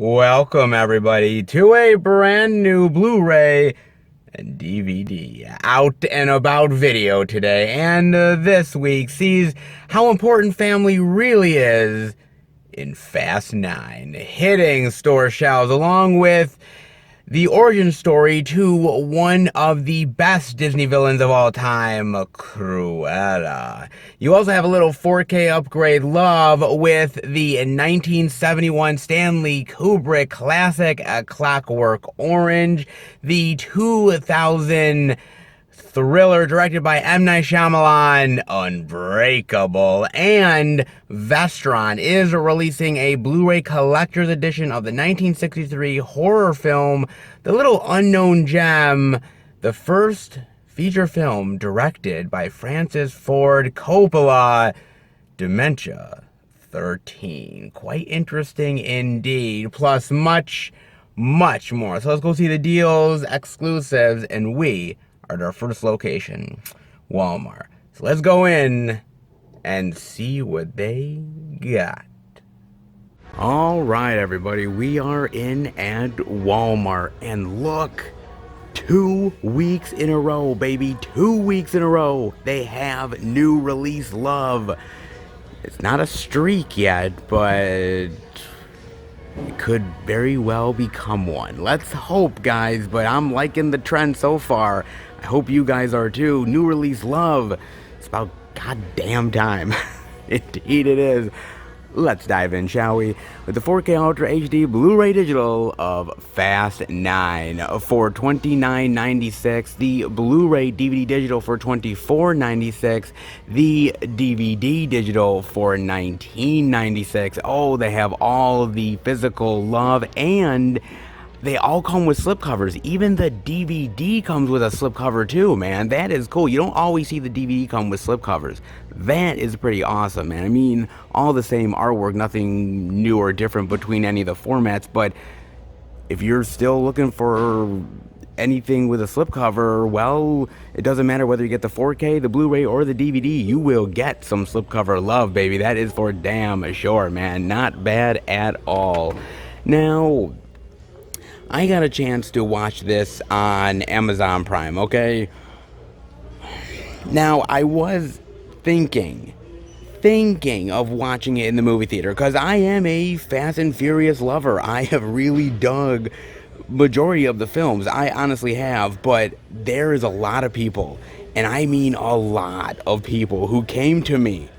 Welcome, everybody, to a brand new Blu-ray and DVD out and about video today. And this week sees how important family really is in Fast 9, hitting store shelves along with the origin story to one of the best Disney villains of all time, Cruella. You also have a little 4K upgrade love with the 1971 Stanley Kubrick classic, Clockwork Orange, the 2000 thriller directed by M. Night Shyamalan, Unbreakable, and Vestron is releasing a Blu-ray collector's edition of the 1963 horror film, The Little Unknown Gem, the first feature film directed by Francis Ford Coppola, Dementia 13. Quite interesting indeed, plus much more. So let's go see the deals, exclusives, and we are at our first location, Walmart. So let's go in and see what they got. All right, everybody, we are in at Walmart, and look, 2 weeks in a row, baby, 2 weeks in a row, they have new release love. It's not a streak yet, but it could very well become one. Let's hope, guys, but I'm liking the trend so far. I hope you guys are too. New release love. It's about goddamn time. Indeed it is. Let's dive in, shall we? With the 4K Ultra HD Blu-ray Digital of Fast 9 for $29.96, the Blu-ray DVD Digital for $24.96, the DVD Digital for $19.96. Oh, they have all the physical love, and they all come with slipcovers. Even the DVD comes with a slipcover too, man. That is cool. You don't always see the DVD come with slipcovers. That is pretty awesome, man. I mean, all the same artwork, nothing new or different between any of the formats, but if you're still looking for anything with a slipcover, well, it doesn't matter whether you get the 4K, the Blu-ray, or the DVD, you will get some slipcover love, baby. That is for damn sure, man. Not bad at all. Now, I got a chance to watch this on Amazon Prime, okay? Now, I was thinking of watching it in the movie theater, because I am a Fast and Furious lover. I have really dug majority of the films. I honestly have, but there is a lot of people, and I mean a lot of people, who came to me,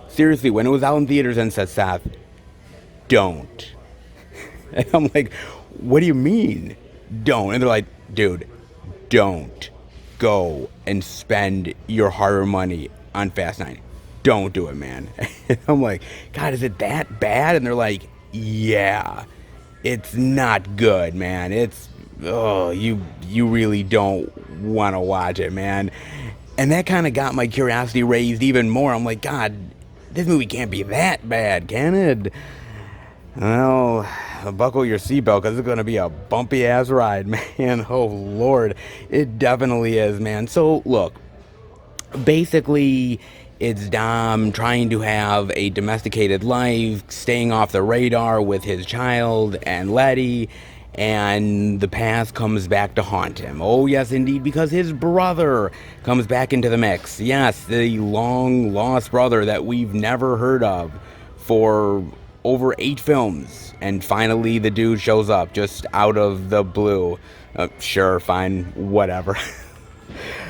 seriously, when it was out in theaters and said, Seth, don't. And I'm like, what do you mean, don't? And they're like, dude, don't go and spend your hard-earned money on Fast 9. Don't do it, man. And I'm like, God, is it that bad? And they're like, yeah, it's not good, man. It's, oh, you really don't want to watch it, man. And that kind of got my curiosity raised even more. I'm like, God, this movie can't be that bad, can it? Well, buckle your seatbelt, because it's going to be a bumpy-ass ride, man. Oh, Lord. It definitely is, man. So, look, basically, it's Dom trying to have a domesticated life, staying off the radar with his child and Letty, and the past comes back to haunt him. Oh, yes, indeed, because his brother comes back into the mix. Yes, the long-lost brother that we've never heard of for over 8 films, and finally the dude shows up just out of the blue. Sure, fine, whatever.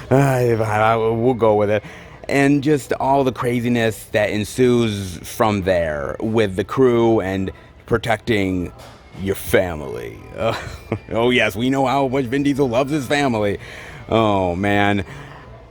We'll go with it. And just all the craziness that ensues from there with the crew and protecting your family. Oh yes, we know how much Vin Diesel loves his family. Oh man,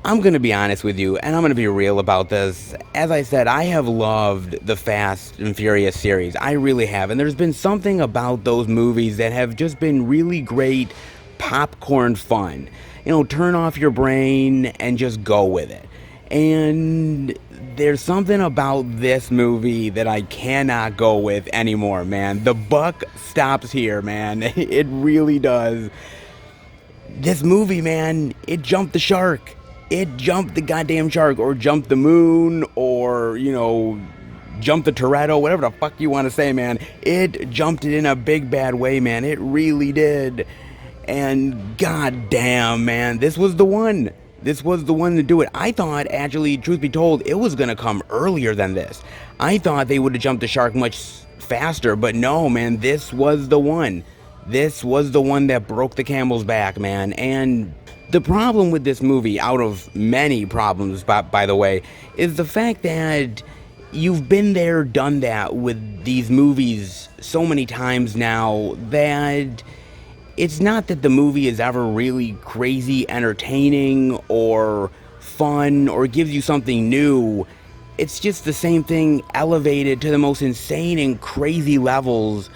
I'm going to be honest with you, and I'm going to be real about this. As I said, I have loved the Fast and Furious series. I really have. And there's been something about those movies that have just been really great popcorn fun. You know, turn off your brain and just go with it. And there's something about this movie that I cannot go with anymore, man. The buck stops here, man. It really does. This movie, man, it jumped the shark. It jumped the goddamn shark, or jumped the moon, or, you know, jumped the Toretto, whatever the fuck you want to say, man. It jumped it in a big bad way, man. It really did. And goddamn, man, this was the one. This was the one to do it. I thought, actually, truth be told, it was going to come earlier than this. I thought they would have jumped the shark much faster, but no, man, this was the one. This was the one that broke the camel's back, man. And the problem with this movie, out of many problems, by the way, is the fact that you've been there, done that with these movies so many times now that it's not that the movie is ever really crazy entertaining or fun or gives you something new. It's just the same thing elevated to the most insane and crazy levels.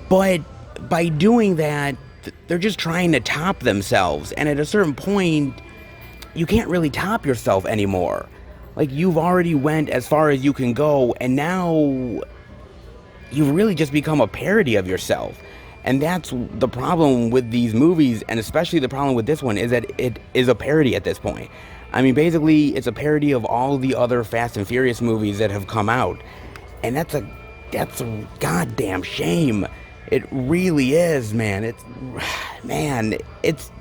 But by doing that, they're just trying to top themselves. And at a certain point, you can't really top yourself anymore. Like, you've already went as far as you can go, and now you've really just become a parody of yourself. And that's the problem with these movies, and especially the problem with this one, is that it is a parody at this point. I mean, basically, it's a parody of all the other Fast and Furious movies that have come out. And that's a goddamn shame. It really is, man. It's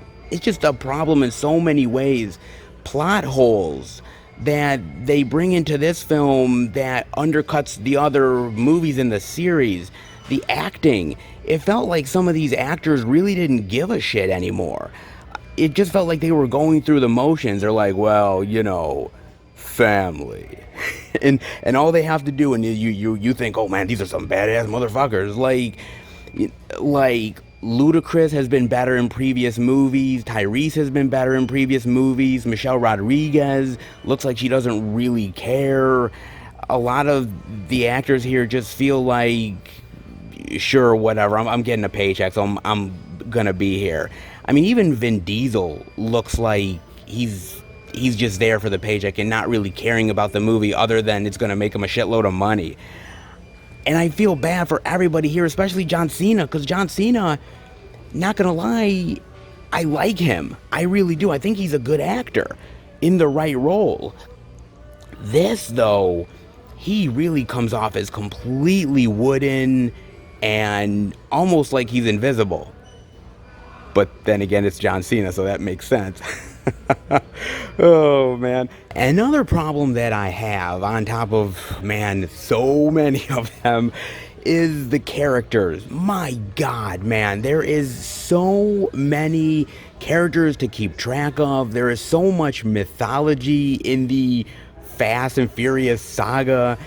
just a problem in so many ways. Plot holes that they bring into this film that undercuts the other movies in the series. The acting, it felt like some of these actors really didn't give a shit anymore. It just felt like they were going through the motions. They're like, well, you know, family. and all they have to do, and you think, oh man, these are some badass motherfuckers. Like Ludacris has been better in previous movies. Tyrese has been better in previous movies. Michelle Rodriguez looks like she doesn't really care. A lot of the actors here just feel like, sure, whatever, I'm getting a paycheck, so I'm gonna be here. I mean, even Vin Diesel looks like he's just there for the paycheck and not really caring about the movie other than it's gonna make him a shitload of money. And I feel bad for everybody here, especially John Cena, because John Cena, not gonna lie, I like him. I really do. I think he's a good actor in the right role. This, though, he really comes off as completely wooden and almost like he's invisible. But then again, it's John Cena, so that makes sense. Oh, man. Another problem that I have, on top of, man, so many of them, is the characters. My God, man, there is so many characters to keep track of. There is so much mythology in the Fast and Furious saga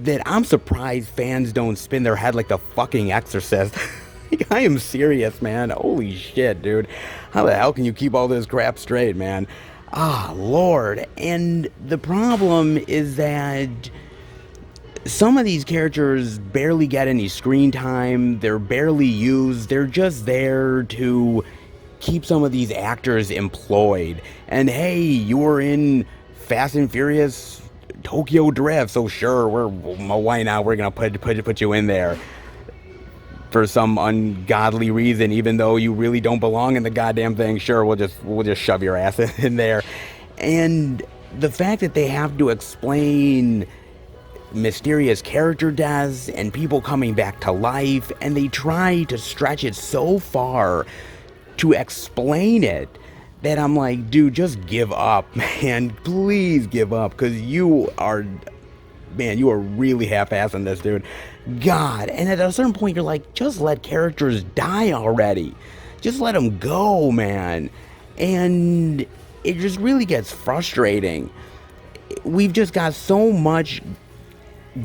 that I'm surprised fans don't spin their head like the fucking Exorcist. I am serious, man. Holy shit, dude. How the hell can you keep all this crap straight, man? Ah, Lord. And the problem is that some of these characters barely get any screen time. They're barely used. They're just there to keep some of these actors employed. And hey, you were in Fast and Furious Tokyo Drift, so sure, why not? We're gonna put you in there for some ungodly reason, even though you really don't belong in the goddamn thing. Sure, we'll just shove your ass in there. And the fact that they have to explain mysterious character deaths and people coming back to life, and they try to stretch it so far to explain it, that I'm like, dude, just give up, man. Please give up, because you are really half-assing this, dude. God. And at a certain point, you're like, just let characters die already. Just let them go, man. And it just really gets frustrating. We've just got so much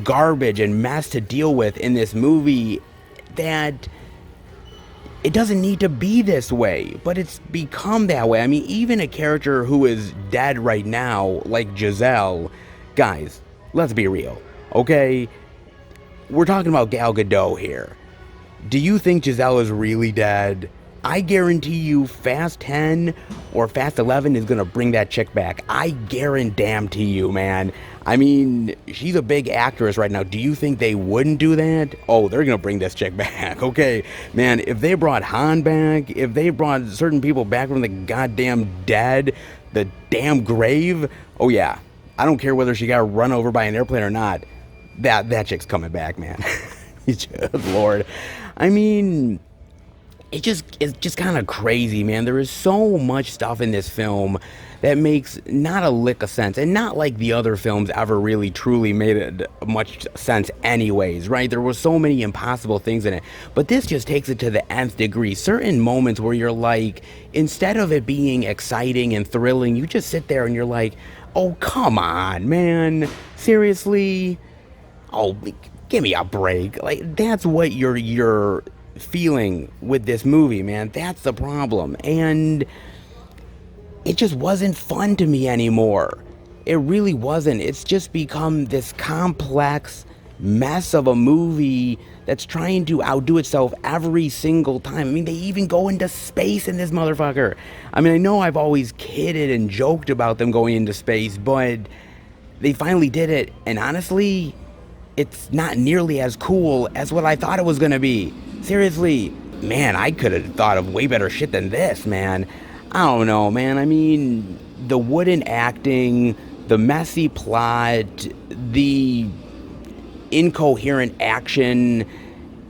garbage and mess to deal with in this movie that it doesn't need to be this way, but it's become that way. I mean, even a character who is dead right now, like Giselle, guys, let's be real, okay? We're talking about Gal Gadot here. Do you think Giselle is really dead? I guarantee you Fast 10 or Fast 11 is gonna bring that chick back. I guarantee you, man. I mean, she's a big actress right now. Do you think they wouldn't do that? Oh, they're gonna bring this chick back. Okay, man, if they brought Han back, if they brought certain people back from the goddamn dead, the damn grave, oh yeah, I don't care whether she got run over by an airplane or not. That chick's coming back, man. Lord. I mean, it's just kind of crazy, man. There is so much stuff in this film that makes not a lick of sense, and not like the other films ever really truly made it much sense anyways, right? There were so many impossible things in it, but this just takes it to the nth degree. Certain moments where you're like, instead of it being exciting and thrilling, you just sit there and you're like, oh, come on, man, seriously? Oh, give me a break. Like, that's what you're feeling with this movie, man. That's the problem. And it just wasn't fun to me anymore. It really wasn't. It's just become this complex mess of a movie that's trying to outdo itself every single time. I mean, they even go into space in this motherfucker. I mean, I know I've always kidded and joked about them going into space, but they finally did it, and honestly, it's not nearly as cool as what I thought it was gonna be. Seriously, man, I could have thought of way better shit than this, man. I don't know, man. I mean, the wooden acting, the messy plot, the incoherent action,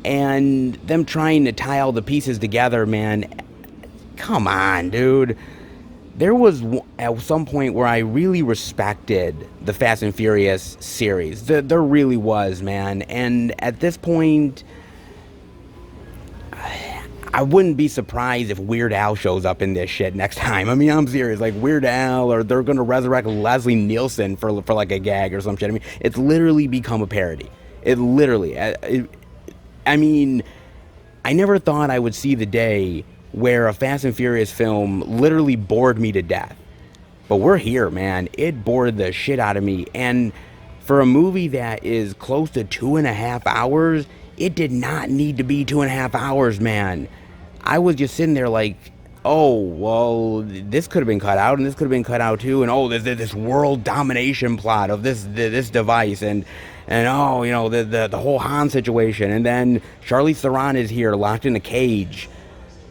and them trying to tie all the pieces together, man. Come on, dude. There was at some point where I really respected the Fast and Furious series. There really was, man. And at this point, I wouldn't be surprised if Weird Al shows up in this shit next time. I mean, I'm serious. Like, Weird Al, or they're going to resurrect Leslie Nielsen for like a gag or some shit. I mean, it's literally become a parody. It literally... I mean, I never thought I would see the day where a Fast and Furious film literally bored me to death. But we're here, man. It bored the shit out of me. And for a movie that is close to 2.5 hours, it did not need to be 2.5 hours, man. I was just sitting there like, oh, well, this could have been cut out, and this could have been cut out too, and oh, there's this world domination plot of this device, and oh, you know, the whole Han situation, and then Charlize Theron is here locked in a cage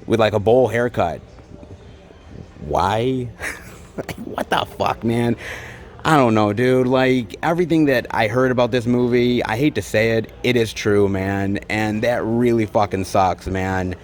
with like a bowl haircut. Why? What the fuck, man? I don't know, dude. Like, everything that I heard about this movie, I hate to say it, it is true, man. And that really fucking sucks, man.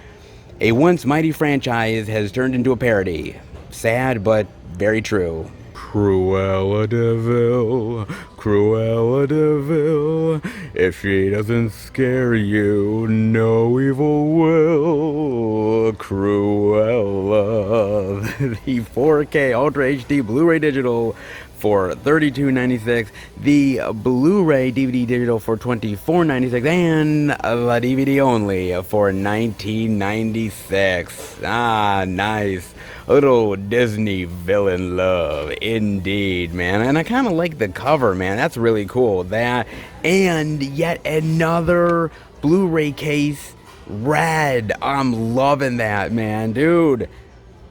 A once mighty franchise has turned into a parody. Sad, but very true. Cruella de Vil, Cruella de Vil. If she doesn't scare you, no evil will. Cruella. The 4K Ultra HD Blu-ray Digital for $32.96, the Blu-ray DVD Digital for $24.96, and the DVD only for $19.96. Ah, nice. A little Disney villain love, indeed, man. And I kind of like the cover, man. That's really cool. That, and yet another Blu-ray case, red. I'm loving that, man, dude.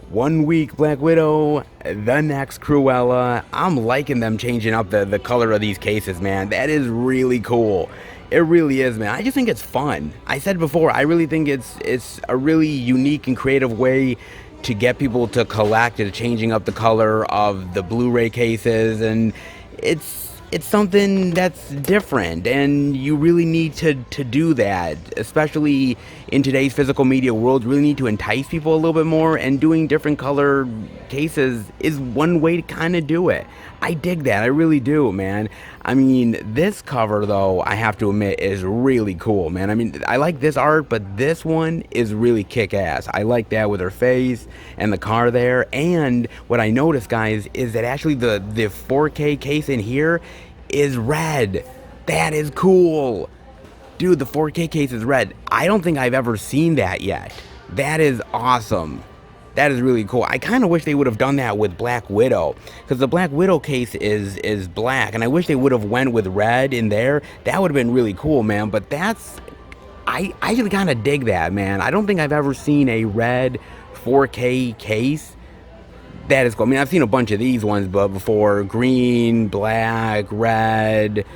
1 week Black Widow, the next Cruella. I'm liking them changing up the color of these cases, man. That is really cool. It really is, man. I just think it's fun. I said before, I really think it's a really unique and creative way to get people to collect it, changing up the color of the Blu-ray cases, and it's something that's different, and you really need to do that, especially in today's physical media world. You really need to entice people a little bit more, and doing different color cases is one way to kind of do it. I dig that. I really do, man. I mean, this cover, though, I have to admit, is really cool, man. I mean, I like this art, but this one is really kick-ass. I like that with her face and the car there. And what I noticed, guys, is that actually the 4K case in here is red. That is cool. Dude, the 4K case is red. I don't think I've ever seen that yet. That is awesome. That is really cool. I kind of wish they would have done that with Black Widow, because the Black Widow case is black, and I wish they would have went with red in there. That would have been really cool, man. But that's, I just kind of dig that, man. I don't think I've ever seen a red 4K case. That is cool. I mean, I've seen a bunch of these ones, but before, green, black, red,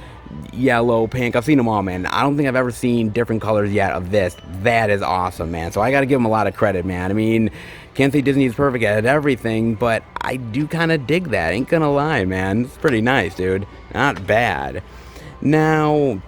yellow, pink. I've seen them all, man. I don't think I've ever seen different colors yet of this. That is awesome, man. So I got to give them a lot of credit, man. I mean, can't say Disney is perfect at everything, but I do kind of dig that. Ain't gonna lie, man. It's pretty nice, dude. Not bad. Now,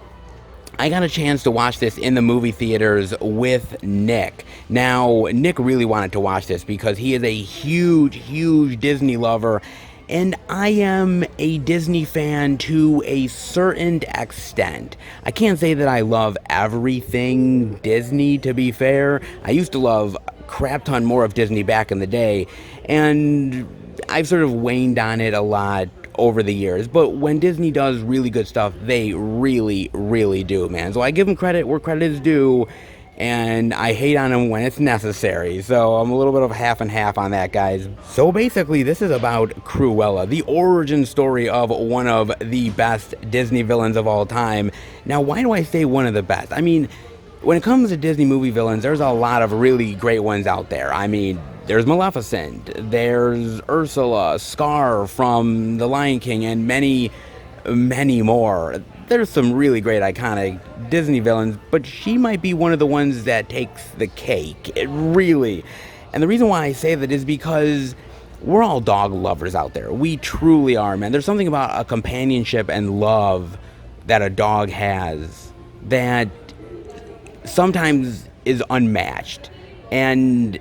I got a chance to watch this in the movie theaters with Nick. Now, Nick really wanted to watch this because he is a huge, huge Disney lover, and I am a Disney fan to a certain extent. I can't say that I love everything Disney, to be fair. I used to love a crap ton more of Disney back in the day, and I've sort of waned on it a lot over the years. But when Disney does really good stuff, they really, really do, man. So I give them credit where credit is due, and I hate on them when it's necessary. So I'm a little bit of half and half on that, guys. So basically, this is about Cruella, the origin story of one of the best Disney villains of all time. Now, why do I say one of the best? I mean, when it comes to Disney movie villains, there's a lot of really great ones out there. I mean, there's Maleficent, there's Ursula, Scar from The Lion King, and many, many more. There's some really great iconic Disney villains, but she might be one of the ones that takes the cake. It really. And the reason why I say that is because we're all dog lovers out there. We truly are, man. There's something about a companionship and love that a dog has that sometimes is unmatched. And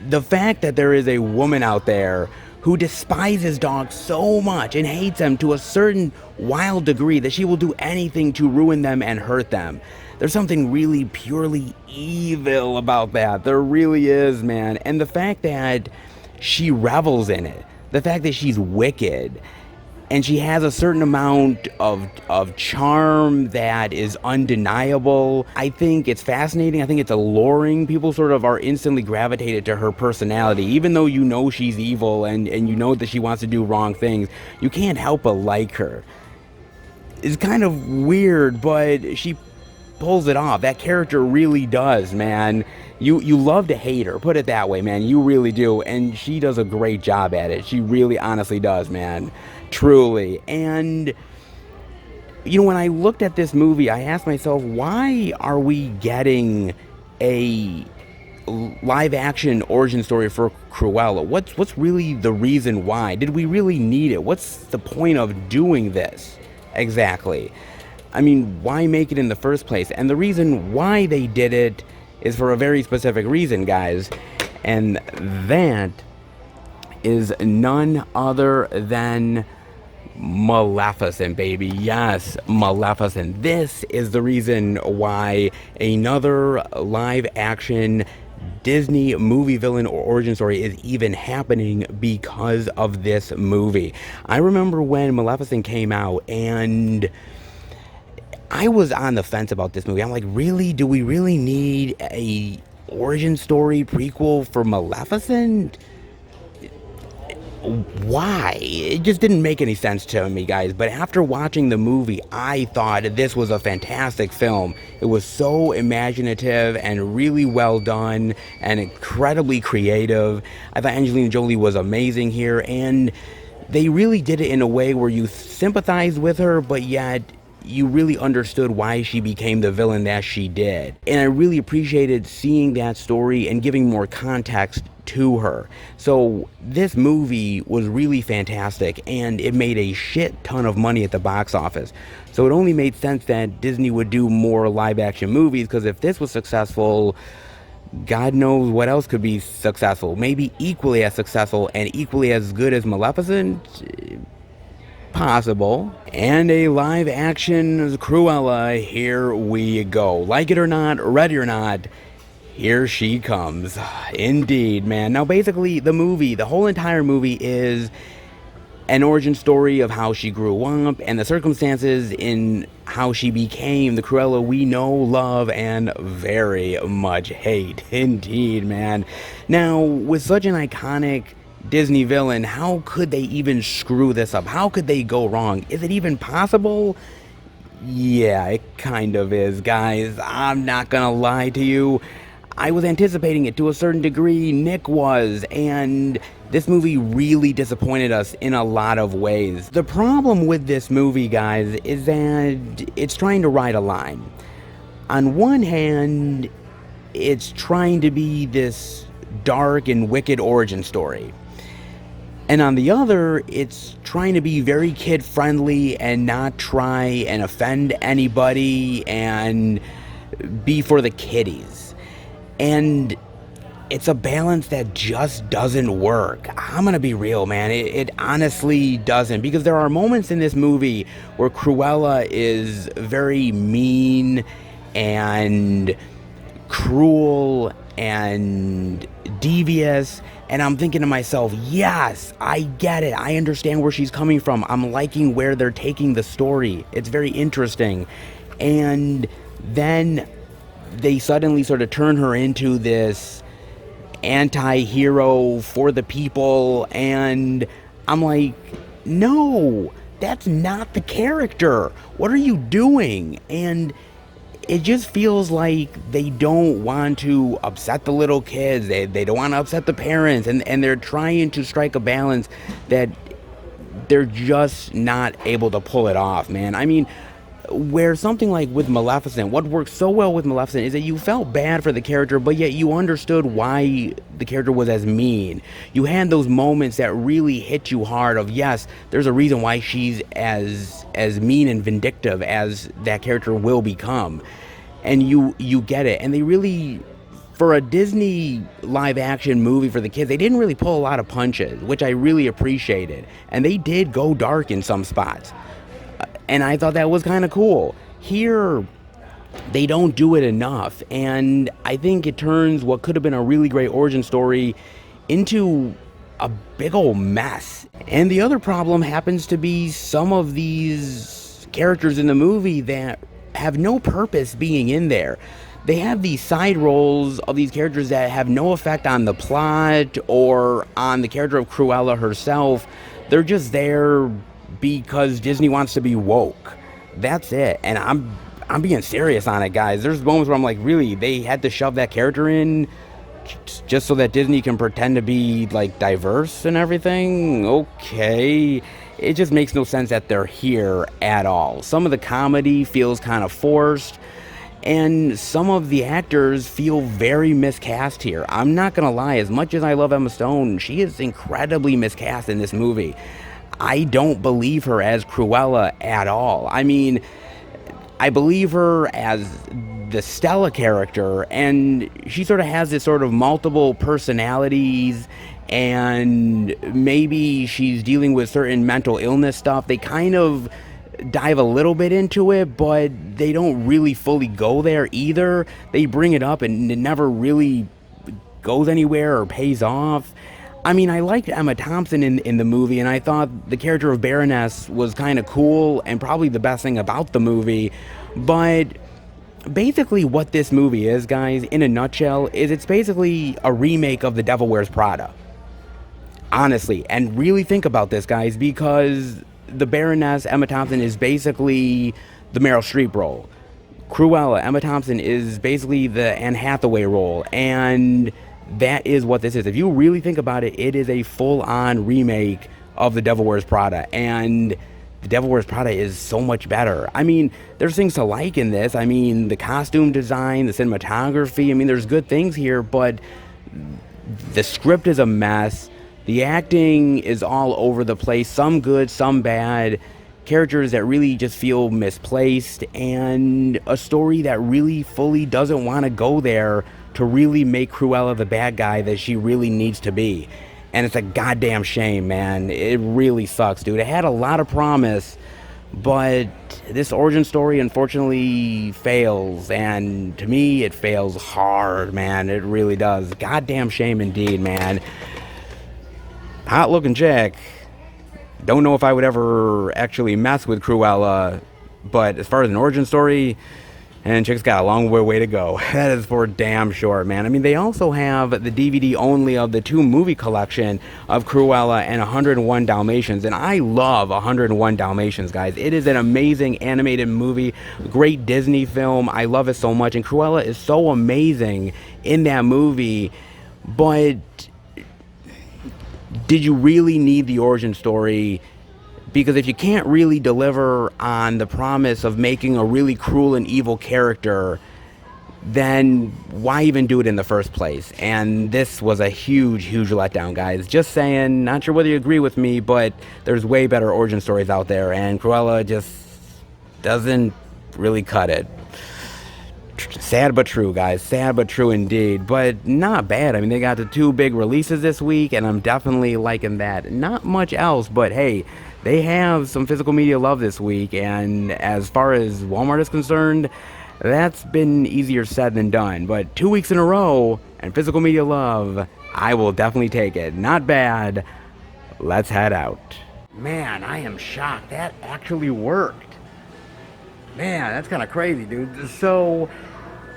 the fact that there is a woman out there who despises dogs so much and hates them to a certain wild degree that she will do anything to ruin them and hurt them. There's something really purely evil about that. There really is, man. And the fact that she revels in it, the fact that she's wicked, and she has a certain amount of charm that is undeniable. I think it's fascinating. I think it's alluring. People sort of are instantly gravitated to her personality. Even though you know she's evil and you know that she wants to do wrong things, you can't help but like her. It's kind of weird, but she pulls it off. That character really does, man. You love to hate her. Put it that way, man. You really do. And she does a great job at it. She really honestly does, man. Truly. And, you know, when I looked at this movie, I asked myself, why are we getting a live action origin story for Cruella? What's really the reason why? Did we really need it? What's the point of doing this exactly? I mean, why make it in the first place? And the reason why they did it is for a very specific reason, guys. And that is none other than Maleficent, baby. Yes, Maleficent. This is the reason why another live action Disney movie villain or origin story is even happening, because of this movie. I remember when Maleficent came out, and I was on the fence about this movie. I'm like, really? Do we really need a origin story prequel for Maleficent? Why? It just didn't make any sense to me, guys. But after watching the movie, I thought this was a fantastic film. It was so imaginative and really well done and incredibly creative. I thought Angelina Jolie was amazing here, and they really did it in a way where you sympathized with her, but yet you really understood why she became the villain that she did. And I really appreciated seeing that story and giving more context to her. So this movie was really fantastic, and it made a shit ton of money at the box office. So it only made sense that Disney would do more live action movies, because if this was successful, God knows what else could be successful. Maybe equally as successful and equally as good as Maleficent. Possible. And a live action Cruella, here we go. Like it or not, ready or not, here she comes. Indeed, man. Now basically the whole entire movie is an origin story of how she grew up and the circumstances in how she became the Cruella we know, love, and very much hate. Indeed, man. Now, with such an iconic Disney villain, how could they even screw this up? How could they go wrong? Is it even possible? Yeah, it kind of is, guys. I'm not gonna lie to you. I was anticipating it to a certain degree. Nick was, and This movie really disappointed us in a lot of ways. The problem with this movie, guys, is that it's trying to ride a line. On one hand, it's trying to be this dark and wicked origin story. And on the other, it's trying to be very kid-friendly and not try and offend anybody and be for the kiddies. And it's a balance that just doesn't work. I'm gonna be real, man. It honestly doesn't. Because there are moments in this movie where Cruella is very mean and cruel and devious. And I'm thinking to myself, yes, I get it. I understand where she's coming from. I'm liking where they're taking the story. It's very interesting. And then they suddenly sort of turn her into this anti-hero for the people, and I'm like, no, that's not the character. What are you doing? And it just feels like they don't want to upset the little kids. They don't want to upset the parents, and they're trying to strike a balance that they're just not able to pull it off, man. I mean, where something like with Maleficent, what works so well with Maleficent is that you felt bad for the character, but yet you understood why the character was as mean. You had those moments that really hit you hard of, yes, there's a reason why she's as mean and vindictive as that character will become. And you get it. And they really, for a Disney live action movie for the kids, they didn't really pull a lot of punches, which I really appreciated. And they did go dark in some spots. And I thought that was kind of cool. Here, they don't do it enough. And I think it turns what could have been a really great origin story into a big old mess. And the other problem happens to be some of these characters in the movie that have no purpose being in there. They have these side roles of these characters that have no effect on the plot or on the character of Cruella herself. They're just there because Disney wants to be woke. That's it. And I'm being serious on it, guys. There's moments where I'm like, really, they had to shove that character in just so that Disney can pretend to be like diverse and everything? Okay. It just makes no sense that they're here at all. Some of the comedy feels kind of forced, and some of the actors feel very miscast here. I'm not gonna lie, as much as I love Emma Stone, she is incredibly miscast in this movie. I don't believe her as Cruella at all. I mean, I believe her as the Stella character, and she sort of has this sort of multiple personalities, and maybe she's dealing with certain mental illness stuff. They kind of dive a little bit into it, but they don't really fully go there either. They bring it up and it never really goes anywhere or pays off. I mean, I liked Emma Thompson in the movie, and I thought the character of Baroness was kind of cool and probably the best thing about the movie. But basically what this movie is, guys, in a nutshell, is it's basically a remake of The Devil Wears Prada. Honestly, and really think about this, guys, because the Baroness, Emma Thompson, is basically the Meryl Streep role. Cruella, Emma Thompson, is basically the Anne Hathaway role, and that is what this is. If you really think about it, it is a full-on remake of The Devil Wears Prada, and The Devil Wears Prada is so much better. I mean, there's things to like in this. I mean, the costume design, the cinematography, I mean, there's good things here, but the script is a mess. The acting is all over the place, some good, some bad, characters that really just feel misplaced, and a story that really fully doesn't want to go there to really make Cruella the bad guy that she really needs to be. And it's a goddamn shame, man. It really sucks, dude. It had a lot of promise, but this origin story unfortunately fails, and to me it fails hard, man. It really does. Goddamn shame indeed, man. Hot looking chick. Don't know if I would ever actually mess with Cruella, but as far as an origin story, and chick's got a long way to go. That is for damn sure, man. I mean, they also have the DVD only of the 2 movie collection of Cruella and 101 Dalmatians. And I love 101 Dalmatians, guys. It is an amazing animated movie, great Disney film. I love it so much. And Cruella is so amazing in that movie. But did you really need the origin story? Because if you can't really deliver on the promise of making a really cruel and evil character, then why even do it in the first place? And this was a huge, huge letdown, guys. Just saying, not sure whether you agree with me, but there's way better origin stories out there, and Cruella just doesn't really cut it. Sad but true, guys. Sad but true indeed. But not bad. I mean, they got the 2 big releases this week, and I'm definitely liking that. Not much else, but hey, they have some physical media love this week, and as far as Walmart is concerned, that's been easier said than done. But 2 weeks in a row and physical media love, I will definitely take it. Not bad. Let's head out. Man, I am shocked. That actually worked. Man, that's kind of crazy, dude. So,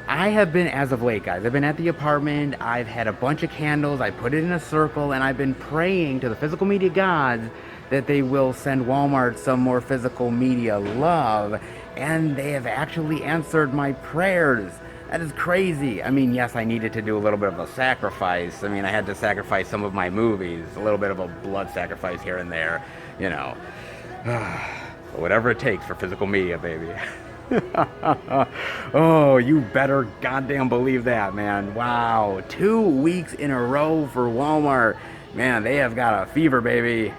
I have been, as of late, guys, I've been at the apartment, I've had a bunch of candles, I put it in a circle, and I've been praying to the physical media gods that they will send Walmart some more physical media love, and they have actually answered my prayers. That is crazy. I mean, yes, I needed to do a little bit of a sacrifice. I mean, I had to sacrifice some of my movies, a little bit of a blood sacrifice here and there, you know. Whatever it takes for physical media, baby. Oh, you better goddamn believe that, man. Wow. 2 weeks in a row for Walmart. Man, they have got a fever, baby.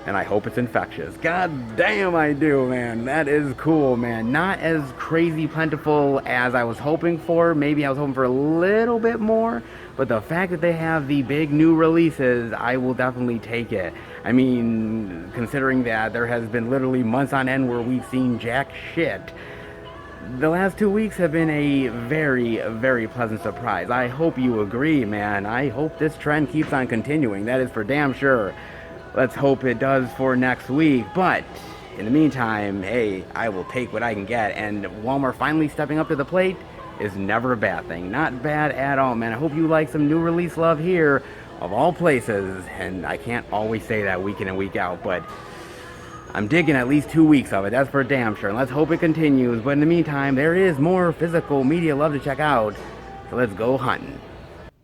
And I hope it's infectious. God damn, I do, man. That is cool, man. Not as crazy plentiful as I was hoping for. Maybe I was hoping for a little bit more. But the fact that they have the big new releases, I will definitely take it. I mean, considering that there has been literally months on end where we've seen jack shit, the last 2 weeks have been a very, very pleasant surprise. I hope you agree, man. I hope this trend keeps on continuing. That is for damn sure. Let's hope it does for next week. But in the meantime, hey, I will take what I can get. And Walmart finally stepping up to the plate is never a bad thing. Not bad at all, man. I hope you like some new release love here, of all places. And I can't always say that week in and week out, but I'm digging at least 2 weeks of it. That's for damn sure. And let's hope it continues. But in the meantime, there is more physical media love to check out. So let's go hunting.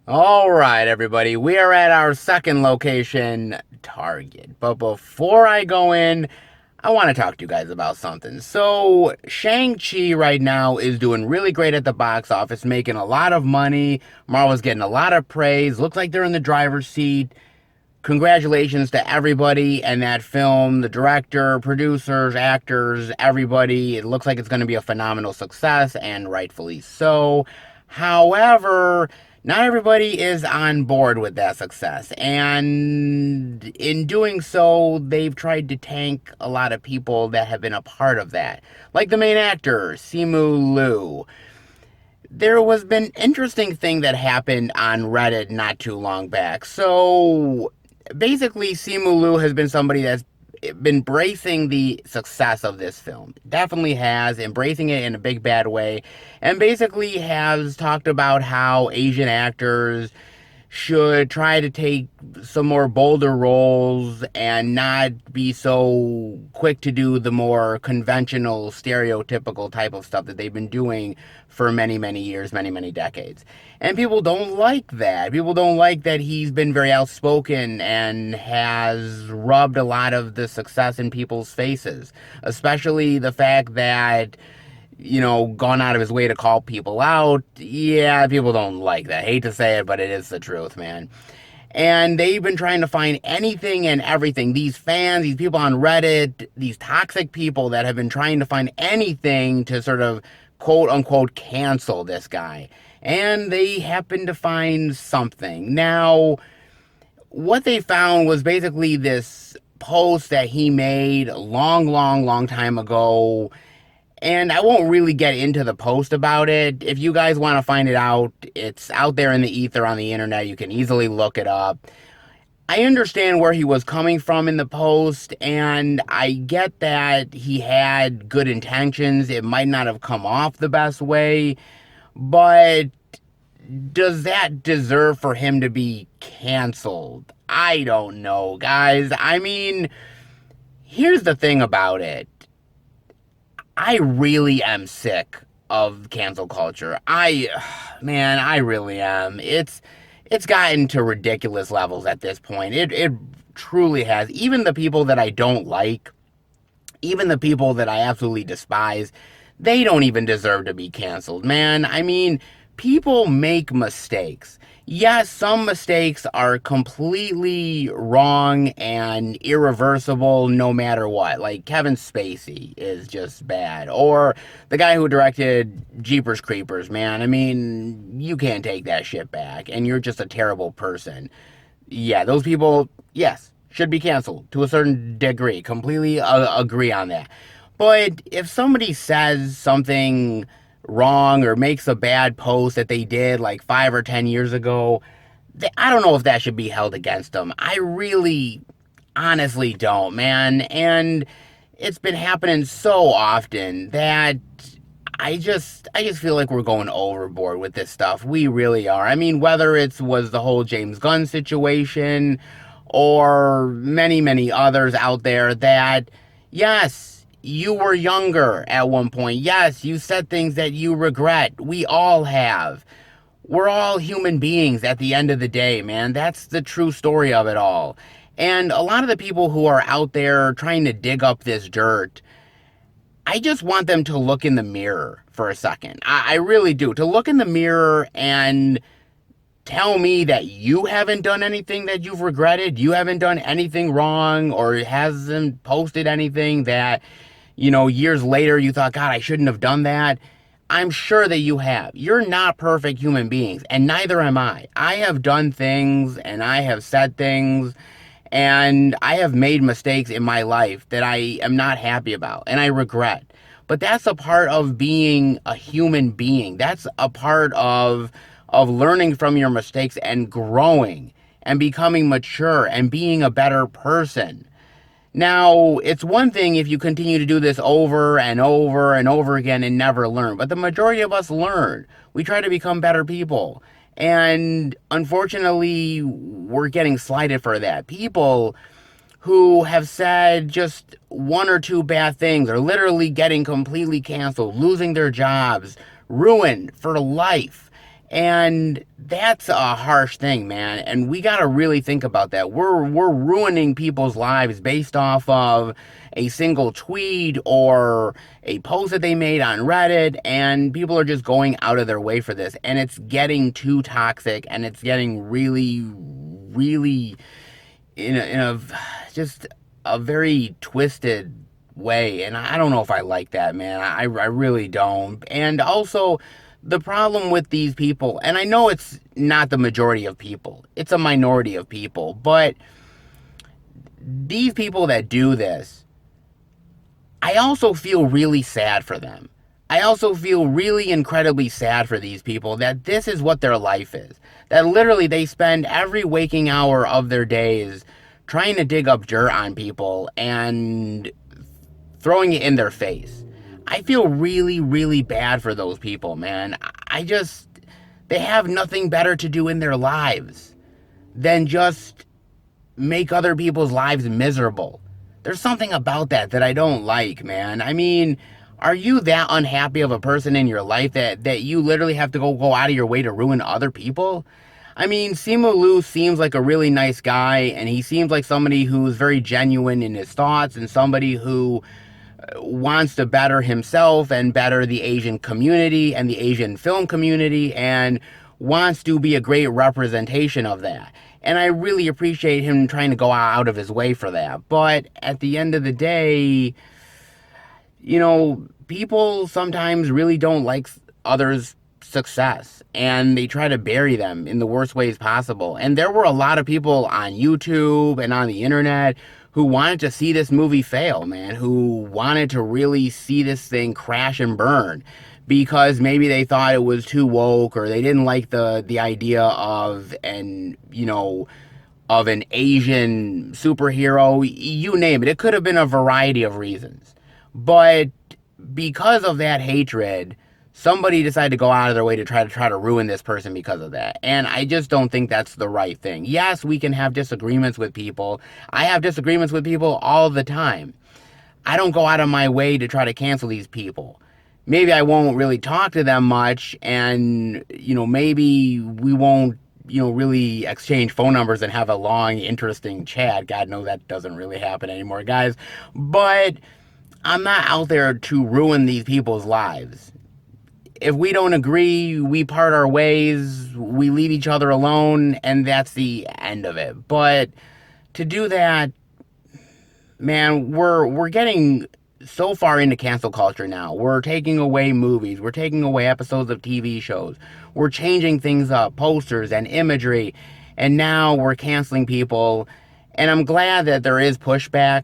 All right, everybody. We are at our second location, Target. But before I go in, I want to talk to you guys about something. So, Shang-Chi right now is doing really great at the box office, making a lot of money. Marvel's getting a lot of praise. Looks like they're in the driver's seat. Congratulations to everybody in that film, the director, producers, actors, everybody. It looks like it's going to be a phenomenal success, and rightfully so. However, not everybody is on board with that success, and in doing so, they've tried to tank a lot of people that have been a part of that, like the main actor, Simu Liu. There was been interesting thing that happened on Reddit not too long back. So basically, Simu Liu has been somebody that's been embracing the success of this film. Definitely has, embracing it in a big bad way, and basically has talked about how Asian actors should try to take some more bolder roles and not be so quick to do the more conventional, stereotypical type of stuff that they've been doing for many, many years, many, many decades. And people don't like that. People don't like that he's been very outspoken and has rubbed a lot of the success in people's faces, especially the fact that, you know, gone out of his way to call people out. Yeah, people don't like that. Hate to say it, but it is the truth, man. And they've been trying to find anything and everything. These fans, these people on Reddit, these toxic people that have been trying to find anything to sort of quote unquote cancel this guy. And they happened to find something. Now, what they found was basically this post that he made a long time ago. And I won't really get into the post about it. If you guys want to find it out, it's out there in the ether on the internet. You can easily look it up. I understand where he was coming from in the post, and I get that he had good intentions. It might not have come off the best way, but does that deserve for him to be canceled? I don't know, guys. I mean, here's the thing about it. I really am sick of cancel culture. I really am. It's it's gotten to ridiculous levels at this point. It truly has. Even the people that I don't like, even the people that I absolutely despise, they don't even deserve to be canceled, man. I mean, people make mistakes. Yes, some mistakes are completely wrong and irreversible no matter what. Like Kevin Spacey is just bad. Or the guy who directed Jeepers Creepers, man. I mean, you can't take that shit back. And you're just a terrible person. Yeah, those people, yes, should be canceled to a certain degree. Completely agree on that. But if somebody says something wrong or makes a bad post that they did like 5 or 10 years ago, I don't know if that should be held against them. I really, honestly don't, man. And it's been happening so often that I just feel like we're going overboard with this stuff. We really are. I mean, whether it was the whole James Gunn situation or many others out there that, yes, you were younger at one point. Yes, you said things that you regret. We all have. We're all human beings at the end of the day, man. That's the true story of it all. And a lot of the people who are out there trying to dig up this dirt, I just want them to look in the mirror for a second. I really do. To look in the mirror and tell me that you haven't done anything that you've regretted. You haven't done anything wrong or hasn't posted anything that, years later you thought, God, I shouldn't have done that. I'm sure that you have. You're not perfect human beings, and neither am I. I have done things and I have said things and I have made mistakes in my life that I am not happy about and I regret. But that's a part of being a human being. That's a part of learning from your mistakes and growing and becoming mature and being a better person. Now, it's one thing if you continue to do this over and over and over again and never learn, but the majority of us learn. We try to become better people. And unfortunately, we're getting slighted for that. People who have said just one or two bad things are literally getting completely canceled, losing their jobs, ruined for life. And that's a harsh thing, man. And we got to really think about that. We're ruining people's lives based off of a single tweet or a post that they made on Reddit, and people are just going out of their way for this. And it's getting too toxic, and it's getting really in a just a very twisted way. And I don't know if I like that, man. I really don't. And also, the problem with these people, and I know it's not the majority of people, it's a minority of people, but these people that do this, I also feel really sad for them. I also feel really incredibly sad for these people that this is what their life is. That literally they spend every waking hour of their days trying to dig up dirt on people and throwing it in their face. I feel really bad for those people, man. They have nothing better to do in their lives than just make other people's lives miserable. There's something about that I don't like, man. I mean, are you that unhappy of a person in your life that you literally have to go out of your way to ruin other people? I mean, Simu Liu seems like a really nice guy, and he seems like somebody who's very genuine in his thoughts and somebody who wants to better himself and better the Asian community and the Asian film community and wants to be a great representation of that. And I really appreciate him trying to go out of his way for that. But at the end of the day, people sometimes really don't like others' success and they try to bury them in the worst ways possible. And there were a lot of people on YouTube and on the internet who wanted to see this movie fail, man, who wanted to really see this thing crash and burn because maybe they thought it was too woke or they didn't like the idea of an Asian superhero, you name it. It could have been a variety of reasons. But because of that hatred, somebody decided to go out of their way to try to ruin this person because of that. And I just don't think that's the right thing. Yes, we can have disagreements with people. I have disagreements with people all the time. I don't go out of my way to try to cancel these people. Maybe I won't really talk to them much and, maybe we won't really exchange phone numbers and have a long, interesting chat. God knows that doesn't really happen anymore, guys. But I'm not out there to ruin these people's lives. If we don't agree, we part our ways, we leave each other alone, and that's the end of it. But to do that, man, we're getting so far into cancel culture now. We're taking away movies, we're taking away episodes of TV shows, we're changing things up, posters and imagery, and now we're canceling people. And I'm glad that there is pushback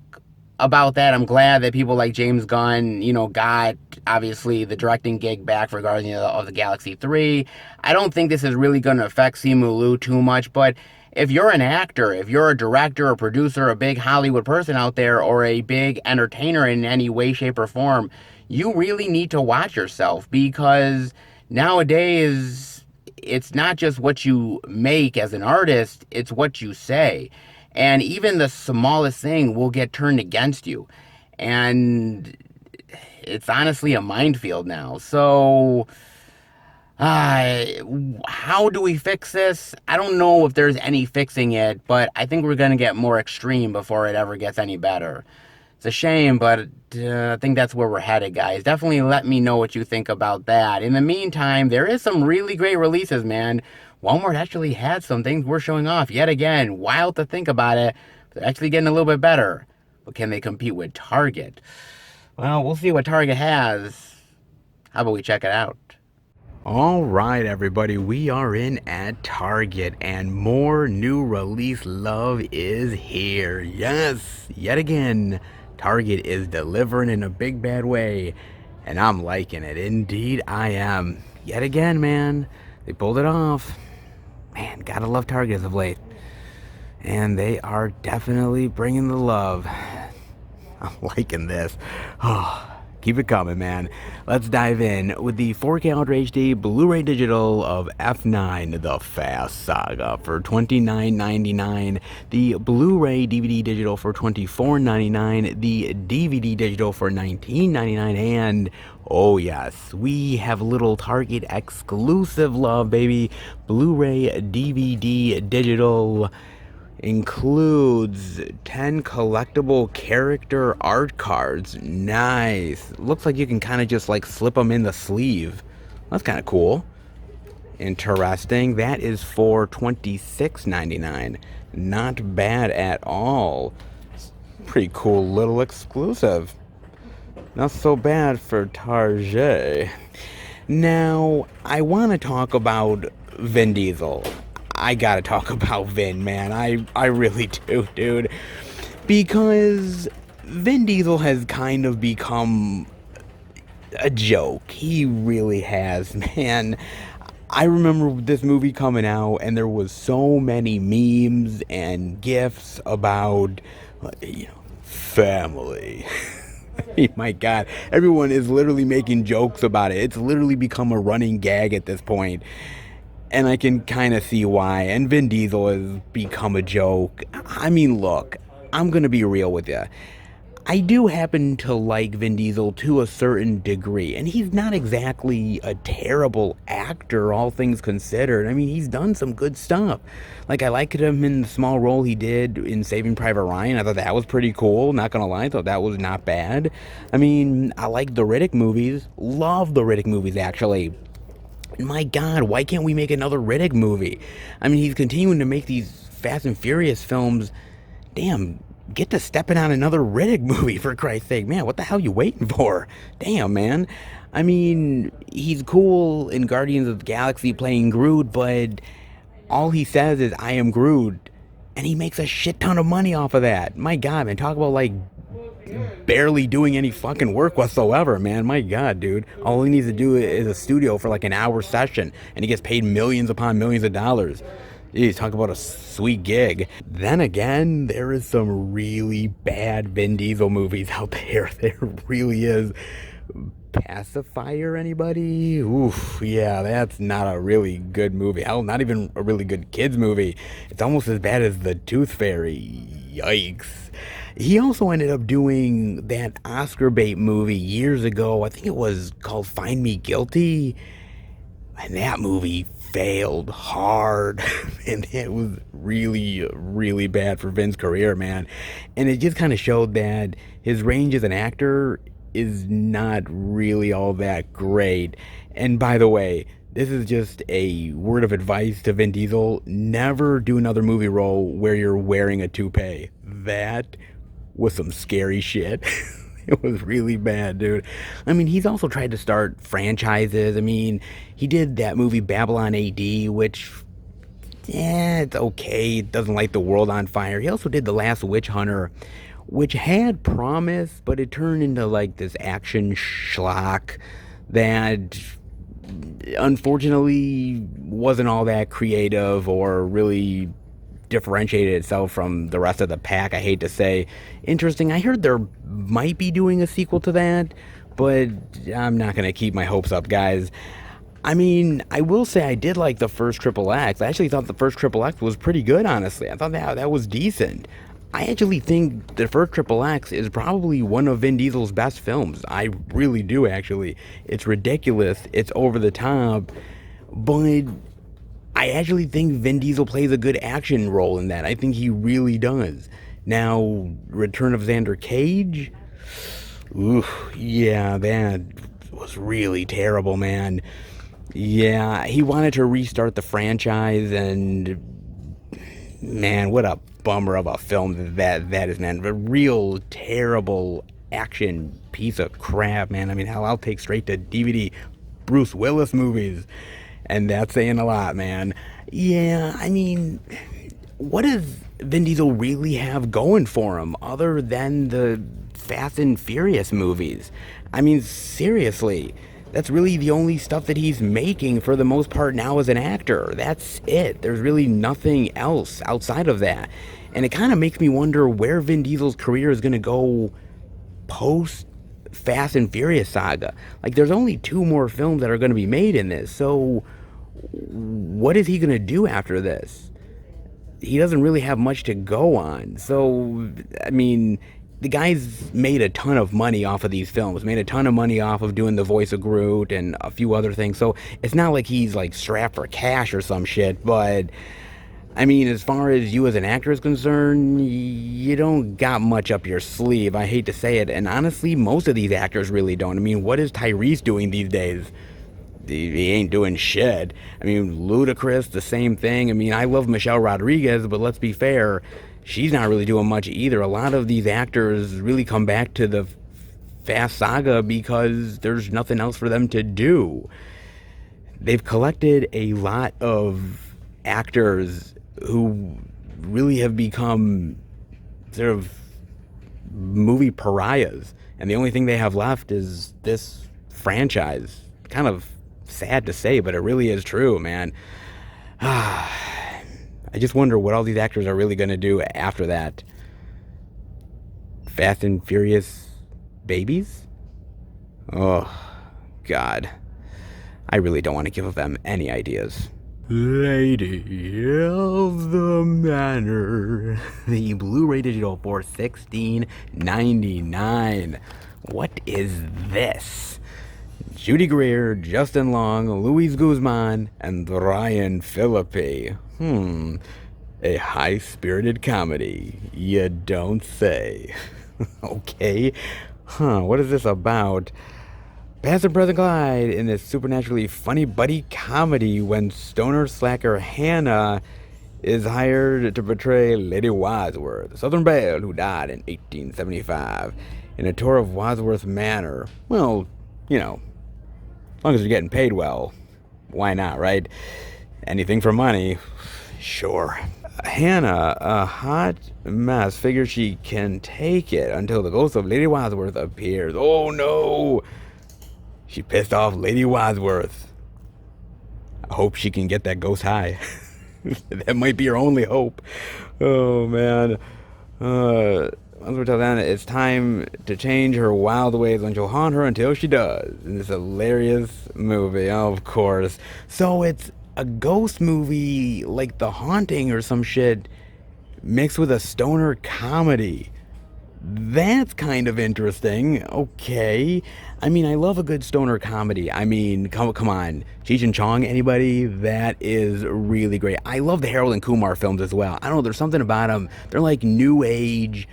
about that. I'm glad that people like James Gunn, got obviously the directing gig back for Guardians of the Galaxy 3. I don't think this is really going to affect Simu Liu too much, but if you're an actor, if you're a director, a producer, a big Hollywood person out there, or a big entertainer in any way, shape, or form, you really need to watch yourself, because nowadays it's not just what you make as an artist, it's what you say. And even the smallest thing will get turned against you. And it's honestly a minefield now. So, how do we fix this? I don't know if there's any fixing it, but I think we're going to get more extreme before it ever gets any better. It's a shame, but I think that's where we're headed, guys. Definitely let me know what you think about that. In the meantime, there is some really great releases, man. Walmart actually had some things worth showing off. Yet again, wild to think about it. They're actually getting a little bit better. But can they compete with Target? Well, we'll see what Target has. How about we check it out? All right, everybody, we are in at Target, and more new release love is here. Yes, yet again, Target is delivering in a big bad way, and I'm liking it. Indeed, I am. Yet again, man, they pulled it off. Man, gotta love Target as of late. And they are definitely bringing the love. I'm liking this. Oh, keep it coming, man. Let's dive in with the 4K Ultra HD Blu-ray digital of F9, The Fast Saga for $29.99. The Blu-ray DVD digital for $24.99. The DVD digital for $19.99. And oh yes, we have little Target exclusive love, baby. Blu-ray DVD digital includes 10 collectible character art cards. Nice. Looks like you can kind of just like slip them in the sleeve. That's kind of cool. Interesting. That is for $26.99. Not bad at all. Pretty cool little exclusive. Not so bad for Target. Now, I want to talk about Vin Diesel. I gotta talk about Vin, man. I really do, dude. Because Vin Diesel has kind of become a joke. He really has, man. I remember this movie coming out, and there was so many memes and GIFs about, family. My God, everyone is literally making jokes about it. It's literally become a running gag at this point. And I can kind of see why. And Vin Diesel has become a joke. I mean, look, I'm going to be real with you. I do happen to like Vin Diesel to a certain degree. And he's not exactly a terrible actor, all things considered. I mean, he's done some good stuff. Like, I liked him in the small role he did in Saving Private Ryan. I thought that was pretty cool. Not going to lie, I thought that was not bad. I mean, I like the Riddick movies. Love the Riddick movies, actually. My God, why can't we make another Riddick movie? I mean, he's continuing to make these Fast and Furious films. Damn, get to stepping on another Riddick movie, for Christ's sake. Man, what the hell are you waiting for? Damn, man. I mean, he's cool in Guardians of the Galaxy playing Groot, but all he says is, I am Groot. And he makes a shit ton of money off of that. My God, man, talk about, like, barely doing any fucking work whatsoever, man. My God, dude. All he needs to do is a studio for like an hour session, and he gets paid millions upon millions of dollars. Jeez, talk about a sweet gig. Then again, there is some really bad Vin Diesel movies out there. There really is. Pacifier, anybody? Oof, yeah, that's not a really good movie. Hell, not even a really good kids movie. It's almost as bad as The Tooth Fairy. Yikes. He also ended up doing that Oscar bait movie years ago. I think it was called Find Me Guilty. And that movie failed hard. And it was really, really bad for Vin's career, man. And it just kind of showed that his range as an actor is not really all that great. And by the way, this is just a word of advice to Vin Diesel. Never do another movie role where you're wearing a toupee. That was some scary shit. It was really bad, dude. I mean, he's also tried to start franchises. I mean, he did that movie Babylon AD, which, yeah, it's okay. It doesn't light the world on fire. He also did The Last Witch Hunter, which had promise, but it turned into like this action schlock that unfortunately wasn't all that creative or really differentiated itself from the rest of the pack, I hate to say. Interesting, I heard there might be doing a sequel to that, but I'm not going to keep my hopes up, guys. I mean, I will say I did like the first Triple X. I actually thought the first Triple X was pretty good, honestly. I thought that was decent. I actually think the first Triple X is probably one of Vin Diesel's best films. I really do, actually. It's ridiculous. It's over the top. But I actually think Vin Diesel plays a good action role in that. I think he really does. Now, Return of Xander Cage? Ooh, yeah, that was really terrible, man. Yeah, he wanted to restart the franchise, and man, what a bummer of a film that is, man. A real terrible action piece of crap, man. I mean, hell, I'll take straight to DVD Bruce Willis movies, and that's saying a lot, man. Yeah, I mean, what does Vin Diesel really have going for him other than the Fast and Furious movies? I mean, seriously, that's really the only stuff that he's making for the most part now as an actor. That's it. There's really nothing else outside of that. And it kind of makes me wonder where Vin Diesel's career is going to go post Fast and Furious saga. Like, there's only 2 more films that are going to be made in this. So what is he going to do after this? He doesn't really have much to go on. So, I mean, the guy's made a ton of money off of these films, made a ton of money off of doing the voice of Groot and a few other things. So it's not like he's like strapped for cash or some shit. But I mean, as far as you as an actor is concerned, you don't got much up your sleeve. I hate to say it. And honestly, most of these actors really don't. I mean, what is Tyrese doing these days? He ain't doing shit. I mean, Ludacris, the same thing. I mean, I love Michelle Rodriguez, but let's be fair, she's not really doing much either. A lot of these actors really come back to the Fast saga because there's nothing else for them to do. They've collected a lot of actors who really have become sort of movie pariahs, and the only thing they have left is this franchise. Kind of sad to say, but it really is true, man. I just wonder what all these actors are really going to do after that. Fast and Furious babies? Oh, God. I really don't want to give them any ideas. Lady of the Manor. The Blu-ray digital for $16.99. What is this? Judy Greer, Justin Long, Luis Guzman, and Ryan Phillippe. A high-spirited comedy. You don't say. Okay. What is this about? Past and present collide in this supernaturally funny buddy comedy when stoner slacker Hannah is hired to portray Lady Wadsworth, a Southern belle who died in 1875 in a tour of Wadsworth Manor. Well, you know, as long as you're getting paid well, why not, right? Anything for money, sure. Hannah, a hot mess, figures she can take it until the ghost of Lady Wadsworth appears. Oh no! She pissed off Lady Wadsworth. I hope she can get that ghost high. That might be her only hope. Oh man. Once we tell Anna it's time to change her wild ways, and she'll haunt her until she does. In this hilarious movie, of course. So it's a ghost movie like The Haunting or some shit mixed with a stoner comedy. That's kind of interesting. Okay. I mean, I love a good stoner comedy. I mean, come on. Cheech and Chong, anybody? That is really great. I love the Harold and Kumar films as well. I don't know, there's something about them. They're like new age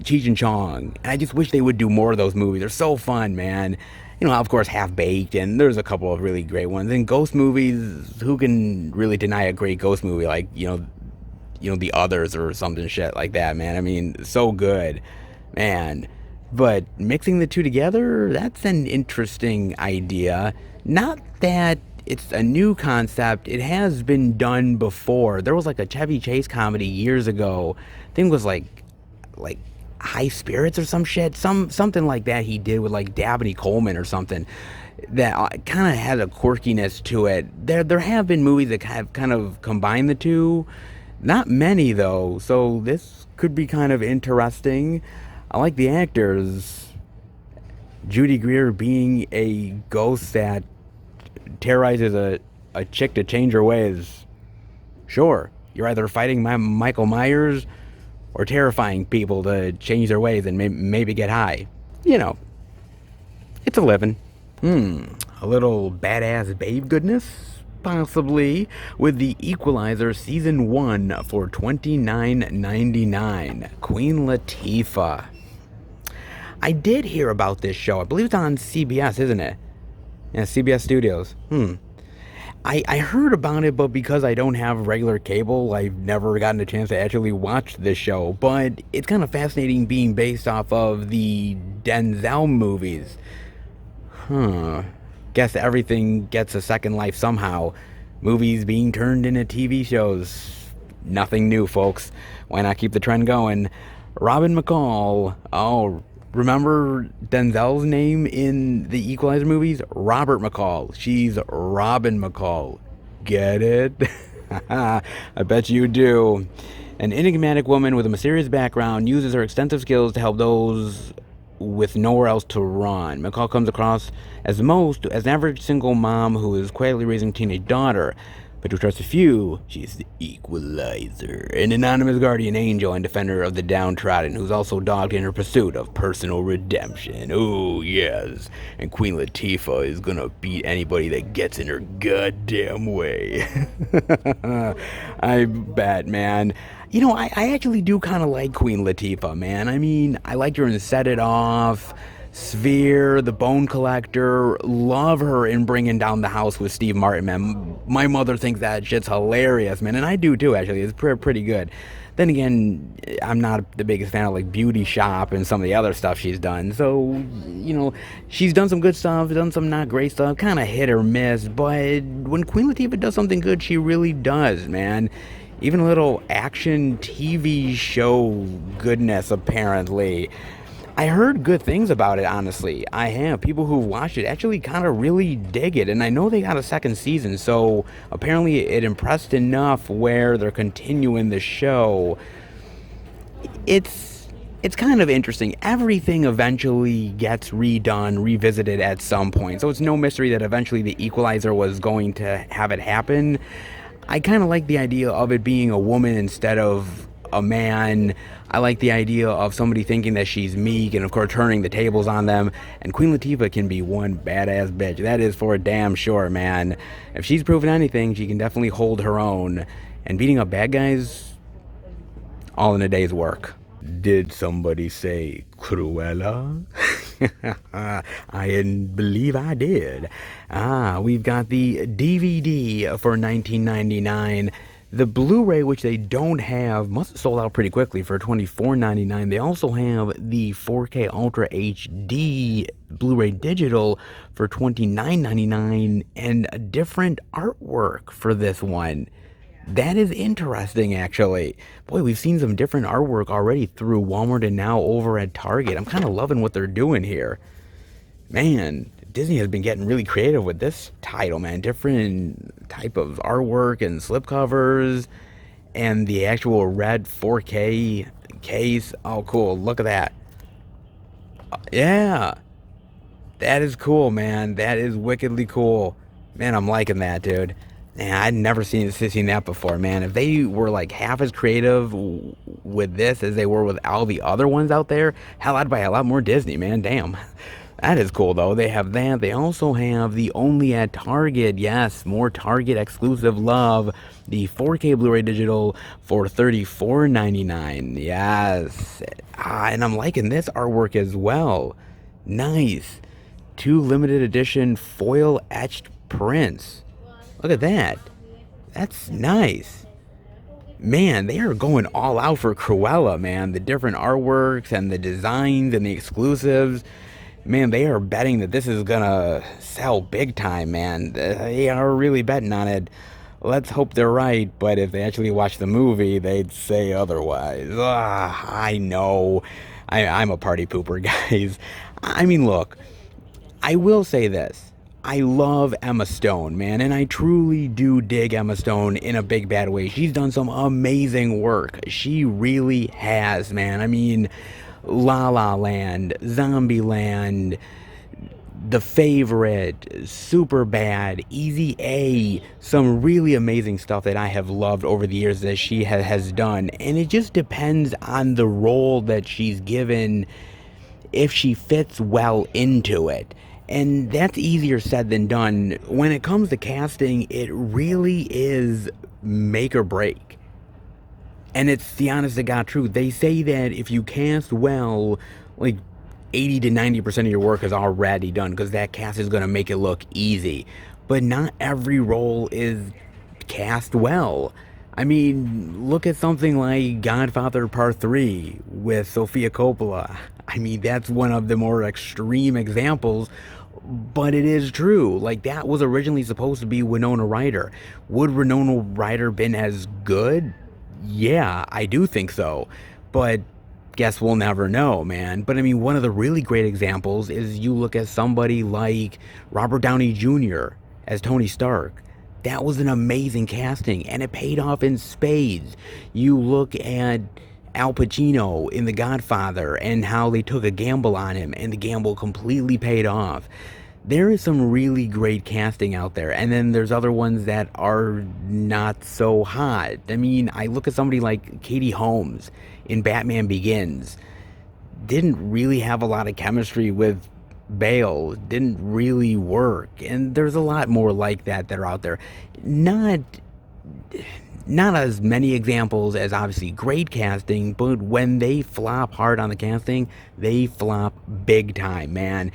Cheech and Chong. And I just wish they would do more of those movies. They're so fun, man. You know, of course, Half Baked, and there's a couple of really great ones. And ghost movies, who can really deny a great ghost movie? Like, The Others or something shit like that, man. I mean, so good, man. But mixing the two together, that's an interesting idea. Not that it's a new concept. It has been done before. There was like a Chevy Chase comedy years ago. I think it was like High Spirits or some shit, something like that he did with like Dabney Coleman or something that kind of has a quirkiness to it. There have been movies that have kind of combined the two. Not many though, so this could be kind of interesting. I like the actors. Judy Greer being a ghost that terrorizes a chick to change her ways. Sure, you're either fighting Michael Myers or terrifying people to change their ways and maybe get high. You know, it's a living. A little badass babe goodness? Possibly, with the Equalizer Season 1 for $29.99. Queen Latifah. I did hear about this show. I believe it's on CBS, isn't it? Yeah, CBS Studios. I heard about it, but because I don't have regular cable, I've never gotten a chance to actually watch this show. But it's kind of fascinating being based off of the Denzel movies. Guess everything gets a second life somehow. Movies being turned into TV shows. Nothing new, folks. Why not keep the trend going? Robin McCall. Oh, remember Denzel's name in the Equalizer movies? Robert McCall. She's Robin McCall. Get it? I bet you do. An enigmatic woman with a mysterious background uses her extensive skills to help those with nowhere else to run. McCall comes across as an average single mom who is quietly raising a teenage daughter. But to trust a few, she's the Equalizer, an anonymous guardian angel and defender of the downtrodden who's also dogged in her pursuit of personal redemption. Oh, yes. And Queen Latifah is gonna beat anybody that gets in her goddamn way. I bet, man. You know, I actually do kind of like Queen Latifah, man. I mean, I liked her in Set It Off, Sphere, The Bone Collector. Love her in Bringing Down the House with Steve Martin, man. My mother thinks that shit's hilarious, man, and I do too, actually. It's pretty good. Then again, I'm not the biggest fan of like Beauty Shop and some of the other stuff she's done. So, you know, she's done some good stuff, done some not great stuff, kind of hit or miss. But when Queen Latifah does something good, she really does, man. Even a little action TV show goodness, apparently. I heard good things about it, honestly. I have. People who watched it actually kind of really dig it. And I know they got a second season, so apparently it impressed enough where they're continuing the show. It's kind of interesting. Everything eventually gets redone, revisited at some point. So it's no mystery that eventually the Equalizer was going to have it happen. I kind of like the idea of it being a woman instead of a man. I like the idea of somebody thinking that she's meek and of course turning the tables on them. And Queen Latifah can be one badass bitch. That is for damn sure, man. If she's proven anything, she can definitely hold her own. And beating up bad guys, all in a day's work. Did somebody say Cruella? I believe I did. We've got the DVD for $19.99. The Blu-ray, which they don't have, must have sold out pretty quickly for $24.99. They also have the 4K Ultra HD Blu-ray Digital for $29.99 and a different artwork for this one. That is interesting, actually. Boy, we've seen some different artwork already through Walmart and now over at Target. I'm kind of loving what they're doing here. Man, Disney has been getting really creative with this title, man. Different type of artwork and slipcovers and the actual red 4K case. Oh, cool. Look at that. Yeah. That is cool, man. That is wickedly cool. Man, I'm liking that, dude. And I'd never seen that before, man. If they were like half as creative with this as they were with all the other ones out there, hell, I'd buy a lot more Disney, man. Damn. That is cool, though. They have that. They also have the only at Target. Yes, more Target exclusive love. The 4K Blu-ray digital for $34.99. Yes. And I'm liking this artwork as well. Nice. 2 limited edition foil etched prints. Look at that. That's nice. Man, they are going all out for Cruella, man. The different artworks and the designs and the exclusives. Man, they are betting that this is gonna sell big time, man. They are really betting on it. Let's hope they're right, but if they actually watch the movie, they'd say otherwise. I know. I'm a party pooper, guys. I mean, look, I will say this. I love Emma Stone, man, and I truly do dig Emma Stone in a big bad way. She's done some amazing work. She really has, man. I mean, La La Land, Zombieland, The Favorite, Superbad, Easy A, some really amazing stuff that I have loved over the years that she has done. And it just depends on the role that she's given, if she fits well into it. And that's easier said than done. When it comes to casting, it really is make or break. And it's the honest to God truth. They say that if you cast well, like 80 to 90% of your work is already done, because that cast is going to make it look easy. But not every role is cast well. I mean, look at something like Godfather Part 3 with Sofia Coppola. I mean, that's one of the more extreme examples, but it is true. Like, that was originally supposed to be Winona Ryder. Would Winona Ryder been as good? Yeah, I do think so. But guess we'll never know, man. But I mean, one of the really great examples is you look at somebody like Robert Downey Jr. as Tony Stark. That was an amazing casting, and it paid off in spades. You look at Al Pacino in The Godfather and how they took a gamble on him, and the gamble completely paid off. There is some really great casting out there, and then there's other ones that are not so hot. I mean, I look at somebody like Katie Holmes in Batman Begins. Didn't really have a lot of chemistry with Bale, didn't really work, and there's a lot more like that are out there. Not as many examples as obviously great casting, but when they flop hard on the casting, they flop big time, man.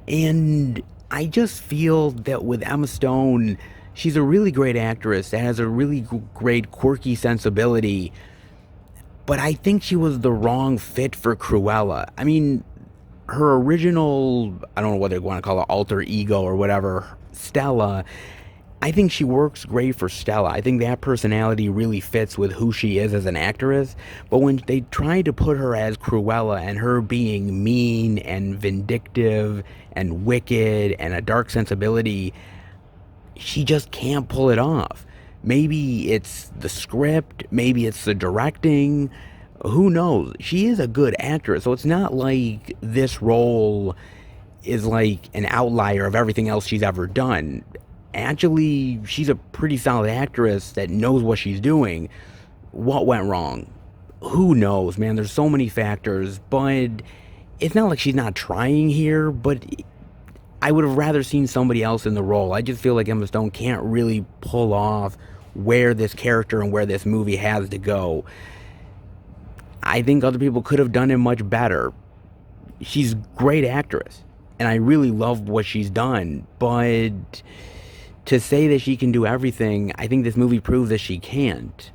And I just feel that with Emma Stone, she's a really great actress that has a really great quirky sensibility, but I think she was the wrong fit for Cruella. I mean, her original, I don't know what they want to call it, alter ego or whatever, Stella, I think she works great for Stella. I think that personality really fits with who she is as an actress. But when they tried to put her as Cruella and her being mean and vindictive and wicked and a dark sensibility, she just can't pull it off. Maybe it's the script, maybe it's the directing, who knows? She is a good actress, so it's not like this role is like an outlier of everything else she's ever done. Actually, she's a pretty solid actress that knows what she's doing. What went wrong? Who knows, man? There's so many factors, but it's not like she's not trying here, but I would have rather seen somebody else in the role. I just feel like Emma Stone can't really pull off where this character and where this movie has to go. I think other people could have done it much better. She's a great actress, and I really love what she's done, but to say that she can do everything, I think this movie proves that she can't.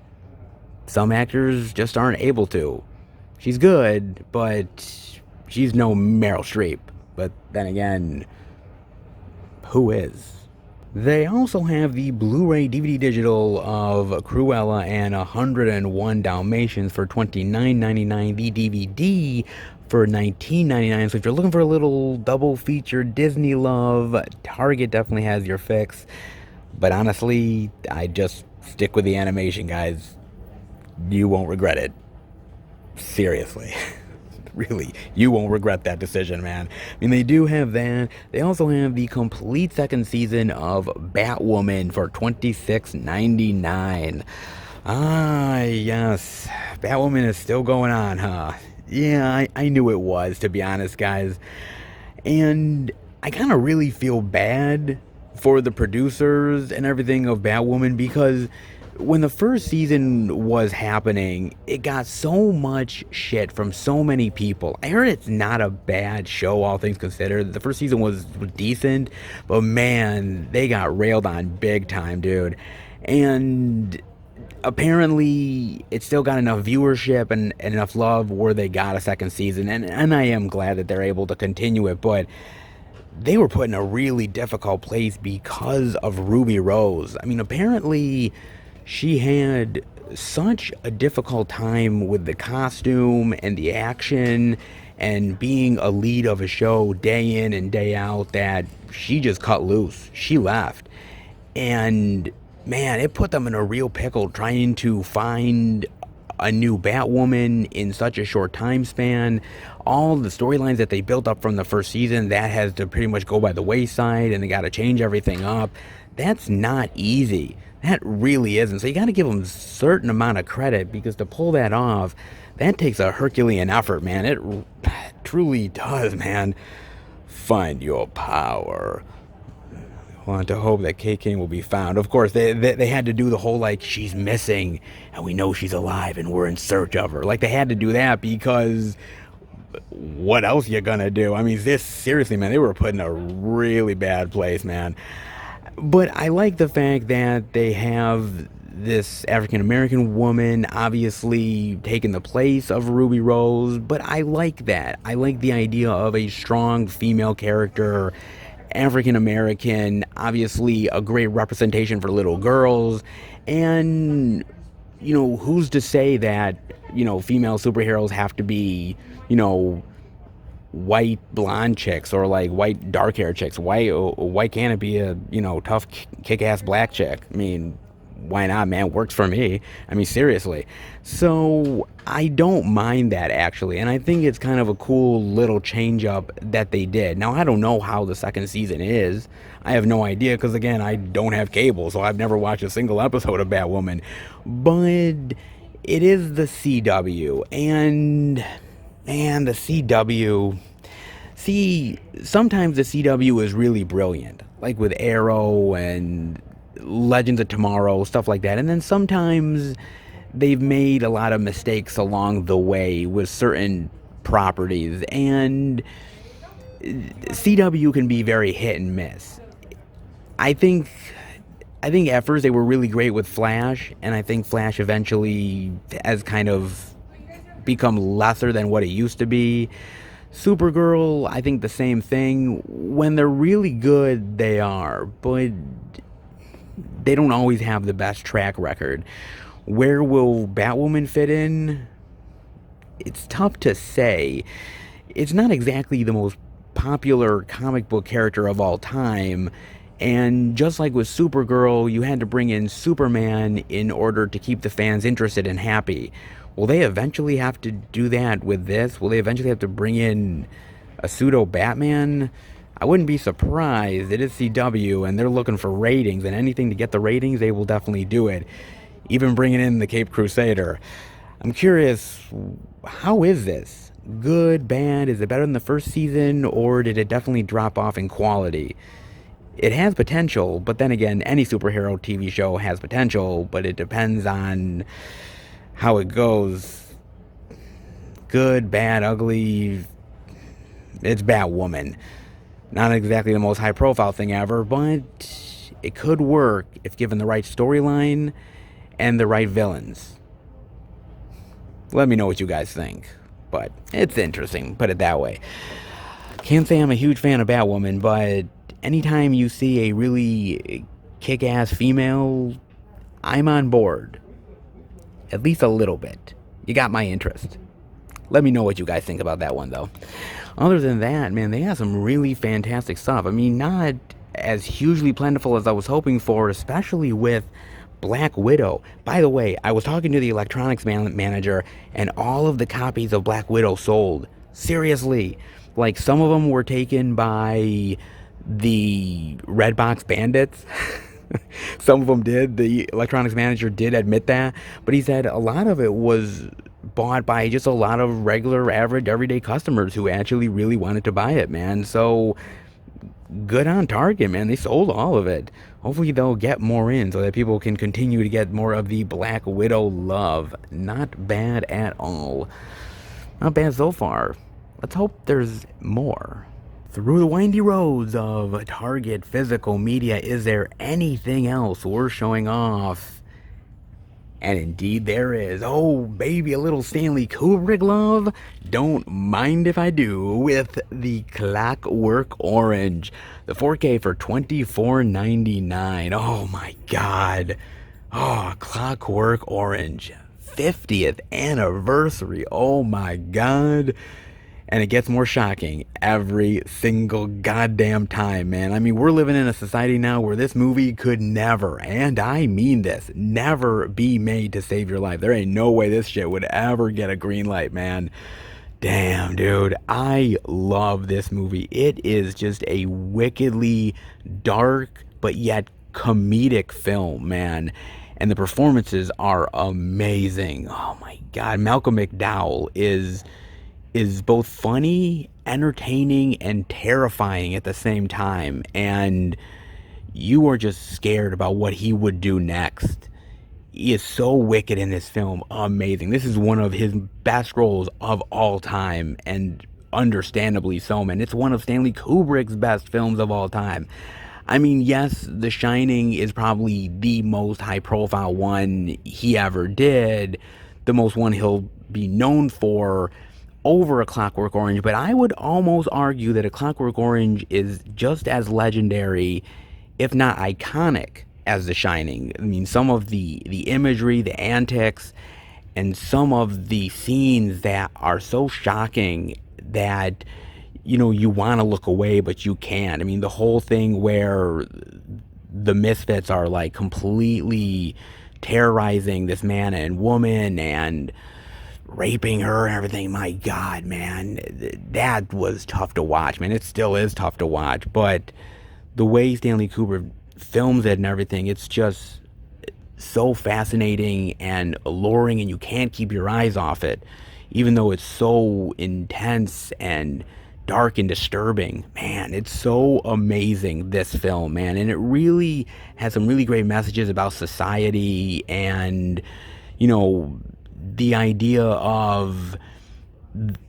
Some actors just aren't able to. She's good, but she's no Meryl Streep. But then again, who is? They also have the Blu-ray DVD digital of Cruella and 101 Dalmatians for $29.99. The DVD for $19.99. So if you're looking for a little double feature Disney love, Target definitely has your fix. But honestly, I just stick with the animation, guys. You won't regret it. Seriously. Really, you won't regret that decision, man. I mean, they do have that. They also have the complete second season of Batwoman for $26.99. Ah, yes. Batwoman is still going on, huh? Yeah, I knew it was, to be honest, guys. And I kind of really feel bad for the producers and everything of Batwoman, because when the first season was happening, it got so much shit from so many people. I heard it's not a bad show, all things considered. The first season was decent, but man, they got railed on big time, dude. And apparently it still got enough viewership and enough love where they got a second season, and I am glad that they're able to continue it, but they were put in a really difficult place because of Ruby Rose. I mean, apparently she had such a difficult time with the costume and the action and being a lead of a show day in and day out that she just cut loose. She left. And man, it put them in a real pickle trying to find a new Batwoman in such a short time span. All the storylines that they built up from the first season, that has to pretty much go by the wayside, and they got to change everything up. That's not easy. That really isn't. So you got to give them a certain amount of credit, because to pull that off, that takes a Herculean effort, man. It truly does, man. Find your power. Want to hope that K-King will be found. Of course, they had to do the whole, like, she's missing, and we know she's alive, and we're in search of her. Like, they had to do that because what else you gonna do? I mean, seriously, man, they were put in a really bad place, man. But I like the fact that they have this African-American woman obviously taking the place of Ruby Rose, but I like that. I like the idea of a strong female character, African-American, obviously a great representation for little girls. And, you know, who's to say that, you know, female superheroes have to be, you know, white blonde chicks or like white dark hair chicks? Why can't it be a, you know, tough kick-ass black chick? I mean, why not, man? Works for me. I mean, seriously. So I don't mind that, actually, and I think it's kind of a cool little change up that they did. Now, I don't know how the second season is. I have no idea, because again, I don't have cable, so I've never watched a single episode of Batwoman. But it is the CW, and man, the CW. See, sometimes the CW is really brilliant, like with Arrow and Legends of Tomorrow, stuff like that. And then sometimes they've made a lot of mistakes along the way with certain properties, and CW can be very hit and miss. I think at first they were really great with Flash, and I think Flash eventually has kind of become lesser than what it used to be. Supergirl, I think the same thing. When they're really good, they are, but they don't always have the best track record. Where will Batwoman fit in? It's tough to say. It's not exactly the most popular comic book character of all time, and just like with Supergirl, you had to bring in Superman in order to keep the fans interested and happy. Will they eventually have to do that with this? Will they eventually have to bring in a pseudo-Batman? I wouldn't be surprised. It is CW, and they're looking for ratings, and anything to get the ratings, they will definitely do it. Even bringing in the Cape Crusader. I'm curious, how is this? Good, bad? Is it better than the first season, or did it definitely drop off in quality? It has potential, but then again, any superhero TV show has potential, but it depends on how it goes. Good, bad, ugly. It's Batwoman. Not exactly the most high-profile thing ever, but it could work if given the right storyline and the right villains. Let me know what you guys think, but it's interesting, put it that way. Can't say I'm a huge fan of Batwoman, but anytime you see a really kick-ass female, I'm on board. At least a little bit. You got my interest. Let me know what you guys think about that one, though. Other than that, man, they have some really fantastic stuff. I mean, not as hugely plentiful as I was hoping for, especially with Black Widow. By the way, I was talking to the electronics manager, and all of the copies of Black Widow sold. Seriously. Like, some of them were taken by the Redbox bandits. Some of them did. The electronics manager did admit that. But he said a lot of it was bought by just a lot of regular, average, everyday customers who actually really wanted to buy it, man. So, good on Target, man. They sold all of it. Hopefully they'll get more in so that people can continue to get more of the Black Widow love. Not bad at all. Not bad so far. Let's hope there's more. Through the windy roads of Target physical media, is there anything else worth showing off? And indeed there is. Oh, baby, a little Stanley Kubrick love? Don't mind if I do, with the Clockwork Orange. The 4K for $24.99. Oh my god. Oh, Clockwork Orange. 50th anniversary. Oh my god. And it gets more shocking every single goddamn time, man. I mean, we're living in a society now where this movie could never, and I mean this, never be made to save your life. There ain't no way this shit would ever get a green light, man. Damn, dude. I love this movie. It is just a wickedly dark, but yet comedic film, man. And the performances are amazing. Oh my god. Malcolm McDowell is both funny, entertaining, and terrifying at the same time. And you are just scared about what he would do next. He is so wicked in this film. Amazing. This is one of his best roles of all time, and understandably so, man. It's one of Stanley Kubrick's best films of all time. I mean, yes, The Shining is probably the most high-profile one he ever did, the most one he'll be known for, over A Clockwork Orange, but I would almost argue that A Clockwork Orange is just as legendary, if not iconic, as The Shining. I mean, some of the imagery, the antics, and some of the scenes that are so shocking that, you know, you want to look away, but you can't. I mean, the whole thing where the misfits are, like, completely terrorizing this man and woman and raping her and everything. My god, man, that was tough to watch, man. It still is tough to watch, but the way Stanley Kubrick films it and everything, it's just so fascinating and alluring, and you can't keep your eyes off it, even though it's so intense and dark and disturbing. Man, it's so amazing, this film, man. And it really has some really great messages about society and, you know, the idea of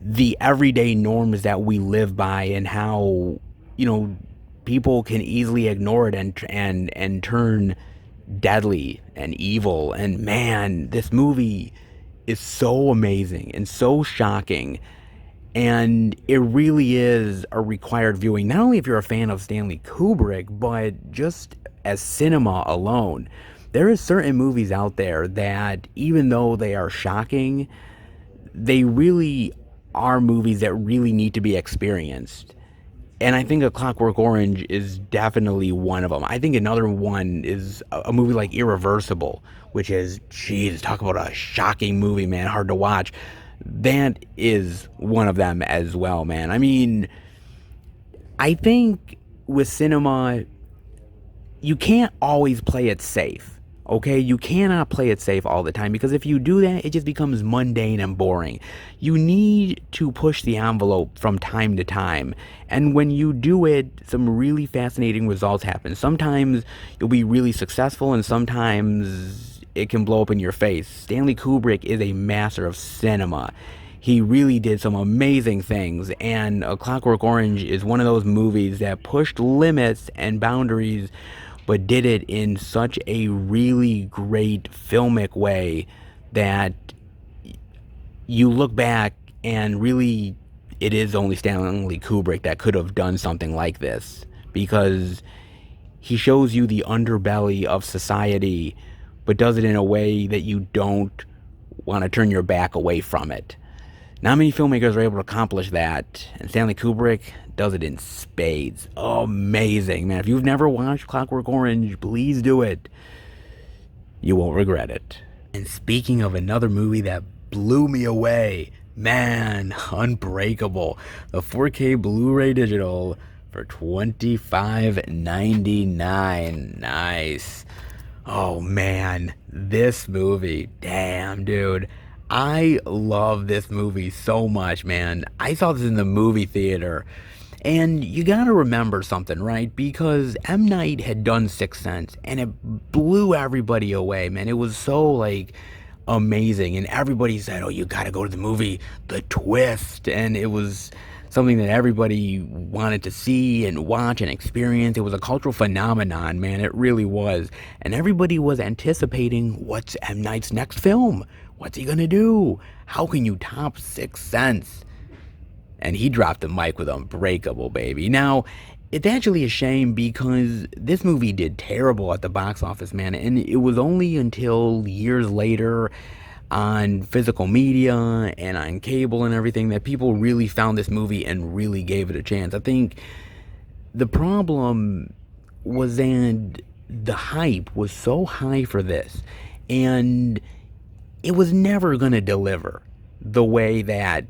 the everyday norms that we live by, and how, you know, people can easily ignore it and turn deadly and evil. And man, this movie is so amazing and so shocking, and it really is a required viewing, not only if you're a fan of Stanley Kubrick, but just as cinema alone. There is certain movies out there that, even though they are shocking, they really are movies that really need to be experienced. And I think A Clockwork Orange is definitely one of them. I think another one is a movie like Irreversible, which is, jeez, talk about a shocking movie, man, hard to watch. That is one of them as well, man. I mean, I think with cinema, you can't always play it safe. Okay, you cannot play it safe all the time, because if you do that, it just becomes mundane and boring. You need to push the envelope from time to time, and when you do it, some really fascinating results happen. Sometimes you'll be really successful, and sometimes it can blow up in your face. Stanley Kubrick is a master of cinema. He really did some amazing things, and A Clockwork Orange is one of those movies that pushed limits and boundaries, but did it in such a really great filmic way that you look back and really, it is only Stanley Kubrick that could have done something like this, because he shows you the underbelly of society, but does it in a way that you don't want to turn your back away from it. Not many filmmakers are able to accomplish that, and Stanley Kubrick does it in spades. Amazing, man. If you've never watched Clockwork Orange, please do it. You won't regret it. And speaking of another movie that blew me away, Man, Unbreakable, the 4K Blu-ray digital for $25.99. Nice. Oh man, this movie, damn dude. I love this movie so much, man. I saw this in the movie theater. And you gotta remember something, right? Because M. Night had done Sixth Sense, and it blew everybody away, man. It was so, like, amazing. And everybody said, oh, you gotta go to the movie, The Twist. And it was something that everybody wanted to see and watch and experience. It was a cultural phenomenon, man. It really was. And everybody was anticipating, what's M. Night's next film? What's he gonna do? How can you top Sixth Sense? And he dropped the mic with Unbreakable, baby. Now, it's actually a shame because this movie did terrible at the box office, man. And it was only until years later on physical media and on cable and everything that people really found this movie and really gave it a chance. I think the problem was that the hype was so high for this, and it was never going to deliver the way that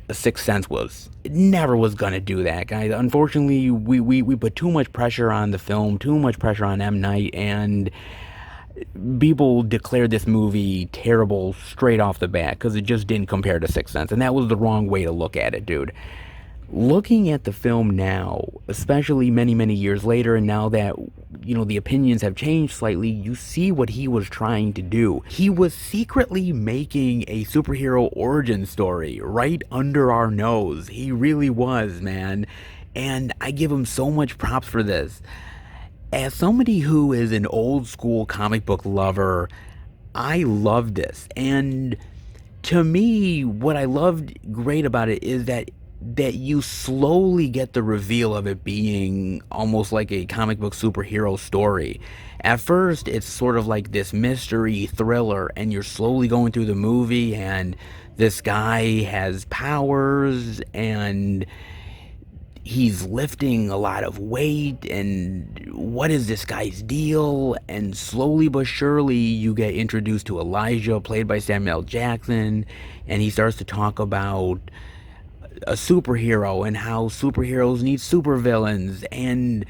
A Sixth Sense was. It never was gonna do that, guys. Unfortunately, we put too much pressure on the film, too much pressure on M. Night, and people declared this movie terrible straight off the bat because it just didn't compare to Sixth Sense, and that was the wrong way to look at it, dude. Looking at the film now, especially many, many years later, and now that, the opinions have changed slightly, you see what he was trying to do. He was secretly making a superhero origin story right under our nose. He really was, man. And I give him so much props for this. As somebody who is an old school comic book lover, I love this. And to me, what I loved great about it is that you slowly get the reveal of it being almost like a comic book superhero story. At first, it's sort of like this mystery thriller, and you're slowly going through the movie, and this guy has powers, and he's lifting a lot of weight, and what is this guy's deal? And slowly but surely, you get introduced to Elijah, played by Samuel Jackson, and he starts to talk about a superhero and how superheroes need supervillains. And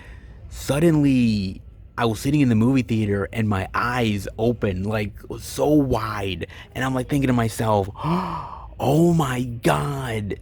suddenly I was sitting in the movie theater and my eyes opened like so wide, and I'm like thinking to myself, oh my god,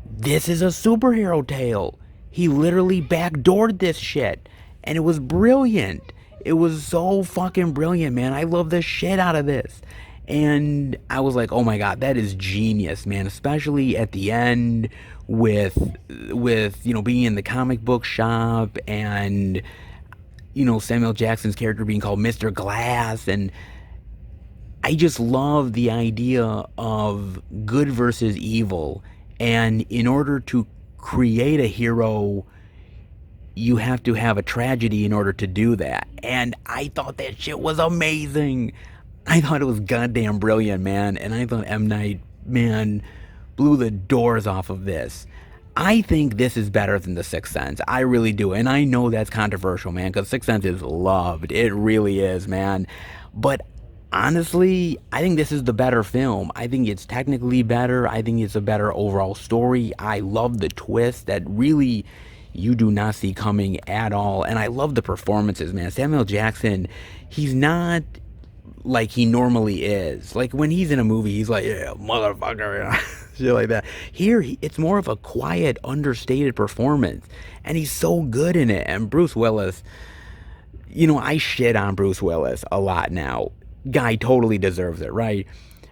this is a superhero tale. He literally backdoored this shit, and it was brilliant. It was so fucking brilliant, man. I love the shit out of this. And I was like, oh my god, that is genius, man. Especially at the end with being in the comic book shop, and Samuel Jackson's character being called Mr. Glass. And I just love the idea of good versus evil. And in order to create a hero, you have to have a tragedy in order to do that. And I thought that shit was amazing. I thought it was goddamn brilliant, man. And I thought M. Night, man, blew the doors off of this. I think this is better than The Sixth Sense. I really do. And I know that's controversial, man, because Sixth Sense is loved. It really is, man. But honestly, I think this is the better film. I think it's technically better. I think it's a better overall story. I love the twist that really you do not see coming at all. And I love the performances, man. Samuel Jackson, he's not like he normally is. Like when he's in a movie, he's like, yeah, motherfucker, shit like that. Here, it's more of a quiet, understated performance, and he's so good in it. And Bruce Willis, I shit on Bruce Willis a lot now. Guy totally deserves it, right?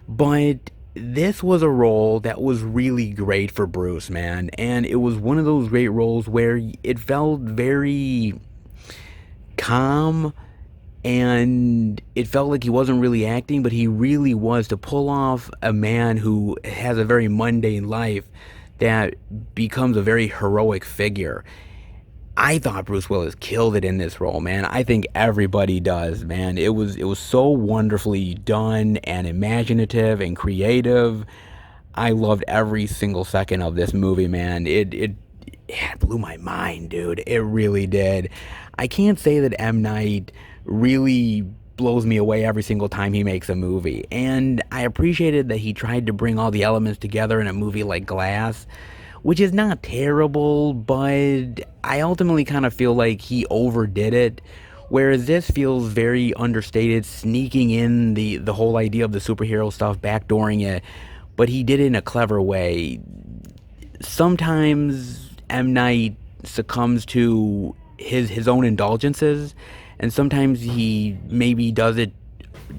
But this was a role that was really great for Bruce, man. And it was one of those great roles where it felt very calm, and it felt like he wasn't really acting, but he really was, to pull off a man who has a very mundane life that becomes a very heroic figure. I thought Bruce Willis killed it in this role, man. I think everybody does, man. It was so wonderfully done and imaginative and creative. I loved every single second of this movie, man. It blew my mind, dude. It really did. I can't say that M. Night really blows me away every single time he makes a movie. And I appreciated that he tried to bring all the elements together in a movie like Glass, which is not terrible, but I ultimately kind of feel like he overdid it. Whereas this feels very understated, sneaking in the whole idea of the superhero stuff, backdooring it, but he did it in a clever way. Sometimes M. Night succumbs to his own indulgences, and sometimes he maybe does it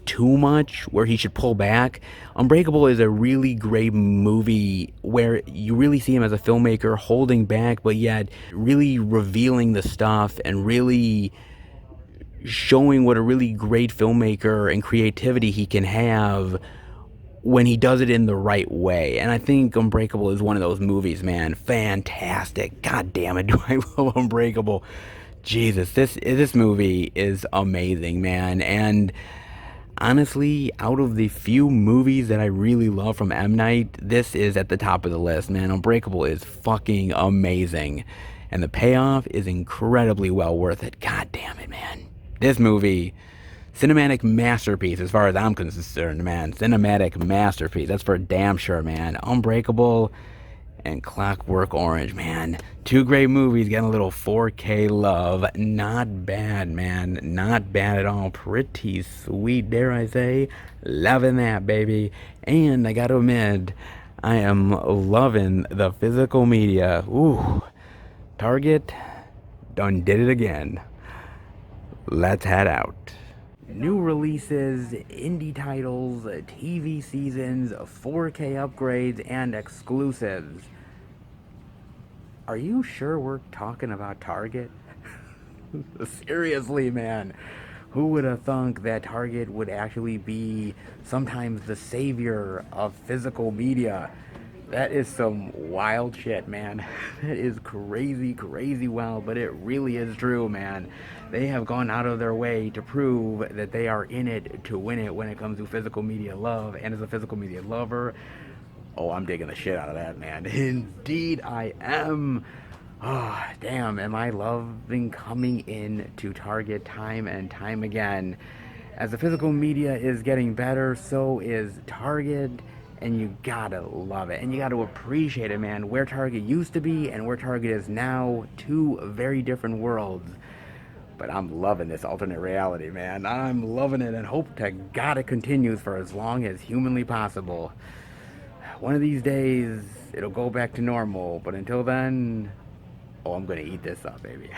too much where he should pull back. Unbreakable is a really great movie where you really see him as a filmmaker holding back, but yet really revealing the stuff and really showing what a really great filmmaker and creativity he can have when he does it in the right way. And I think Unbreakable is one of those movies, man. Fantastic. God damn it, do I love Unbreakable. Jesus, this movie is amazing, man. And honestly, out of the few movies that I really love from M. Night, this is at the top of the list, man. Unbreakable is fucking amazing. And the payoff is incredibly well worth it. God damn it, man. This movie, cinematic masterpiece as far as I'm concerned, man. Cinematic masterpiece. That's for damn sure, man. Unbreakable and Clockwork Orange, man. Two great movies getting a little 4K love. Not bad, man. Not bad at all. Pretty sweet, dare I say. Loving that, baby. And I gotta admit, I am loving the physical media. Ooh. Target done did it again. Let's head out. New releases, indie titles, TV seasons, 4K upgrades, and exclusives. Are you sure we're talking about Target? Seriously, man. Who would have thunk that Target would actually be sometimes the savior of physical media? That is some wild shit, man. That is crazy, crazy wild, but it really is true, man. They have gone out of their way to prove that they are in it to win it when it comes to physical media love. And as a physical media lover, oh, I'm digging the shit out of that, man. Indeed, I am. Oh, damn, am I loving coming in to Target time and time again. As the physical media is getting better, so is Target. And you gotta love it, and you gotta appreciate it, man. Where Target used to be and where Target is now, two very different worlds. But I'm loving this alternate reality, man. I'm loving it and hope to God it continues for as long as humanly possible. One of these days, it'll go back to normal, but until then, oh, I'm gonna eat this up, baby.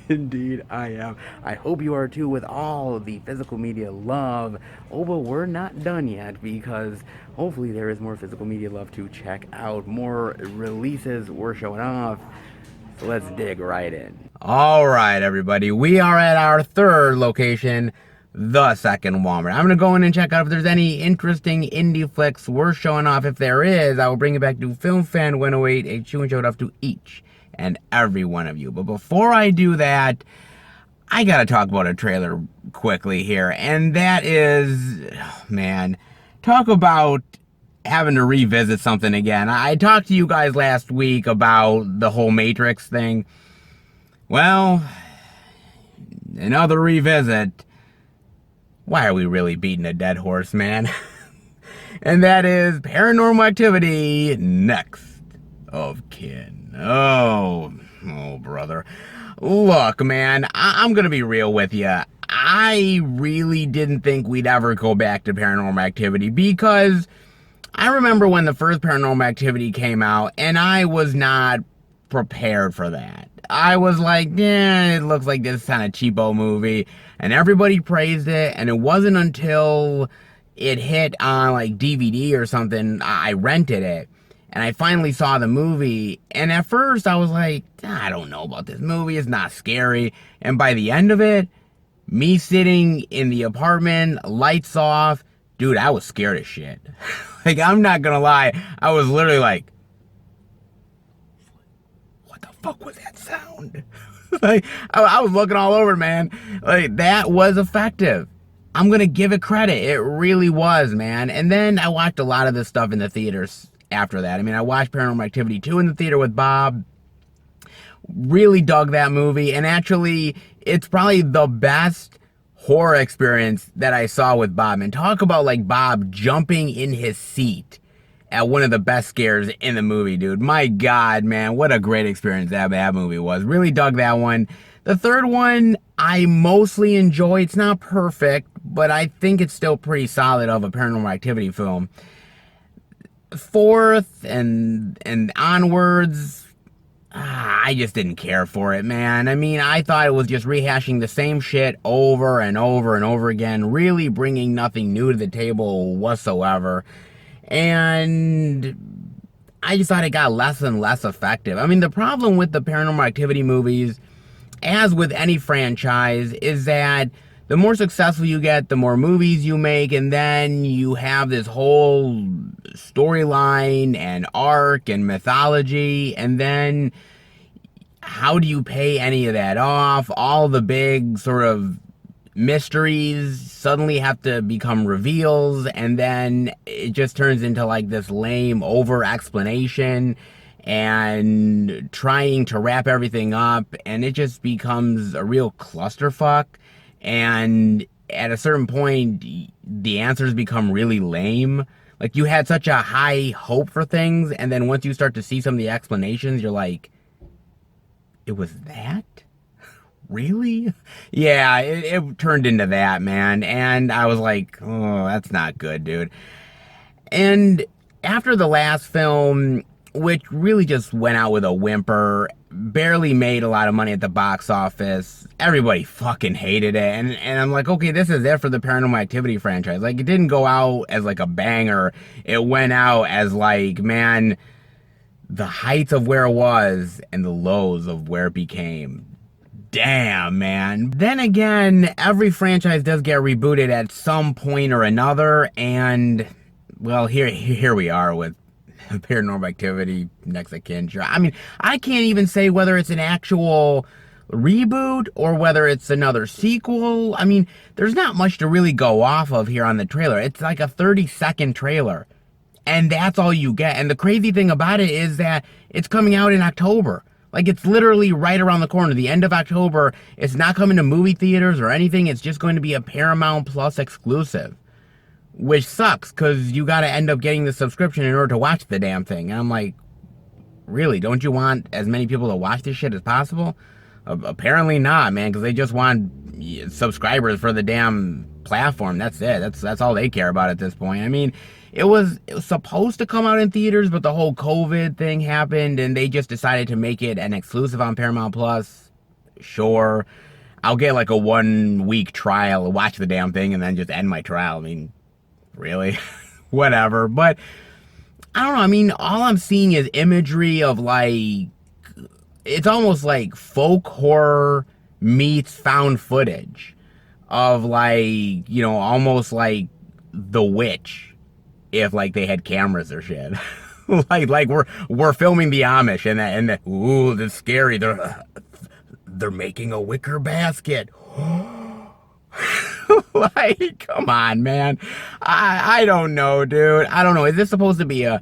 Indeed, I am. I hope you are too with all the physical media love. Oh, but we're not done yet because hopefully there is more physical media love to check out. More releases we're showing off. So let's dig right in. All right, everybody. We are at our third location, the second Walmart. I'm going to go in and check out if there's any interesting indie flicks we're showing off. If there is, I will bring it back to Film Fan 108, a chew and show it off to each and every one of you. But before I do that, I gotta talk about a trailer quickly here, and that is, man, talk about having to revisit something again. I talked to you guys last week about the whole Matrix thing. Well, another revisit. Why are we really beating a dead horse, man? And that is Paranormal Activity Next of Kin. Oh, brother. Look, man, I'm gonna be real with you. I really didn't think we'd ever go back to Paranormal Activity because I remember when the first Paranormal Activity came out and I was not prepared for that. I was like, yeah, it looks like this kind of cheapo movie, and everybody praised it, and it wasn't until it hit on like DVD or something, I rented it. And I finally saw the movie, and at first I was like, I don't know about this movie, it's not scary. And by the end of it, me sitting in the apartment, lights off, dude, I was scared as shit. Like, I'm not gonna lie, I was literally like, what the fuck was that sound? Like, I was looking all over, man. Like, that was effective. I'm gonna give it credit, it really was, man. And then I watched a lot of this stuff in the theaters after that. I mean, I watched Paranormal Activity 2 in the theater with Bob. Really dug that movie. And actually, it's probably the best horror experience that I saw with Bob. And talk about like Bob jumping in his seat at one of the best scares in the movie, dude. My God, man, what a great experience that movie was. Really dug that one. The third one, I mostly enjoy. It's not perfect, but I think it's still pretty solid of a Paranormal Activity film. Fourth and onwards, I just didn't care for it, man. I mean, I thought it was just rehashing the same shit over and over and over again, really bringing nothing new to the table whatsoever. And I just thought it got less and less effective. I mean, the problem with the Paranormal Activity movies, as with any franchise, is that the more successful you get, the more movies you make, and then you have this whole storyline and arc and mythology, and then how do you pay any of that off? All the big sort of mysteries suddenly have to become reveals, and then it just turns into like this lame over explanation and trying to wrap everything up, and it just becomes a real clusterfuck. And at a certain point, the answers become really lame. Like, you had such a high hope for things, and then once you start to see some of the explanations, you're like, it was that? Really? Yeah, it turned into that, man. And I was like, oh, that's not good, dude. And after the last film, which really just went out with a whimper, barely made a lot of money at the box office, everybody fucking hated it. And I'm like, okay, this is it for the Paranormal Activity franchise. Like, it didn't go out as like a banger. It went out as like, man, the heights of where it was and the lows of where it became. Damn, man. Then again, every franchise does get rebooted at some point or another, and, well, here we are with Paranormal Activity, next of kin. I mean, I can't even say whether it's an actual reboot or whether it's another sequel. I mean, there's not much to really go off of here on the trailer. It's like a 30-second trailer, and that's all you get. And the crazy thing about it is that it's coming out in October. Like, it's literally right around the corner, the end of October. It's not coming to movie theaters or anything. It's just going to be a Paramount Plus exclusive, which sucks, because you got to end up getting the subscription in order to watch the damn thing. And I'm like, really? Don't you want as many people to watch this shit as possible? Apparently not, man, because they just want subscribers for the damn platform. That's it. That's all they care about at this point. I mean, it was supposed to come out in theaters, but the whole COVID thing happened, and they just decided to make it an exclusive on Paramount Plus. Sure, I'll get like a 1-week trial, watch the damn thing, and then just end my trial. I mean, really? Whatever. But I don't know. I mean, all I'm seeing is imagery of like, it's almost like folk horror meets found footage of like, you know, almost like The Witch, if like they had cameras or shit. like we're filming the Amish, and ooh, that's scary. They're making a wicker basket. Like, come on, man. I don't know, dude. I don't know. Is this supposed to be a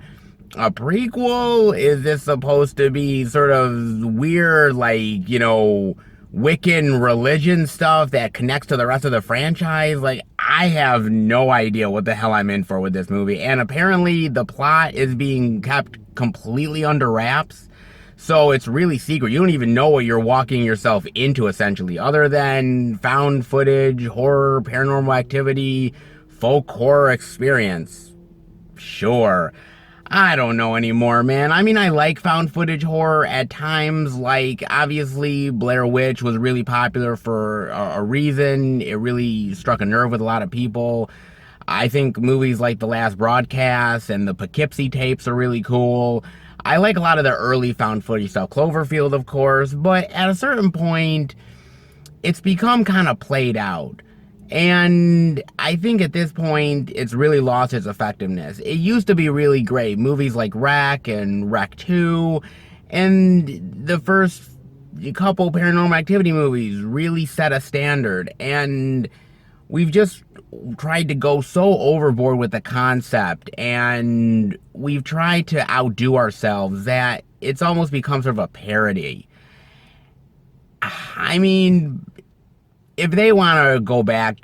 prequel? Is this supposed to be sort of weird, like, you know, Wiccan religion stuff that connects to the rest of the franchise? Like, I have no idea what the hell I'm in for with this movie. And apparently the plot is being kept completely under wraps. So it's really secret. You don't even know what you're walking yourself into, essentially, other than found footage, horror, Paranormal Activity, folk horror experience. Sure. I don't know anymore, man. I mean, I like found footage horror at times. Like, obviously, Blair Witch was really popular for a reason. It really struck a nerve with a lot of people. I think movies like The Last Broadcast and the Poughkeepsie tapes are really cool. I like a lot of the early found footage stuff. Cloverfield, of course. But at a certain point, it's become kind of played out. And I think at this point, it's really lost its effectiveness. It used to be really great. Movies like Wreck and Wreck 2, and the first couple Paranormal Activity movies really set a standard. And we've just tried to go so overboard with the concept, and we've tried to outdo ourselves that it's almost become sort of a parody. I mean, if they want to go back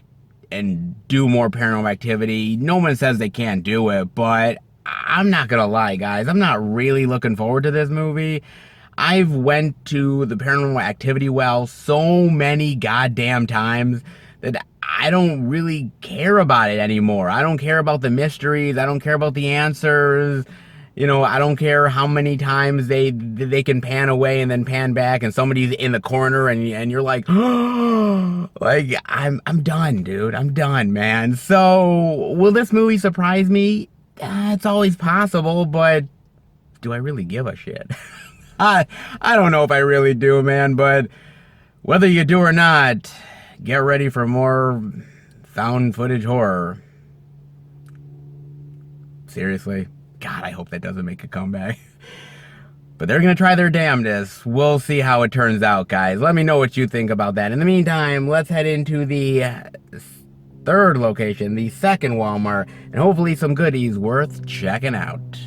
and do more Paranormal Activity, no one says they can't do it, but I'm not gonna lie, guys, I'm not really looking forward to this movie. I've went to the Paranormal Activity well so many goddamn times that I don't really care about it anymore. I don't care about the mysteries. I don't care about the answers. You know, I don't care how many times they can pan away and then pan back and somebody's in the corner and you're like, like I'm done, dude. I'm done, man. So, will this movie surprise me? It's always possible, but do I really give a shit? I don't know if I really do, man, but whether you do or not, get ready for more found footage horror. Seriously? God, I hope that doesn't make a comeback. But they're going to try their damnedest. We'll see how it turns out, guys. Let me know what you think about that. In the meantime, let's head into the third location, the second Walmart, and hopefully some goodies worth checking out.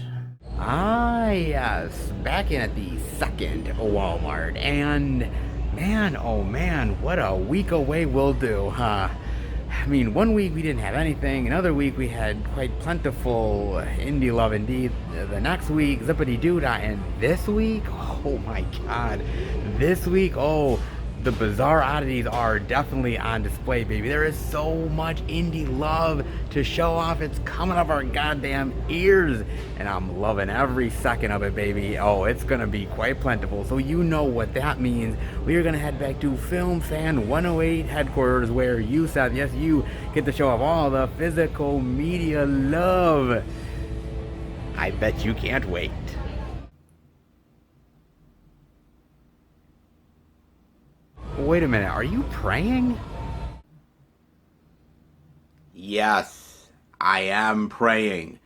Ah, yes. Back in at the second Walmart, and man, oh man, what a week away we'll do, huh? I mean, one week we didn't have anything, another week we had quite plentiful indie love indeed. The next week, zippity-doo-dah, and this week, oh my god, this week, oh, the bizarre oddities are definitely on display, baby. There is so much indie love to show off. It's coming up our goddamn ears, and I'm loving every second of it, baby. Oh, it's gonna be quite plentiful. So you know what that means. We are gonna head back to Film Fan 108 headquarters, where you, Seth, yes, you get to show off all the physical media love. I bet you can't wait. Wait a minute, are you praying? Yes, I am praying.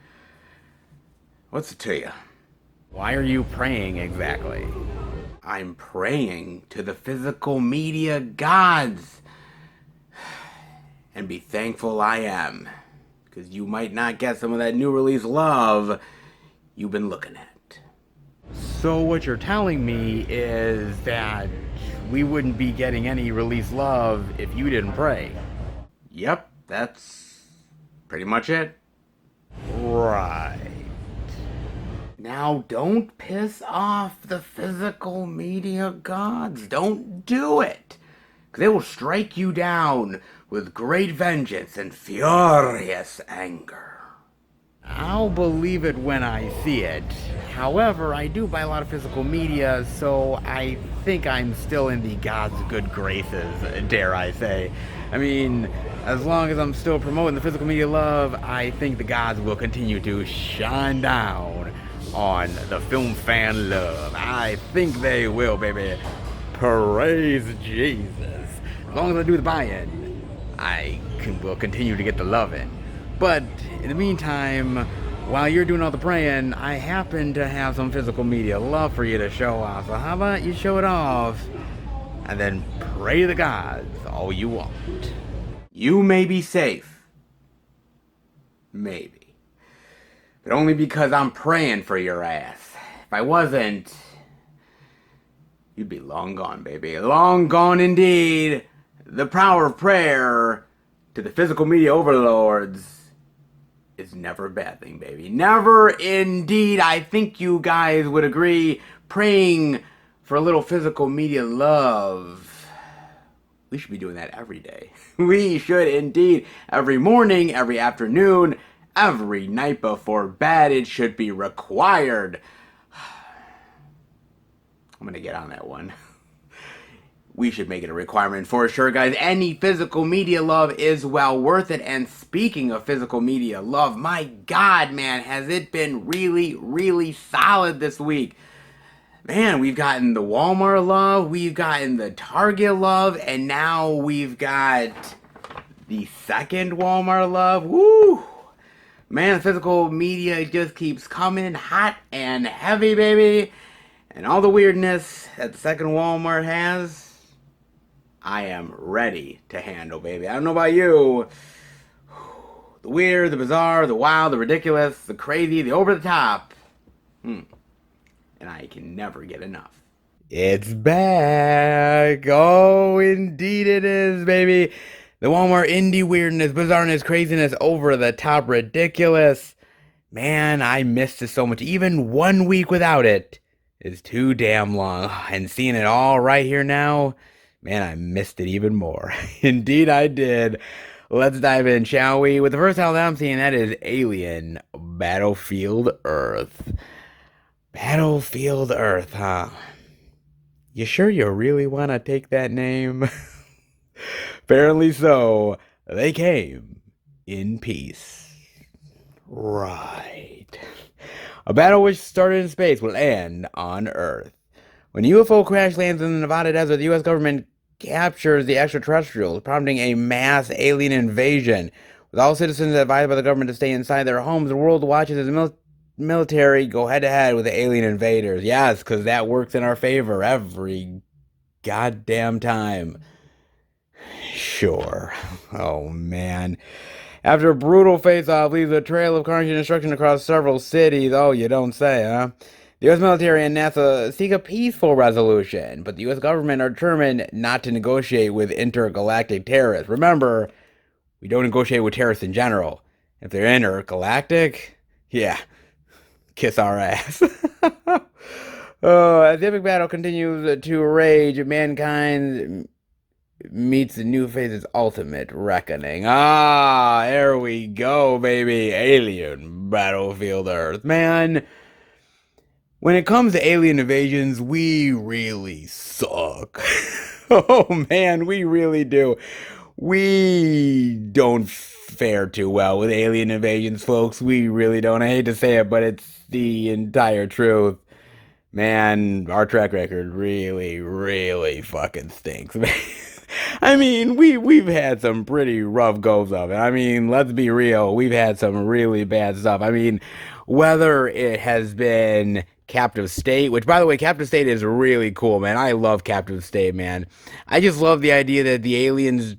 What's it to you? Why are you praying exactly? I'm praying to the physical media gods. And be thankful I am. Because you might not get some of that new release love you've been looking at. So what you're telling me is that we wouldn't be getting any release love if you didn't pray. Yep, that's pretty much it. Right. Now, don't piss off the physical media gods. Don't do it. Because they will strike you down with great vengeance and furious anger. I'll believe it when I see it. However, I do buy a lot of physical media, so I think I'm still in the God's good graces, dare I say. I mean, as long as I'm still promoting the physical media love, I think the gods will continue to shine down on the film fan love. I think they will, baby. Praise Jesus. As long as I do the buy-in, I will continue to get the loving. But in the meantime, while you're doing all the praying, I happen to have some physical media love for you to show off. So how about you show it off and then pray to the gods all you want. You may be safe. Maybe. But only because I'm praying for your ass. If I wasn't, you'd be long gone, baby. Long gone indeed. The power of prayer to the physical media overlords is never a bad thing, baby. Never indeed. I think you guys would agree. Praying for a little physical media love. We should be doing that every day. We should indeed. Every morning, every afternoon, every night before bed. It should be required. I'm gonna get on that one. We should make it a requirement for sure, guys. Any physical media love is well worth it. And speaking of physical media love, my God, man, has it been really, really solid this week. Man, we've gotten the Walmart love, we've gotten the Target love, and now we've got the second Walmart love. Woo! Man, physical media just keeps coming hot and heavy, baby. And all the weirdness that the second Walmart has, I am ready to handle, baby. I don't know about you. The weird, the bizarre, the wild, the ridiculous, the crazy, the over the top. And I can never get enough. It's back. Oh, indeed it is, baby. The Walmart indie weirdness, bizarreness, craziness, over the top, ridiculous. Man, I missed it so much. Even 1 week without it is too damn long. And seeing it all right here now, man, I missed it even more. Indeed, I did. Let's dive in, shall we? With the first title that I'm seeing, that is Alien Battlefield Earth. Battlefield Earth, huh? You sure you really want to take that name? Apparently so. They came in peace. Right. A battle which started in space will end on Earth. When a UFO crash lands in the Nevada desert, the U.S. government captures the extraterrestrials, prompting a mass alien invasion. With all citizens advised by the government to stay inside their homes, the world watches as military go head-to-head with the alien invaders. Yes, because that works in our favor every goddamn time. Sure. Oh, man. After a brutal face-off leaves a trail of carnage and destruction across several cities. Oh, you don't say, huh? The U.S. military and NASA seek a peaceful resolution, but the U.S. government are determined not to negotiate with intergalactic terrorists. Remember, we don't negotiate with terrorists in general. If they're intergalactic, yeah, kiss our ass. As the epic battle continues to rage, mankind meets the new phase's ultimate reckoning. Ah, there we go, baby. Alien Battlefield Earth. Man, when it comes to alien invasions, we really suck. Oh, man, we really do. We don't fare too well with alien invasions, folks. We really don't. I hate to say it, but it's the entire truth. Man, our track record really, really fucking stinks, man. I mean, we've had some pretty rough goes of it. I mean, let's be real. We've had some really bad stuff. I mean, whether it has been Captive State, which, by the way, Captive State is really cool, man. I love Captive State, man. I just love the idea that the aliens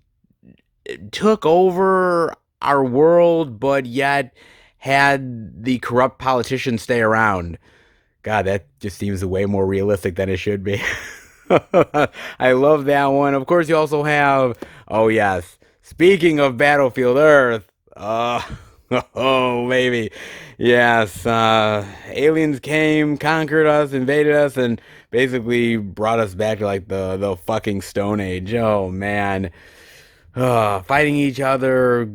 took over our world, but yet had the corrupt politicians stay around. God, that just seems way more realistic than it should be. I love that one. Of course, you also have, oh yes, speaking of Battlefield Earth, oh baby, yes, aliens came, conquered us, invaded us, and basically brought us back to like the fucking Stone Age. Oh man, fighting each other,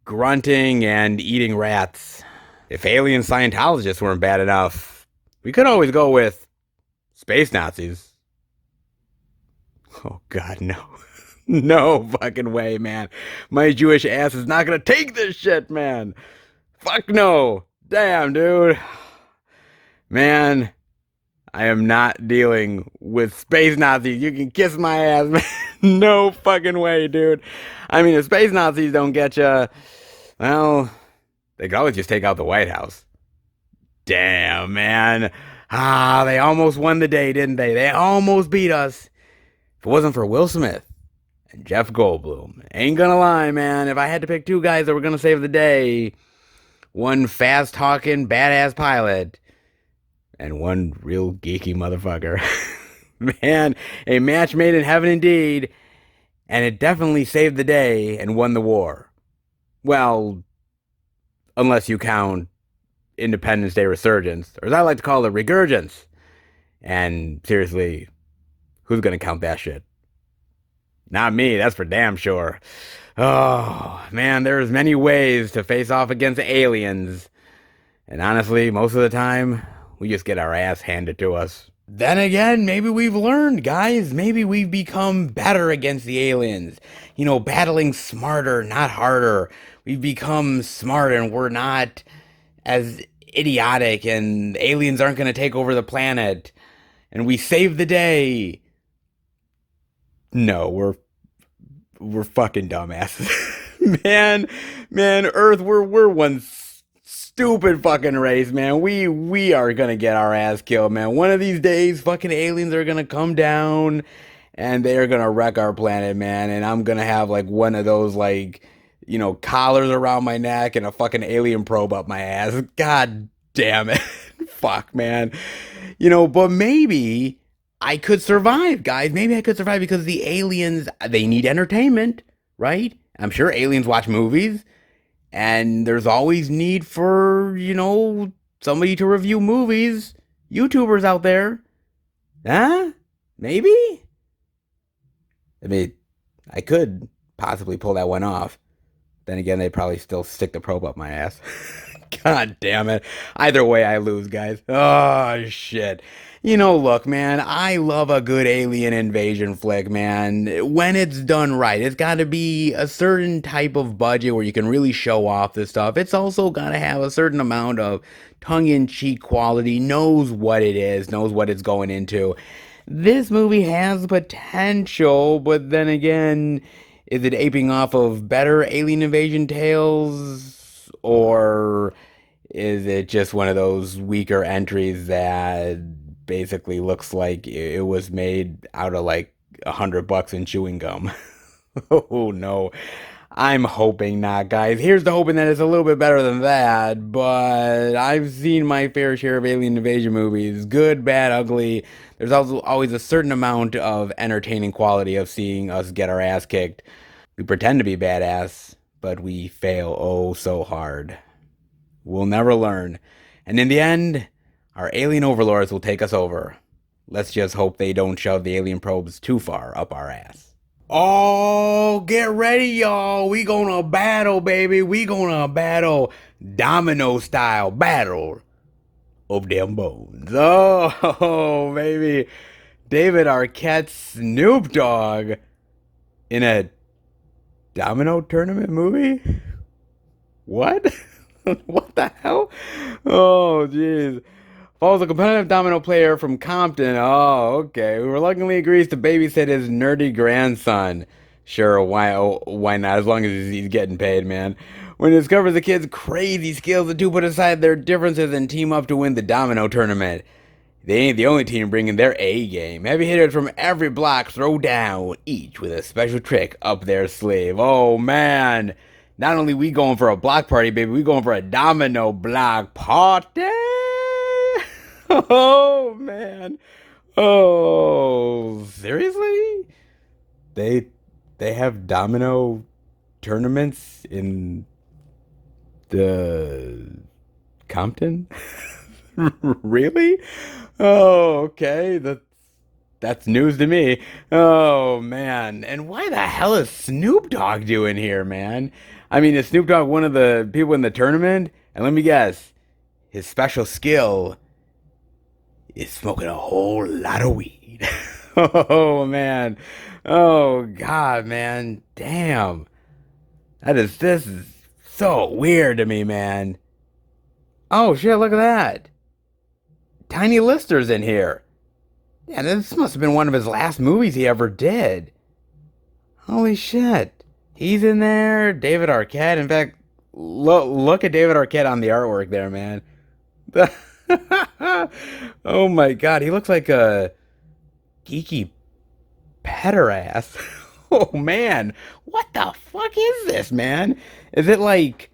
grunting, and eating rats. If alien Scientologists weren't bad enough, we could always go with space Nazis. Oh, God, no. No fucking way, man. My Jewish ass is not gonna take this shit, man. Fuck no. Damn, dude. Man, I am not dealing with space Nazis. You can kiss my ass, man. No fucking way, dude. I mean, if space Nazis don't get you, well, they could always just take out the White House. Damn, man. Ah, they almost won the day, didn't they? They almost beat us. If it wasn't for Will Smith and Jeff Goldblum, ain't gonna lie, man, if I had to pick two guys that were gonna save the day, one fast-talking, badass pilot, and one real geeky motherfucker. Man, a match made in heaven indeed, and it definitely saved the day and won the war. Well, unless you count Independence Day Resurgence, or as I like to call it, Regurgence. And seriously, who's gonna count that shit? Not me, that's for damn sure. Oh, man, there's many ways to face off against aliens. And honestly, most of the time, we just get our ass handed to us. Then again, maybe we've learned, guys. Maybe we've become better against the aliens. You know, battling smarter, not harder. We've become smart and we're not as idiotic, and aliens aren't going to take over the planet. And we save the day. No, we're fucking dumbasses. man, Earth, we're one stupid fucking race, man. We are gonna get our ass killed, man. One of these days, fucking aliens are gonna come down and they are gonna wreck our planet, man. And I'm gonna have like one of those like, you know, collars around my neck and a fucking alien probe up my ass. God damn it. Fuck, man. You know, but maybe I could survive, guys. Maybe I could survive because the aliens, they need entertainment, right? I'm sure aliens watch movies, and there's always need for, somebody to review movies. YouTubers out there. Huh? Maybe? I mean, I could possibly pull that one off. Then again, they'd probably still stick the probe up my ass. God damn it. Either way, I lose, guys. Oh, shit. Look, man, I love a good alien invasion flick, man. When it's done right, it's got to be a certain type of budget where you can really show off this stuff. It's also got to have a certain amount of tongue-in-cheek quality, knows what it is, knows what it's going into. This movie has potential, but then again, is it aping off of better alien invasion tales? Or is it just one of those weaker entries that basically looks like it was made out of like $100 in chewing gum? Oh no. I'm hoping not, guys. Here's the hoping that it's a little bit better than that, but I've seen my fair share of alien invasion movies. Good, bad, ugly. There's also always a certain amount of entertaining quality of seeing us get our ass kicked. We pretend to be badass, but we fail oh so hard. We'll never learn. And in the end, our alien overlords will take us over. Let's just hope they don't shove the alien probes too far up our ass. Oh, get ready, y'all. We gonna battle, baby. We gonna battle Domino style battle of them bones. Oh, baby. David Arquette's Snoop Dogg in a Domino tournament movie? What? What the hell? Oh, jeez. Follows a competitive domino player from Compton. Oh, okay. Who reluctantly agrees to babysit his nerdy grandson. Sure, why not? As long as he's getting paid, man. When he discovers the kid's crazy skills, the two put aside their differences and team up to win the domino tournament. They ain't the only team bringing their A game. Heavy hitters from every block throw down, each with a special trick up their sleeve. Oh, man. Not only we going for a block party, baby, we going for a domino block party. Oh, man. Oh, seriously? They have domino tournaments in the Compton? Really? Oh, okay. That's news to me. Oh, man. And why the hell is Snoop Dogg doing here, man? I mean, is Snoop Dogg one of the people in the tournament? And let me guess, his special skill is smoking a whole lot of weed. Oh, man. Oh, God, man. Damn. This is so weird to me, man. Oh, shit, look at that. Tiny Lister's in here. Yeah, this must have been one of his last movies he ever did. Holy shit. He's in there. David Arquette. In fact, look at David Arquette on the artwork there, man. Oh my god, he looks like a geeky pederast. Oh man, what the fuck is this, man? Is it like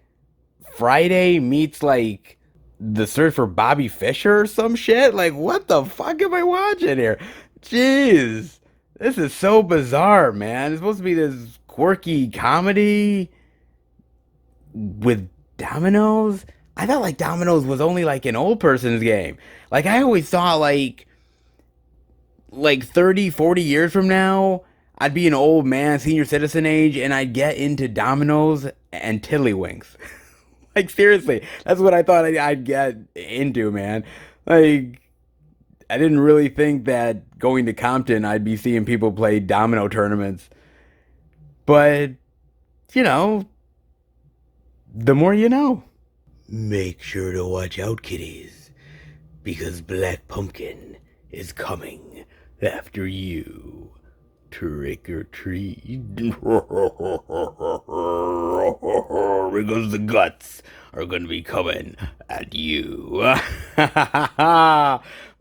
Friday meets like the search for Bobby Fischer or some shit? Like, what the fuck am I watching here? Jeez, this is so bizarre, man. It's supposed to be this quirky comedy with dominoes. I thought like dominoes was only like an old person's game. Like I always thought like 30, 40 years from now, I'd be an old man, senior citizen age, and I'd get into dominoes and tiddlywinks. Like seriously, that's what I thought I'd get into, man. Like I didn't really think that going to Compton, I'd be seeing people play domino tournaments. But, you know, the more you know. Make sure to watch out, kiddies, because Black Pumpkin is coming after you. Trick or treat. Because the guts are going to be coming at you.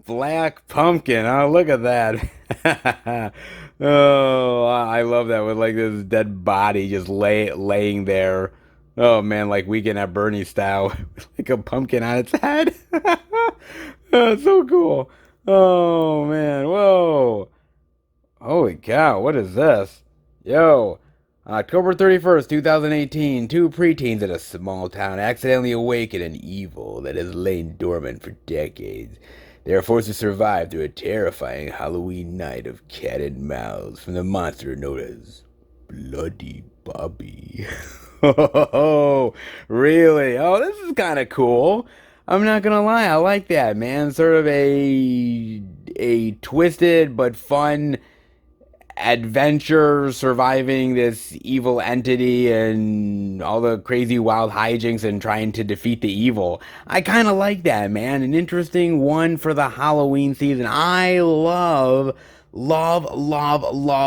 Black Pumpkin. Oh, look at that. Oh, I love that with like this dead body just laying there. Oh man, like Weekend at Bernie style, with like a pumpkin on its head. Oh, so cool. Oh man, whoa. Holy cow, what is this? Yo, October 31st, 2018, two preteens in a small town accidentally awaken an evil that has lain dormant for decades. They are forced to survive through a terrifying Halloween night of cat and mouse from the monster known as Bloody Bobby. Oh, really? Oh, this is kind of cool. I'm not gonna lie, I like that, man. Sort of a twisted but fun adventure surviving this evil entity and all the crazy wild hijinks and trying to defeat the evil. I kind of like that, man. An interesting one for the Halloween season. I love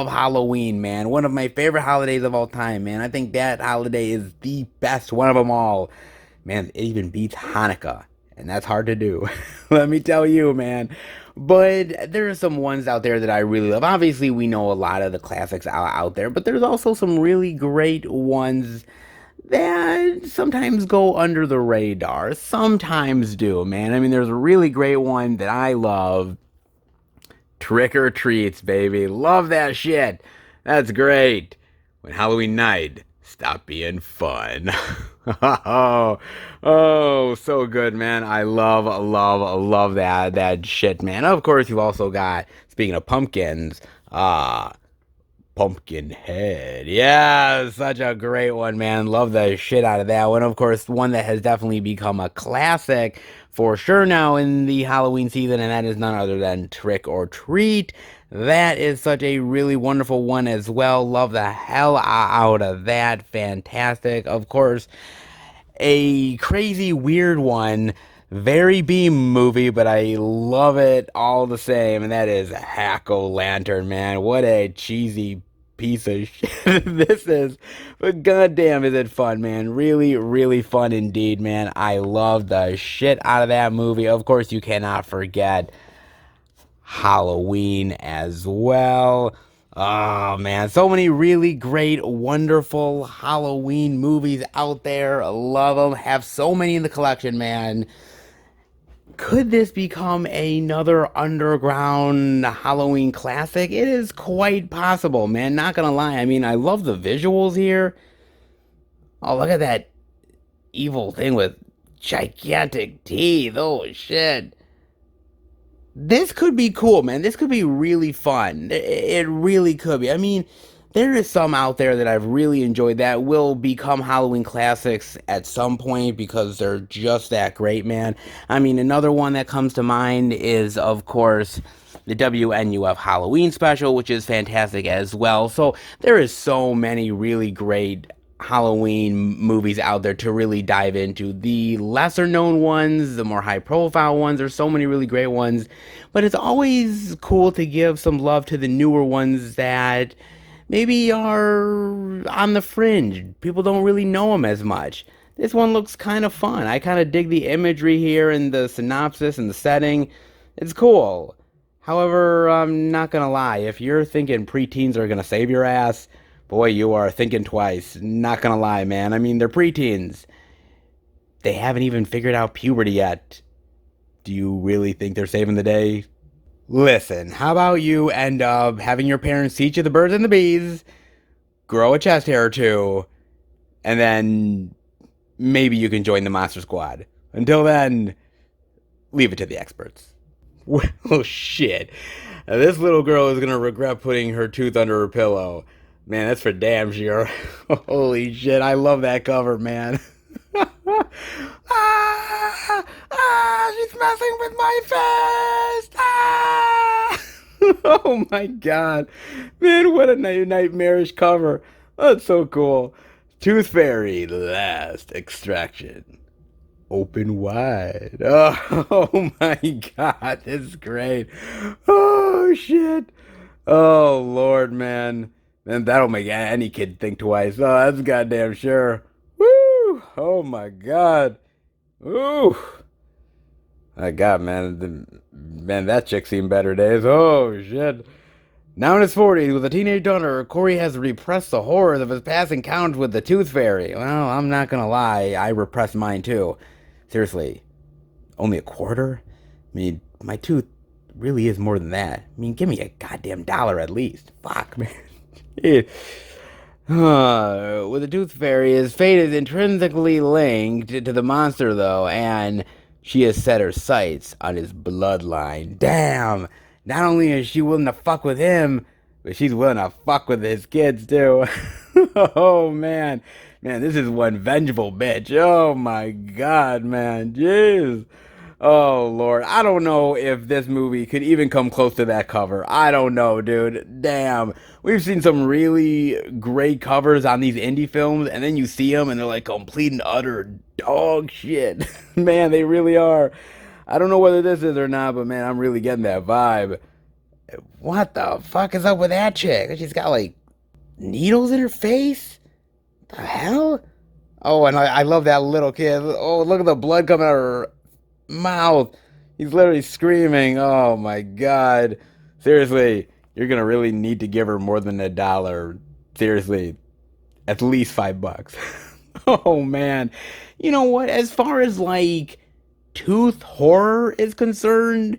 Halloween, man. One of my favorite holidays of all time, man. I think that holiday is the best one of them all. Man, it even beats Hanukkah, and that's hard to do. Let me tell you, man. But there are some ones out there that I really love. Obviously, we know a lot of the classics out there, but there's also some really great ones that sometimes go under the radar. Sometimes do, man. I mean, there's a really great one that I love. Trick or Treats, baby. Love that shit. That's great. When Halloween night stopped being fun. Oh, so good, man. I love that shit, man. Of course, you've also got, speaking of pumpkins, Pumpkinhead. Yeah, such a great one, man. Love the shit out of that one. Of course, one that has definitely become a classic for sure now in the Halloween season, and that is none other than Trick or Treat. That is such a really wonderful one as well. Love the hell out of that. Fantastic. Of course, a crazy weird one. Very B movie, but I love it all the same, and that is Hack-O-Lantern, man. What a cheesy piece of shit this is. But goddamn, is it fun, man. Really fun indeed, man. I love the shit out of that movie. Of course, you cannot forget Halloween as well. Oh man, so many really great, wonderful Halloween movies out there. Love them. Have so many in the collection, man. Could this become another underground Halloween classic? It is quite possible, man. Not gonna lie. I mean, I love the visuals here. Oh, look at that evil thing with gigantic teeth. Oh, shit. This could be cool, man. This could be really fun. It really could be. I mean, there is some out there that I've really enjoyed that will become Halloween classics at some point because they're just that great, man. I mean, another one that comes to mind is, of course, the WNUF Halloween special, which is fantastic as well. So there is so many really great Halloween movies out there to really dive into. The lesser known ones, the more high profile ones, there's so many really great ones, but it's always cool to give some love to the newer ones that maybe are on the fringe. People don't really know them as much. This one looks kind of fun. I kind of dig the imagery here and the synopsis and the setting. It's cool. However, I'm not gonna lie, if you're thinking preteens are gonna save your ass, boy, you are thinking twice. Not gonna lie, man. I mean, they're preteens. They haven't even figured out puberty yet. Do you really think they're saving the day? Listen, how about you end up having your parents teach you the birds and the bees, grow a chest hair or two, and then maybe you can join the Monster Squad. Until then, leave it to the experts. Well, shit. This little girl is gonna regret putting her tooth under her pillow. Man, that's for damn sure. Holy shit, I love that cover, man. She's messing with my face. Oh my god. Man, what a nightmarish cover. That's so cool. Tooth Fairy, Last Extraction. Open wide. Oh my god, this is great. Oh shit. Oh lord, man. Man, that'll make any kid think twice. Oh, that's goddamn sure. Woo! Oh my god. Ooh. My god, man, that chick's seen better days. Oh shit. Now in his 40s, with a teenage daughter, Corey has repressed the horrors of his past encounters with the Tooth Fairy. Well, I'm not gonna lie, I repressed mine too. Seriously, only a quarter? I mean, my tooth really is more than that. I mean, give me a goddamn dollar at least. Fuck, man. It, with the Tooth Fairy, his fate is intrinsically linked to the monster, though, and she has set her sights on his bloodline. Damn! Not only is she willing to fuck with him, but she's willing to fuck with his kids, too. Oh, man. Man, this is one vengeful bitch. Oh, my God, man. Jeez. Oh, Lord. I don't know if this movie could even come close to that cover. I don't know, dude. Damn. We've seen some really great covers on these indie films, and then you see them, and they're like complete and utter dog shit. Man, they really are. I don't know whether this is or not, but man, I'm really getting that vibe. What the fuck is up with that chick? She's got like needles in her face? The hell? Oh, and I love that little kid. Oh, look at the blood coming out of her mouth. He's literally screaming. Oh my God. Seriously, you're gonna really need to give her more than a dollar. Seriously, at least $5. Oh man. You know what? As far as like tooth horror is concerned,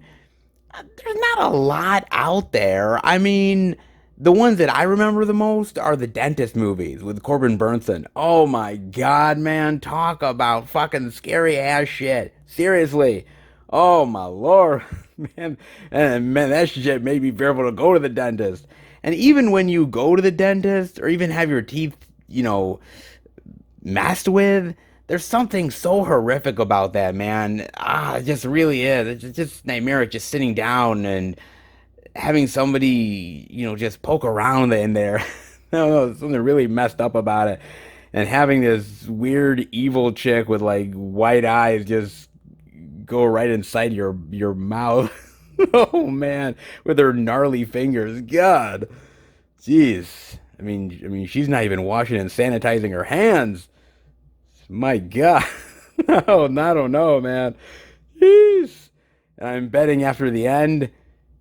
there's not a lot out there. I mean, the ones that I remember the most are the dentist movies with Corbin Burnson. Oh my God, man. Talk about fucking scary ass shit. Seriously. Oh my Lord. Man, and man, that shit made me fearful to go to the dentist. And even when you go to the dentist or even have your teeth, messed with, there's something so horrific about that, man. It just really is. It's just nightmaric just sitting down and having somebody, just poke around in there. No, something really messed up about it. And having this weird evil chick with like white eyes just go right inside your mouth. Oh man, with her gnarly fingers. God. Jeez. I mean she's not even washing and sanitizing her hands. My God. No, I don't know, man. Jeez. I'm betting after the end,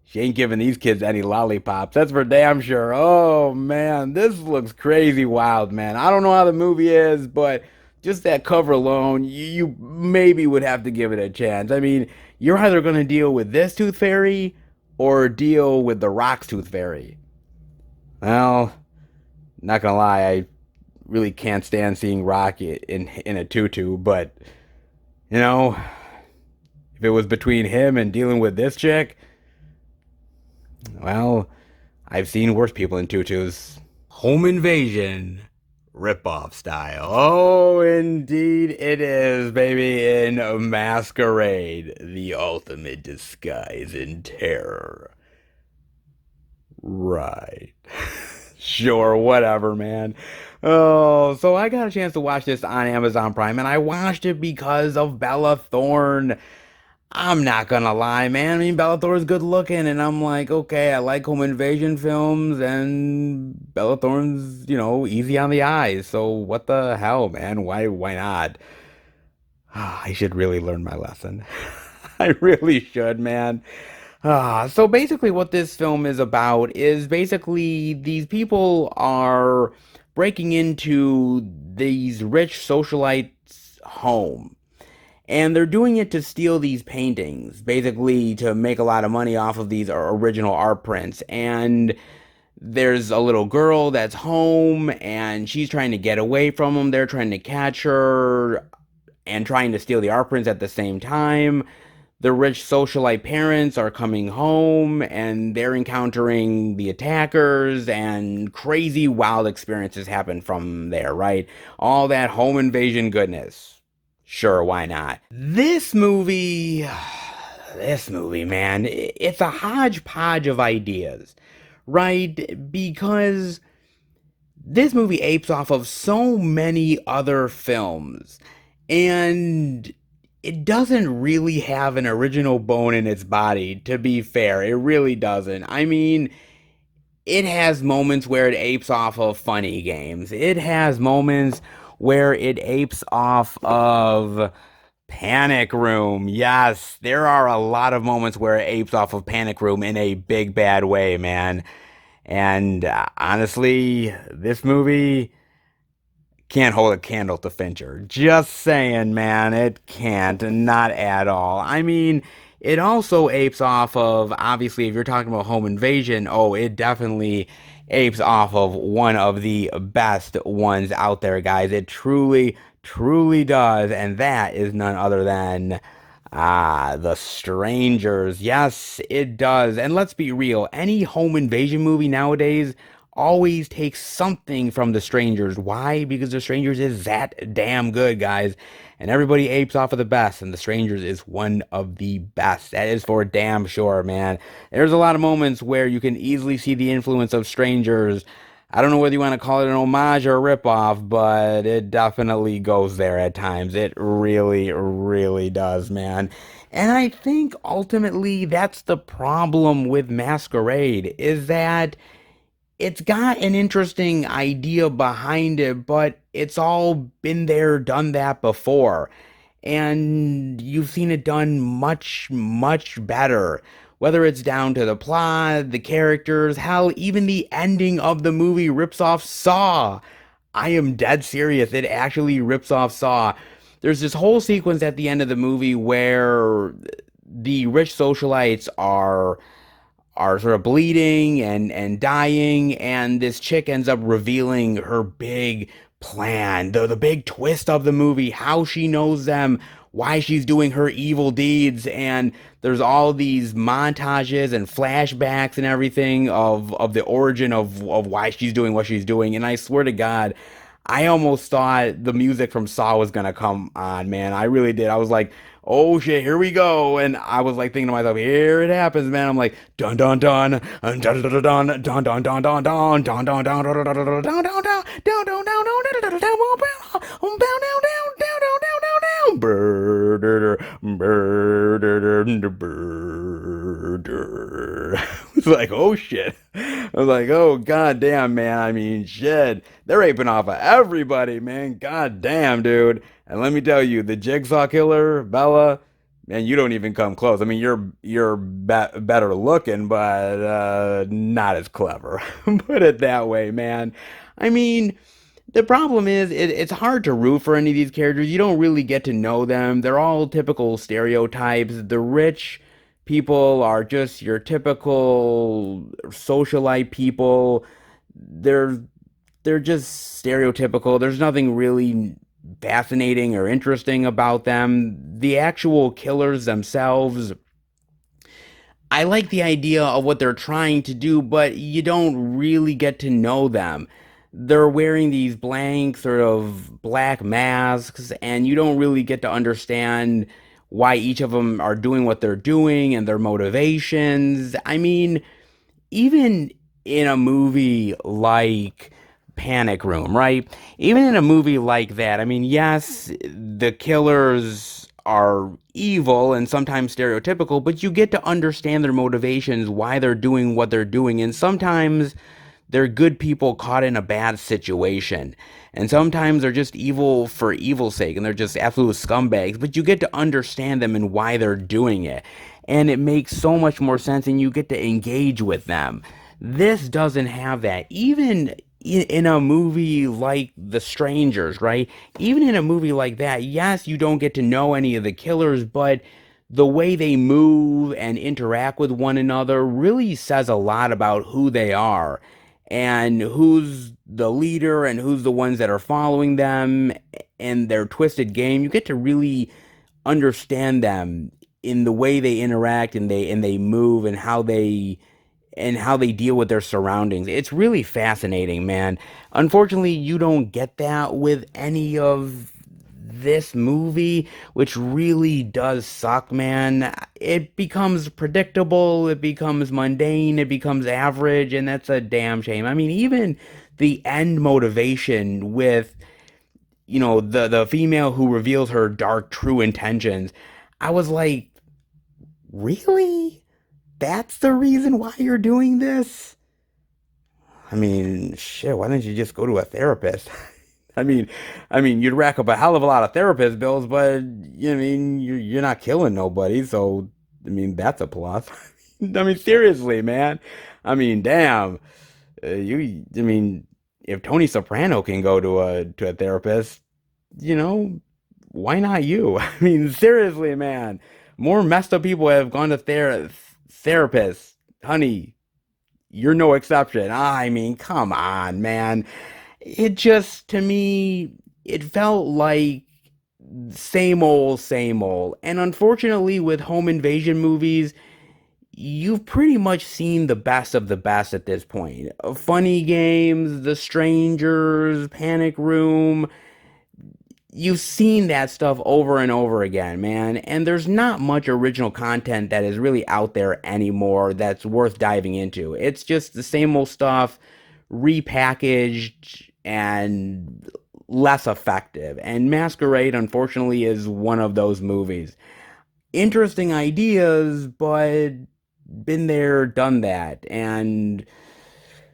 she ain't giving these kids any lollipops. That's for damn sure. Oh, man. This looks crazy wild, man. I don't know how the movie is, but just that cover alone, you maybe would have to give it a chance. I mean, you're either going to deal with this Tooth Fairy or deal with the Rock's Tooth Fairy. Well, not going to lie, I really can't stand seeing Rock in a tutu, but, if it was between him and dealing with this chick, well, I've seen worse people in tutus. Home invasion, ripoff style. Oh, indeed it is, baby, in Masquerade, the ultimate disguise in terror. Right. Sure, whatever, man. Oh, so I got a chance to watch this on Amazon Prime, and I watched it because of Bella Thorne. I'm not gonna lie, man. I mean, Bella Thorne's good looking, and I'm like, okay, I like home invasion films, and Bella Thorne's, easy on the eyes. So what the hell, man? Why not? I should really learn my lesson. I really should, man. So basically, what this film is about is basically these people are breaking into these rich socialites' home. And they're doing it to steal these paintings, basically to make a lot of money off of these original art prints. And there's a little girl that's home, and she's trying to get away from them. They're trying to catch her and trying to steal the art prints at the same time. The rich socialite parents are coming home, and they're encountering the attackers, and crazy, wild experiences happen from there, right? All that home invasion goodness. Sure, why not? This movie, man, it's a hodgepodge of ideas, right? Because this movie apes off of so many other films, and it doesn't really have an original bone in its body, to be fair. It really doesn't. I mean, it has moments where it apes off of funny games. It has moments where it apes off of Panic Room. Yes, there are a lot of moments where it apes off of Panic Room in a big bad way, man. And honestly, this movie can't hold a candle to Fincher. Just saying, man, it can't. Not at all. I mean, it also apes off of, obviously, if you're talking about home invasion, oh, it definitely apes off of one of the best ones out there, guys. It truly, truly does. And that is none other than The Strangers. Yes, it does. And let's be real, any home invasion movie nowadays always takes something from The Strangers. Why? Because The Strangers is that damn good, guys. And everybody apes off of the best, and The Strangers is one of the best. That is for damn sure, man. There's a lot of moments where you can easily see the influence of Strangers. I don't know whether you want to call it an homage or a ripoff, but it definitely goes there at times. It really, really does, man. And I think ultimately that's the problem with Masquerade, is that it's got an interesting idea behind it, but it's all been there, done that before. And you've seen it done much, much better. Whether it's down to the plot, the characters, hell, even the ending of the movie rips off Saw. I am dead serious. It actually rips off Saw. There's this whole sequence at the end of the movie where the rich socialites are sort of bleeding and dying, and this chick ends up revealing her big plan, the big twist of the movie, how she knows them, why she's doing her evil deeds, and there's all these montages and flashbacks and everything of the origin of why she's doing what she's doing. And I swear to God, I almost thought the music from Saw was gonna come on, man. I really did. I was like, oh shit, here we go. And I was like thinking to myself, here it happens, man. I'm like, dun dun dun, dun dun dun dun dun dun dun dun dun dun dun dun dun dun dun dun dun dun it's like, oh shit. I was like, oh god damn, man. I mean, shit. They're raping off of everybody, man. God damn, dude. And let me tell you, the Jigsaw Killer, Bella, man, you don't even come close. I mean, you're better looking, but not as clever. Put it that way, man. I mean, the problem is it's hard to root for any of these characters. You don't really get to know them. They're all typical stereotypes. The rich people are just your typical socialite people. They're they're just stereotypical. There's nothing really fascinating or interesting about them. The actual killers themselves, I like the idea of what they're trying to do, but you don't really get to know them. They're wearing these blank, sort of black masks, and you don't really get to understand why each of them are doing what they're doing and their motivations. I mean, even in a movie like Panic Room, right? Even in a movie like that, I mean, yes, the killers are evil and sometimes stereotypical, but you get to understand their motivations, why they're doing what they're doing, and sometimes they're good people caught in a bad situation. And sometimes they're just evil for evil's sake and they're just absolute scumbags, but you get to understand them and why they're doing it. And it makes so much more sense and you get to engage with them. This doesn't have that. Even in a movie like The Strangers, right? Even in a movie like that, yes, you don't get to know any of the killers, but the way they move and interact with one another really says a lot about who they are and who's the leader and who's the ones that are following them and their twisted game. You get to really understand them in the way they interact and they move and how they deal with their surroundings. It's really fascinating, man. Unfortunately, you don't get that with any of this movie, which really does suck, man. It becomes predictable, it becomes mundane, it becomes average, and that's a damn shame. I mean, even the end motivation with, the female who reveals her dark true intentions, I was like, really? That's the reason why you're doing this? I mean, shit, why didn't you just go to a therapist? I mean, you'd rack up a hell of a lot of therapist bills, but you're not killing nobody, so I mean, that's a plus. I mean, seriously, man. I mean, damn. I mean, if Tony Soprano can go to a therapist, you know, why not you? I mean, seriously, man. More messed up people have gone to therapists. Honey, you're no exception. I mean, come on, man. It just, to me, it felt like same old, same old. And unfortunately, with home invasion movies, you've pretty much seen the best of the best at this point. Funny Games, The Strangers, Panic Room. You've seen that stuff over and over again, man. And there's not much original content that is really out there anymore that's worth diving into. It's just the same old stuff repackaged and less effective. And Masquerade, unfortunately, is one of those movies. Interesting ideas, but been there, done that. And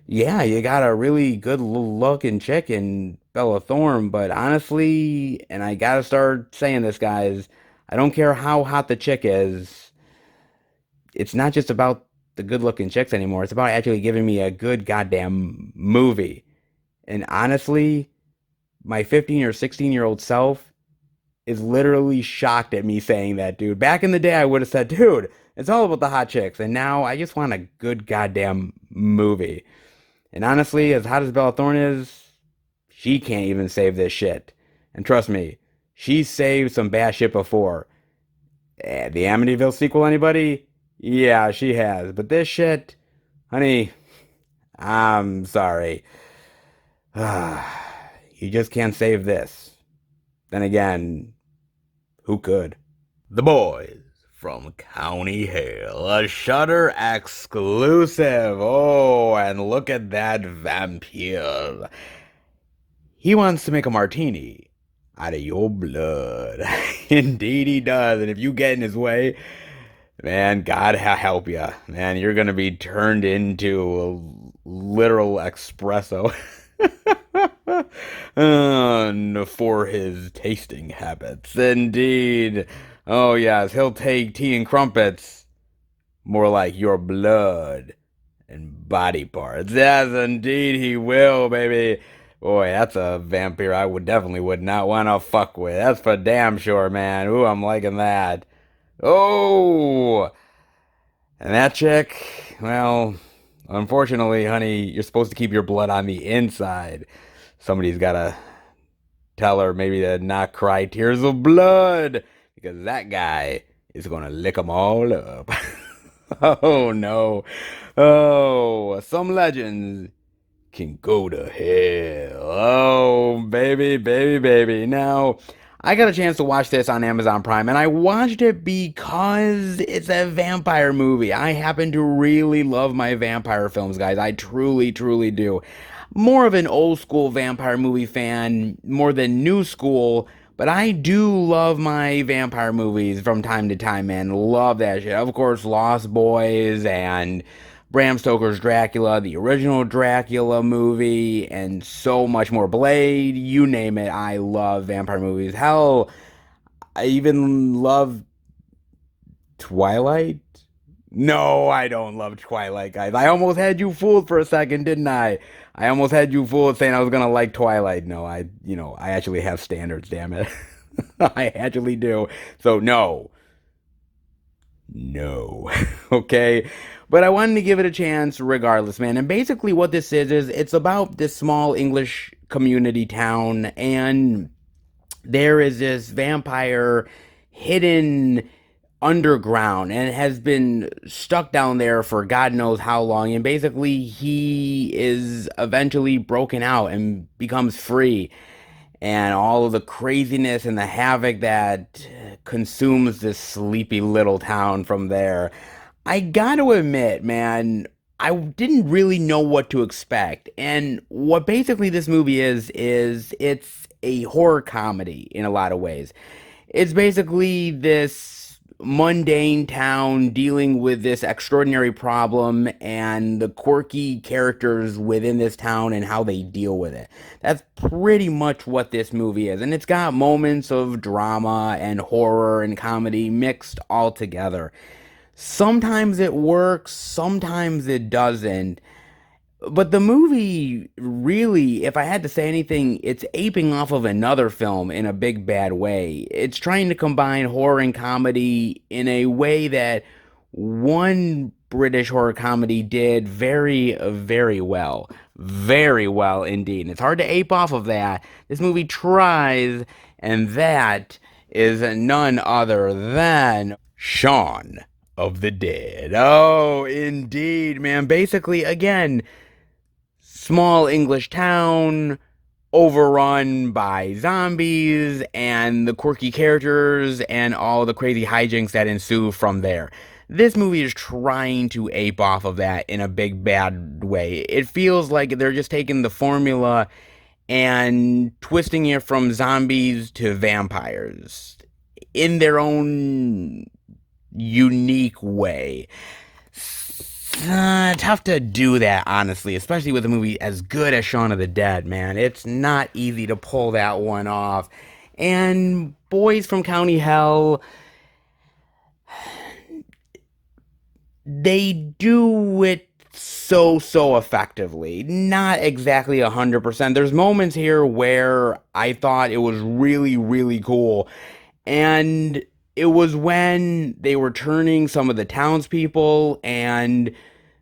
yeah, you got a really good looking chick in Bella Thorne, but honestly, and I gotta start saying this, guys, I don't care how hot the chick is, it's not just about the good looking chicks anymore. It's about actually giving me a good goddamn movie. And honestly, my 15 or 16-year-old self is literally shocked at me saying that, dude. Back in the day, I would have said, dude, it's all about the hot chicks. And now I just want a good goddamn movie. And honestly, as hot as Bella Thorne is, she can't even save this shit. And trust me, she's saved some bad shit before. The Amityville sequel, anybody? Yeah, she has. But this shit, honey, I'm sorry. You just can't save this. Then again, who could? The Boys from County Hill, a Shudder exclusive. Oh, and look at that vampire. He wants to make a martini out of your blood. Indeed he does. And if you get in his way, man, God help you. Man, you're going to be turned into a literal espresso. For his tasting habits. Indeed. Oh, yes, he'll take tea and crumpets. More like your blood and body parts. Yes, indeed he will, baby. Boy, that's a vampire I definitely would not want to fuck with. That's for damn sure, man. Ooh, I'm liking that. Oh! And that chick, well, unfortunately, honey, you're supposed to keep your blood on the inside. Somebody's got to tell her maybe to not cry tears of blood, because that guy is going to lick them all up. Oh, no. Oh, some legends can go to hell. Oh, baby, baby, baby. Now, I got a chance to watch this on Amazon Prime, and I watched it because it's a vampire movie. I happen to really love my vampire films, guys. I truly, truly do. More of an old school vampire movie fan, more than new school, but I do love my vampire movies from time to time, man. Love that shit. Of course, Lost Boys and Bram Stoker's Dracula, the original Dracula movie, and so much more. Blade, you name it. I love vampire movies. Hell, I even love Twilight. No, I don't love Twilight, guys. I almost had you fooled for a second, didn't I? I almost had you fooled saying I was gonna like Twilight. No, I actually have standards, damn it. I actually do. So no. No. Okay? But I wanted to give it a chance regardless, man. And basically what this is it's about this small English community town, and there is this vampire hidden underground and has been stuck down there for God knows how long. And basically, he is eventually broken out and becomes free. And all of the craziness and the havoc that consumes this sleepy little town from there. I gotta admit, man, I didn't really know what to expect. And what basically this movie is it's a horror comedy in a lot of ways. It's basically this mundane town dealing with this extraordinary problem and the quirky characters within this town and how they deal with it. That's pretty much what this movie is. And it's got moments of drama and horror and comedy mixed all together. Sometimes it works, sometimes it doesn't. But the movie really, if I had to say anything, it's aping off of another film in a big bad way. It's trying to combine horror and comedy in a way that one British horror comedy did very well. Very well indeed. And it's hard to ape off of that. This movie tries, and that is none other than Shaun of the Dead. Oh, indeed, man. Basically, again, small English town overrun by zombies and the quirky characters and all the crazy hijinks that ensue from there. This movie is trying to ape off of that in a big bad way. It feels like they're just taking the formula and twisting it from zombies to vampires in their own unique way. Tough to do that, honestly, especially with a movie as good as Shaun of the Dead, man. It's not easy to pull that one off. And Boys from County Hell, they do it so effectively. Not exactly 100%. There's moments here where I thought it was really cool. And it was when they were turning some of the townspeople, and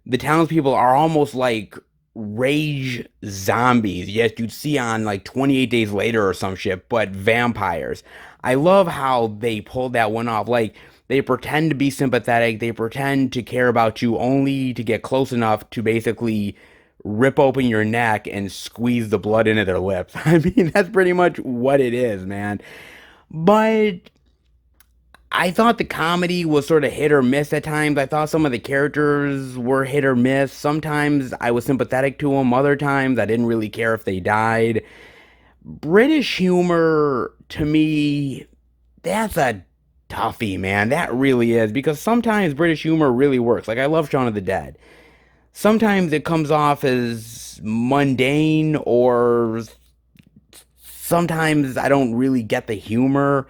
the townspeople are almost like rage zombies. Yes, you'd see on like 28 Days Later or some shit, but vampires. I love how they pulled that one off. Like, they pretend to be sympathetic, they pretend to care about you only to get close enough to basically rip open your neck and squeeze the blood into their lips. I mean, that's pretty much what it is, man. But I thought the comedy was sort of hit or miss at times. I thought some of the characters were hit or miss. Sometimes I was sympathetic to them, other times I didn't really care if they died. British humor, to me, that's a toughie, man. That really is. Because sometimes British humor really works. Like, I love Shaun of the Dead. Sometimes it comes off as mundane, or sometimes I don't really get the humor.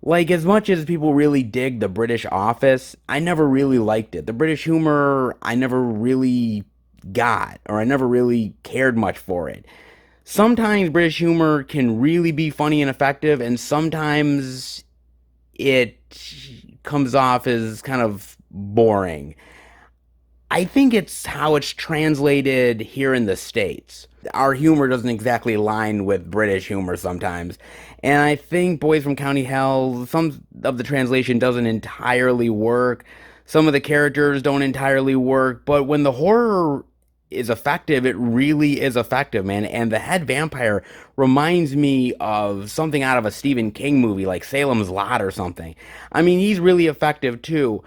Like, as much as people really dig The British Office, I never really liked it. The British humor, I never really got, or I never really cared much for it. Sometimes British humor can really be funny and effective, and sometimes it comes off as kind of boring. I think it's how it's translated here in the States. Our humor doesn't exactly line with British humor sometimes. And I think Boys from County Hell, some of the translation doesn't entirely work. Some of the characters don't entirely work. But when the horror is effective, it really is effective, man. And the head vampire reminds me of something out of a Stephen King movie, like Salem's Lot or something. I mean, he's really effective too.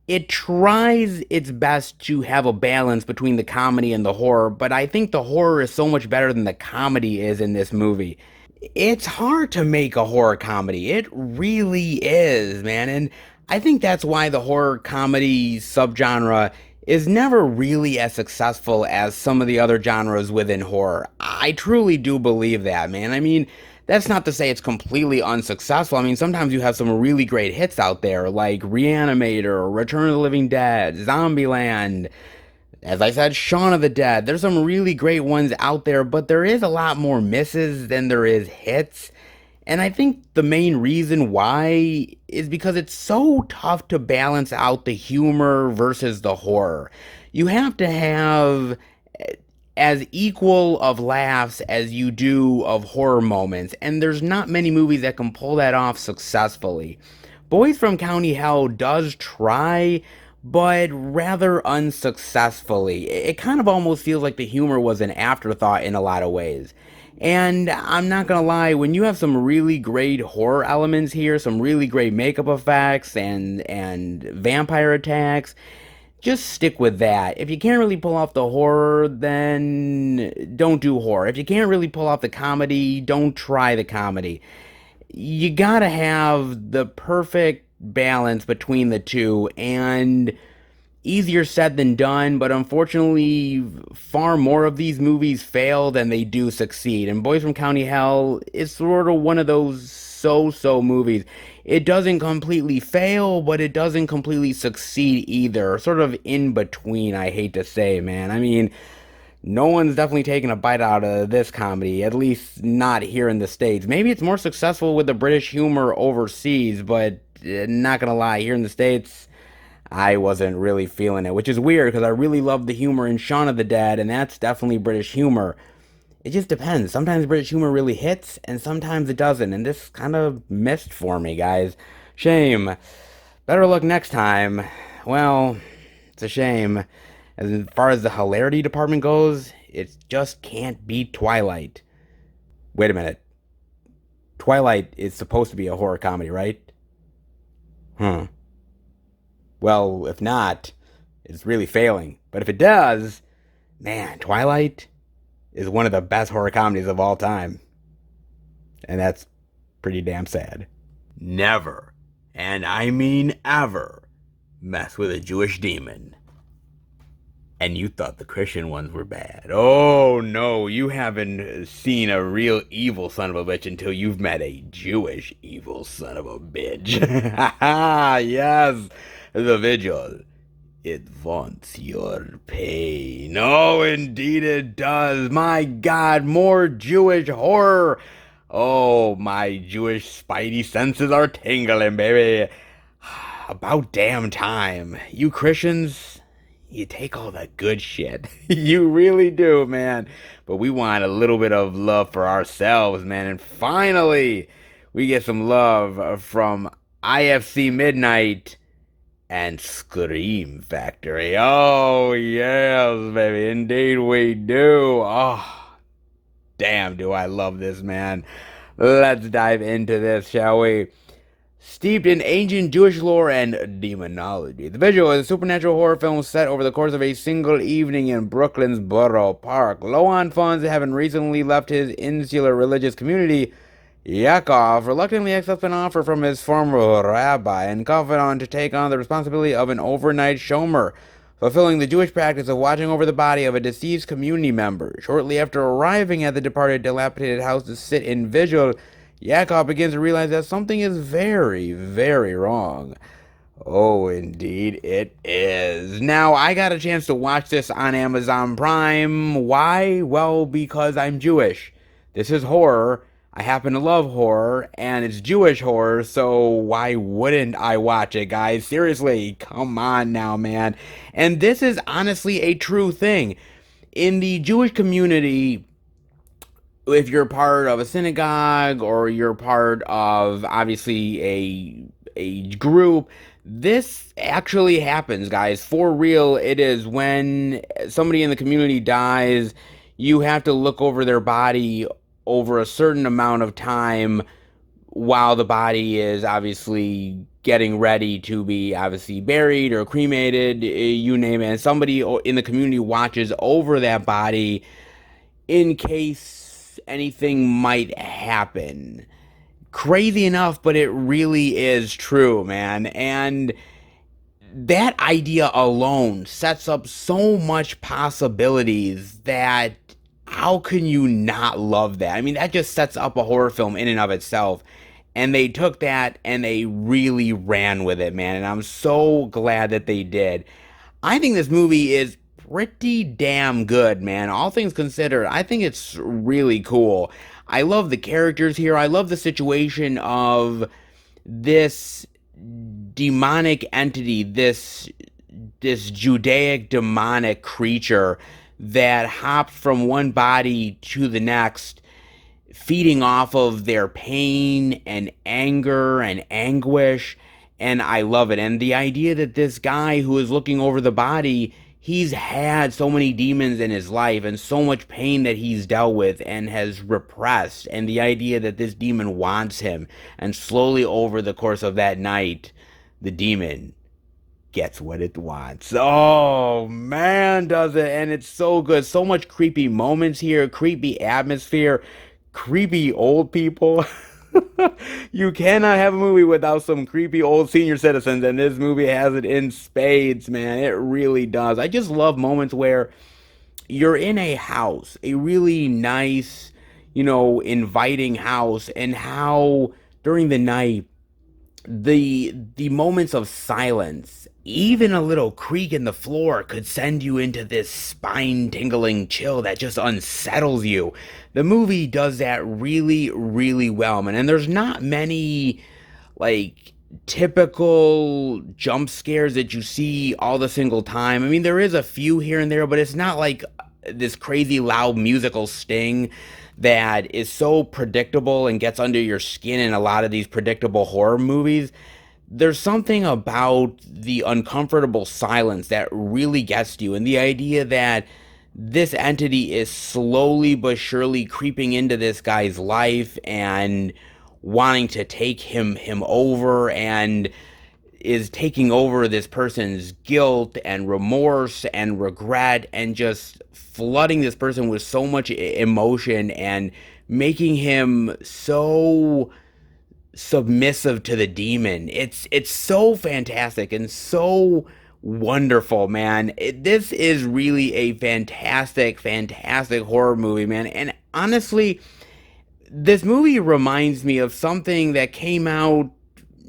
It tries its best to have a balance between the comedy and the horror, but I think the horror is so much better than the comedy is in this movie. It's hard to make a horror comedy. It really is, man. And I think that's why the horror comedy subgenre is never really as successful as some of the other genres within horror. I truly do believe that, man. I mean, that's not to say it's completely unsuccessful. I mean, sometimes you have some really great hits out there, like Reanimator, Return of the Living Dead, Zombieland, as I said, Shaun of the Dead. There's some really great ones out there, but there is a lot more misses than there is hits. And I think the main reason why is because it's so tough to balance out the humor versus the horror. You have to have as equal of laughs as you do of horror moments, and there's not many movies that can pull that off successfully. Boys from County Hell does try, but rather unsuccessfully. It kind of almost feels like the humor was an afterthought in a lot of ways. And I'm not gonna lie, when you have some really great horror elements here, some really great makeup effects and vampire attacks, just stick with that. If you can't really pull off the horror, then don't do horror. If you can't really pull off the comedy, don't try the comedy. You gotta have the perfect balance between the two, and easier said than done, but unfortunately, far more of these movies fail than they do succeed. And Boys from County Hell is sort of one of those so-so movies. It doesn't completely fail, but it doesn't completely succeed either. Sort of in between, I hate to say, man. I mean, No one's definitely taken a bite out of this comedy, at least not here in the States. Maybe it's more successful with the British humor overseas, but not gonna lie, here in the States, I wasn't really feeling it, which is weird because I really love the humor in Shaun of the Dead, and that's definitely British humor. It just depends. Sometimes British humor really hits, and sometimes it doesn't, and this kind of missed for me, guys. Shame. Better luck next time. Well, it's a shame. As far as the hilarity department goes, it just can't beat Twilight. Wait a minute. Twilight is supposed to be a horror comedy, right? Hmm. Well, if not, it's really failing. But if it does, man, Twilight is one of the best horror comedies of all time. And that's pretty damn sad. Never, and I mean ever, mess with a Jewish demon. And you thought the Christian ones were bad. Oh no, you haven't seen a real evil son of a bitch until you've met a Jewish evil son of a bitch. Haha, yes, the Vigil. It wants your pain. Oh, indeed it does. My God, more Jewish horror. Oh, my Jewish spidey senses are tingling, baby. About damn time. You Christians, you take all that good shit. You really do, man. But we want a little bit of love for ourselves, man. And finally, we get some love from IFC Midnight and Scream Factory. Oh, yes, baby. Indeed we do. Oh, damn, do I love this, man. Let's dive into this, shall we? Steeped in ancient Jewish lore and demonology, The Vigil is a supernatural horror film set over the course of a single evening in Brooklyn's Borough Park. Low on funds, having recently left his insular religious community, Yakov reluctantly accepts an offer from his former rabbi and confidant to take on the responsibility of an overnight shomer, fulfilling the Jewish practice of watching over the body of a deceased community member. Shortly after arriving at the departed dilapidated house to sit in vigil, Yakov begins to realize that something is very, very wrong. Oh, indeed it is. Now, I got a chance to watch this on Amazon Prime. Why? Well, because I'm Jewish. This is horror. I happen to love horror, and it's Jewish horror, so why wouldn't I watch it, guys? Seriously, come on now, man. And this is honestly a true thing. In the Jewish community, if you're part of a synagogue or you're part of obviously a group, this actually happens, guys. For real, it is when somebody in the community dies, you have to look over their body over a certain amount of time while the body is obviously getting ready to be obviously buried or cremated, you name it. And somebody in the community watches over that body in case anything might happen. Crazy enough, but it really is true, man. And that idea alone sets up so much possibilities that how can you not love that? I mean, that just sets up a horror film in and of itself. And they took that and they really ran with it, man. And I'm so glad that they did. I think this movie is pretty damn good, man. All things considered, I think it's really cool. I love the characters here. I love the situation of this demonic entity, this Judaic demonic creature that hopped from one body to the next, feeding off of their pain and anger and anguish. And I love it. And the idea that this guy who is looking over the body, he's had so many demons in his life and so much pain that he's dealt with and has repressed. And the idea that this demon wants him. And slowly over the course of that night, the demon gets what it wants. Oh, man, does it. And it's so good. So much creepy moments here, creepy atmosphere, creepy old people. You cannot have a movie without some creepy old senior citizens, and this movie has it in spades, man. It really does. I just love moments where you're in a house, a really nice, inviting house, and how during the night the moments of silence, even a little creak in the floor could send you into this spine tingling chill that just unsettles you. The movie does that really, really well, man. And there's not many, like, typical jump scares that you see all the single time. I mean, there is a few here and there, but it's not like this crazy loud musical sting that is so predictable and gets under your skin in a lot of these predictable horror movies. There's something about the uncomfortable silence that really gets to you, and the idea that this entity is slowly but surely creeping into this guy's life and wanting to take him over, and is taking over this person's guilt and remorse and regret, and just flooding this person with so much emotion and making him so submissive to the demon. It's so fantastic and so wonderful, man. This is really a fantastic, fantastic horror movie, man. And honestly, this movie reminds me of something that came out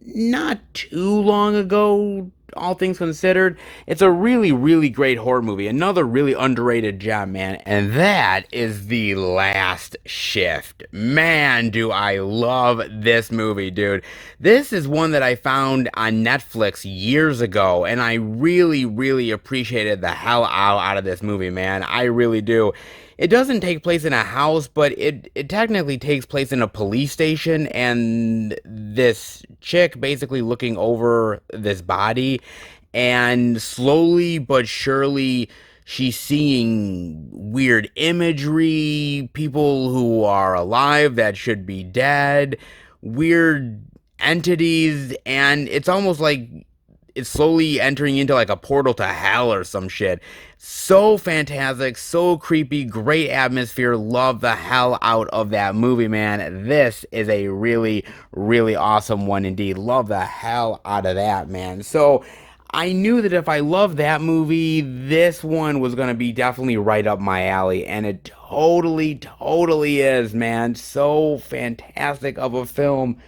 not too long ago, all things considered. It's a really, really great horror movie. Another really underrated gem, man. And that is The Last Shift. Man, do I love this movie, dude. This is one that I found on Netflix years ago, and I really, really appreciated the hell out of this movie, man. I really do. It doesn't take place in a house, but it technically takes place in a police station, and this chick basically looking over this body, and slowly but surely she's seeing weird imagery, people who are alive that should be dead, weird entities, and it's almost like it's slowly entering into like a portal to hell or some shit. So fantastic, so creepy, great atmosphere. Love the hell out of that movie, man. This is a really, really awesome one indeed. Love the hell out of that, man. So I knew that if I loved that movie, this one was going to be definitely right up my alley. And it totally, totally is, man. So fantastic of a film.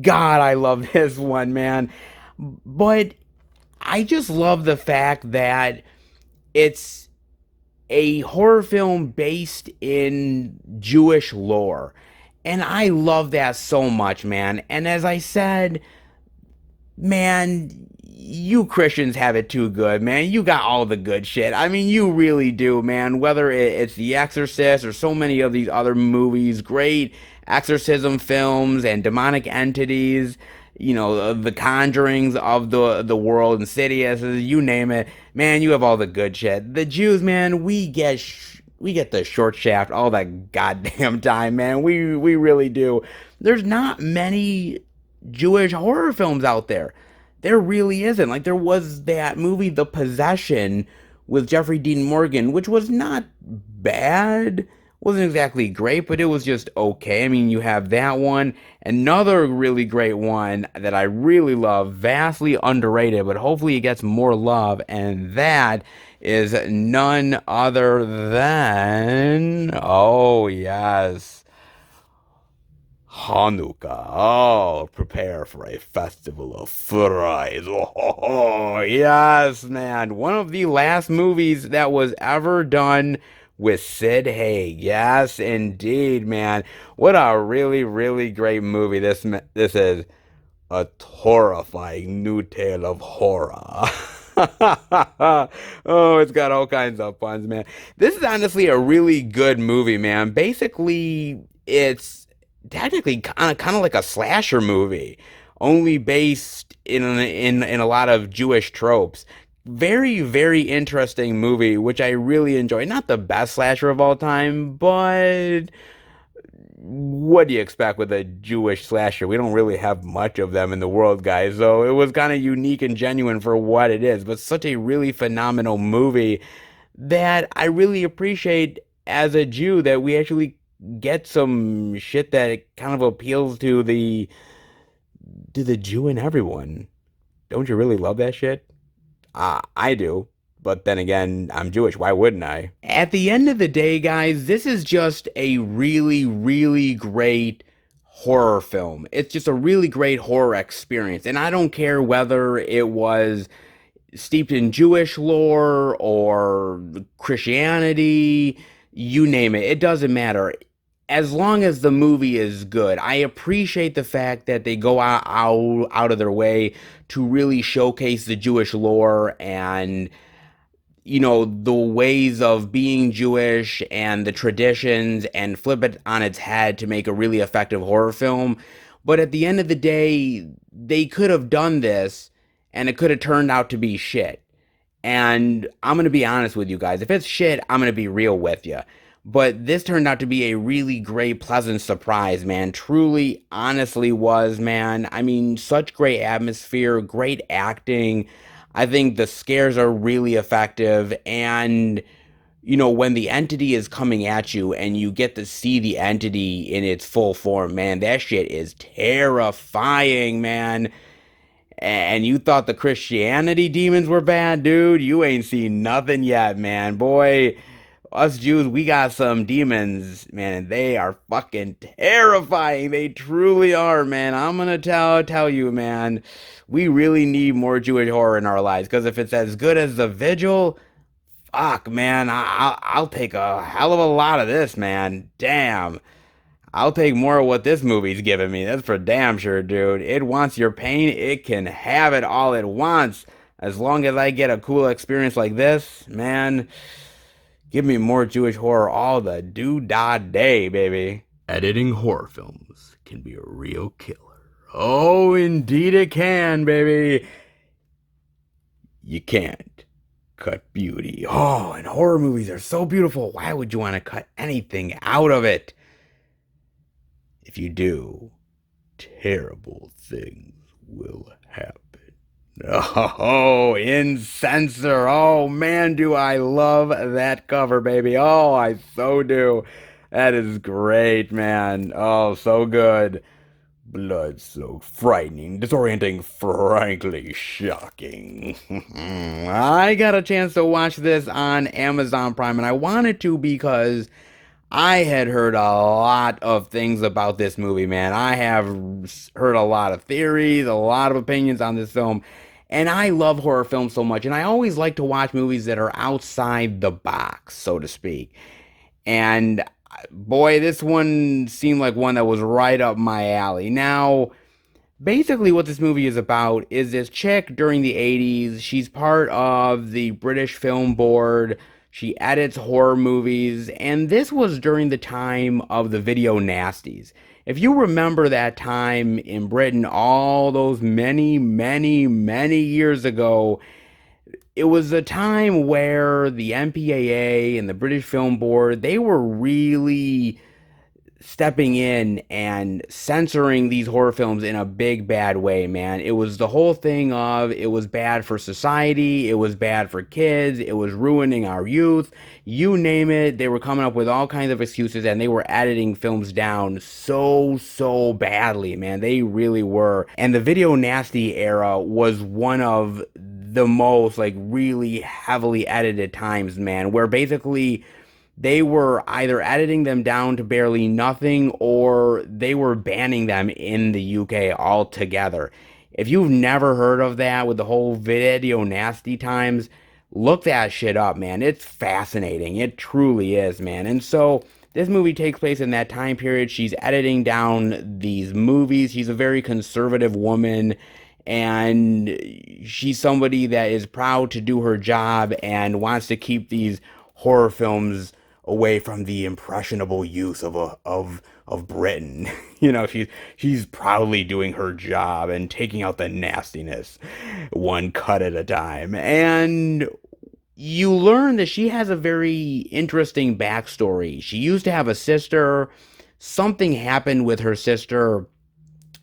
God, I love this one, man. But I just love the fact that it's a horror film based in Jewish lore. And I love that so much, man. And as I said, man, you Christians have it too good, man. You got all the good shit. I mean, you really do, man. Whether it's The Exorcist or so many of these other movies, great exorcism films and demonic entities, you know, the conjurings of the world, Insidious, you name it, man. You have all the good shit. The Jews, man, we get the short shaft all the goddamn time, man. We really do. There's not many Jewish horror films out there. There really isn't. Like, there was that movie, The Possession, with Jeffrey Dean Morgan, which was not bad. Wasn't exactly great, but it was just okay. I mean, you have that one. Another really great one that I really love, vastly underrated, but hopefully it gets more love, and that is none other than, oh yes, Hanukkah. Oh, prepare for a festival of fries. Oh, yes, man. One of the last movies that was ever done with Sid Haig. Yes, indeed, man. What a really, really great movie this is. A horrifying new tale of horror. Oh, it's got all kinds of puns, man. This is honestly a really good movie, man. Basically, it's technically kind of like a slasher movie, only based in a lot of Jewish tropes. Very, very interesting movie, which I really enjoy. Not the best slasher of all time, but what do you expect with a Jewish slasher? We don't really have much of them in the world, guys. So it was kind of unique and genuine for what it is, but such a really phenomenal movie that I really appreciate as a Jew, that we actually get some shit that kind of appeals to the Jew in everyone. Don't you really love that shit? I do. But then again, I'm Jewish. Why wouldn't I? At the end of the day, guys, this is just a really, really great horror film. It's just a really great horror experience. And I don't care whether it was steeped in Jewish lore or Christianity, you name it. It doesn't matter. As long as the movie is good. I appreciate the fact that they go out of their way to really showcase the Jewish lore and the ways of being Jewish and the traditions and flip it on its head to make a really effective horror film. But at the end of the day, they could have done this and it could have turned out to be shit. And I'm going to be honest with you guys. If it's shit, I'm going to be real with you. But this turned out to be a really great, pleasant surprise, man. Truly, honestly was, man. I mean, such great atmosphere, great acting. I think the scares are really effective. And, when the entity is coming at you and you get to see the entity in its full form, man, that shit is terrifying, man. And you thought the Christianity demons were bad, dude? You ain't seen nothing yet, man. Boy, us Jews, we got some demons, man, and they are fucking terrifying. They truly are, man. I'm gonna tell you, man. We really need more Jewish horror in our lives, because if it's as good as the Vigil, fuck, man, I'll take a hell of a lot of this, man. Damn. I'll take more of what this movie's giving me. That's for damn sure, dude. It wants your pain. It can have it all it wants. As long as I get a cool experience like this, man, give me more Jewish horror all the do-da day, baby. Editing horror films can be a real killer. Oh, indeed it can, baby. You can't cut beauty. Oh, and horror movies are so beautiful. Why would you want to cut anything out of it? If you do, terrible things will happen. Oh, in Censor. Oh, man, do I love that cover, baby. Oh, I so do. That is great, man. Oh, so good. Blood so frightening, disorienting, frankly shocking. I got a chance to watch this on Amazon Prime, and I wanted to because I had heard a lot of things about this movie, man. I have heard a lot of theories, a lot of opinions on this film, and I love horror films so much, and I always like to watch movies that are outside the box, so to speak. And boy, this one seemed like one that was right up my alley. Now, basically what this movie is about is this chick during the 80s. She's part of the British Film Board. She edits horror movies, and this was during the time of the video nasties. If you remember that time in Britain, all those many, many, many years ago, it was a time where the MPAA and the British Film Board, they were really stepping in and censoring these horror films in a big bad way, man. It was the whole thing of it was bad for society, it was bad for kids, it was ruining our youth, you name it. They were coming up with all kinds of excuses, and they were editing films down so badly, man. They really were. And the video nasty era was one of the most like really heavily edited times, man, where basically they were either editing them down to barely nothing or they were banning them in the UK altogether. If you've never heard of that with the whole video nasty times, look that shit up, man. It's fascinating. It truly is, man. And so this movie takes place in that time period. She's editing down these movies. She's a very conservative woman, and she's somebody that is proud to do her job and wants to keep these horror films away from the impressionable youth of Britain. She's proudly doing her job and taking out the nastiness one cut at a time. And you learn that she has a very interesting backstory. She used to have a sister. Something happened with her sister.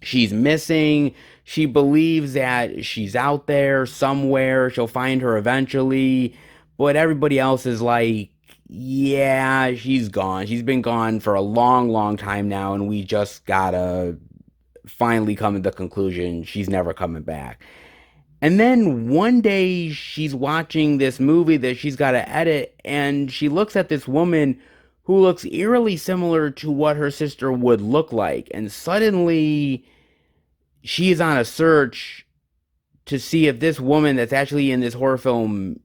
She's missing. She believes that she's out there somewhere. She'll find her eventually. But everybody else is like, yeah, she's gone. She's been gone for a long time now, and we just gotta finally come to the conclusion she's never coming back. And then one day she's watching this movie that she's got to edit, and she looks at this woman who looks eerily similar to what her sister would look like. And suddenly she is on a search to see if this woman that's actually in this horror film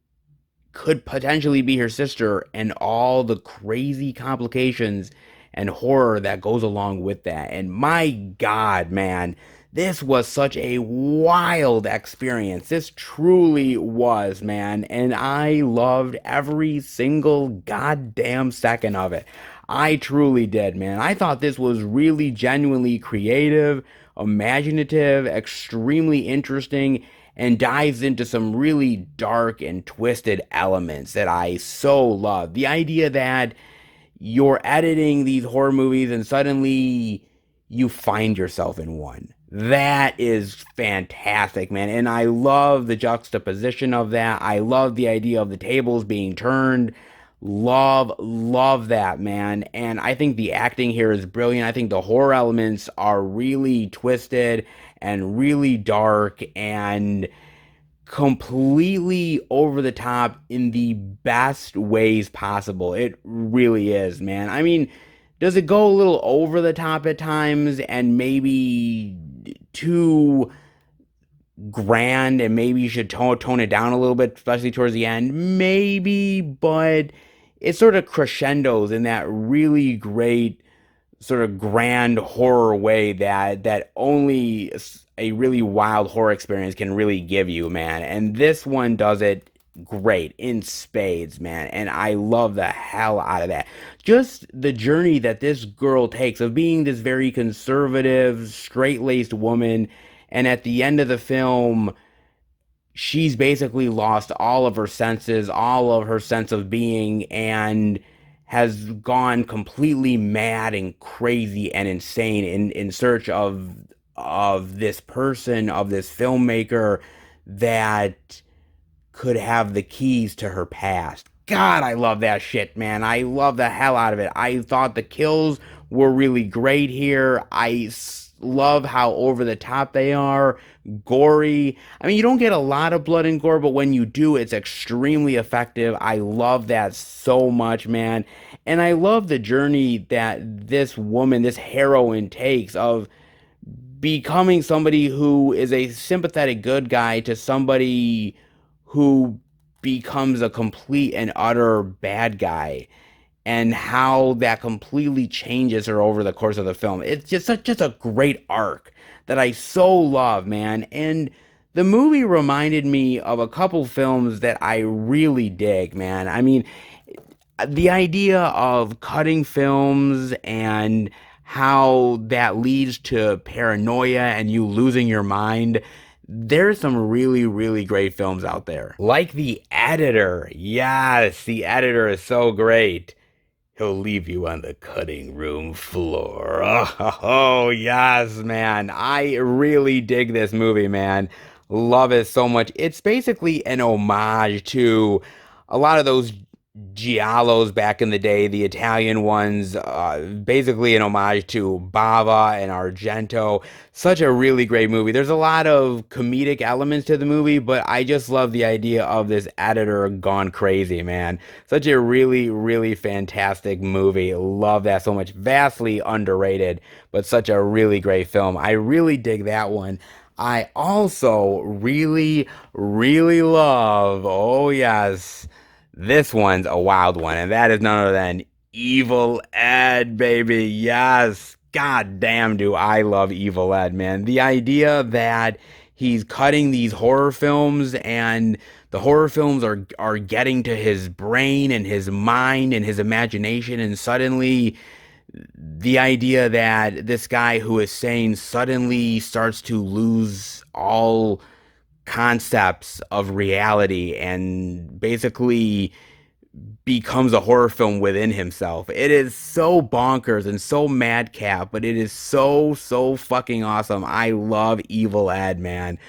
could potentially be her sister, and all the crazy complications and horror that goes along with that. And my God, man, this was such a wild experience. This truly was, man. And I loved every single goddamn second of it. I truly did, man. I thought this was really genuinely creative, imaginative, extremely interesting, and dives into some really dark and twisted elements that I so love. The idea that you're editing these horror movies and suddenly you find yourself in one. That is fantastic, man. And I love the juxtaposition of that. I love the idea of the tables being turned. Love that, man. And I think the acting here is brilliant. I think the horror elements are really twisted and really dark and completely over the top in the best ways possible. It really is, man. I mean, does it go a little over the top at times and maybe too grand, and maybe you should tone it down a little bit, especially towards the end? Maybe, but it sort of crescendos in that really great sort of grand horror way that only a really wild horror experience can really give you, man. And this one does it great in spades, man. And I love the hell out of that. Just the journey that this girl takes of being this very conservative, straight-laced woman, and at the end of the film, she's basically lost all of her senses, all of her sense of being, and has gone completely mad and crazy and insane in search of this person, of this filmmaker that could have the keys to her past. God, I love that shit, man. I love the hell out of it. I thought the kills were really great here. Love how over the top they are, gory. I mean, you don't get a lot of blood and gore, but when you do, it's extremely effective. I love that so much, man. And I love the journey that this woman, this heroine, takes of becoming somebody who is a sympathetic good guy to somebody who becomes a complete and utter bad guy, and how that completely changes her over the course of the film. It's just a great arc that I so love, man. And the movie reminded me of a couple films that I really dig, man. I mean, the idea of cutting films and how that leads to paranoia and you losing your mind. There's some really, really great films out there. Like The Editor. Yes, The Editor is so great. He'll leave you on the cutting room floor. Oh, yes, man. I really dig this movie, man. Love it so much. It's basically an homage to a lot of those giallos back in the day, the Italian ones, basically an homage to Bava and Argento. Such a really great movie. There's a lot of comedic elements to the movie, but I just love the idea of this editor gone crazy, man. Such a really, really fantastic movie. Love that so much. Vastly underrated, but such a really great film. I really dig that one. I also really, really love, oh yes, this one's a wild one, and that is none other than Evil Ed, baby. Yes. God damn, do I love Evil Ed, man. The idea that he's cutting these horror films and the horror films are getting to his brain and his mind and his imagination, and suddenly the idea that this guy who is sane suddenly starts to lose all concepts of reality and basically becomes a horror film within himself. It is so bonkers and so madcap, but it is so fucking awesome. I love Evil Ed, man.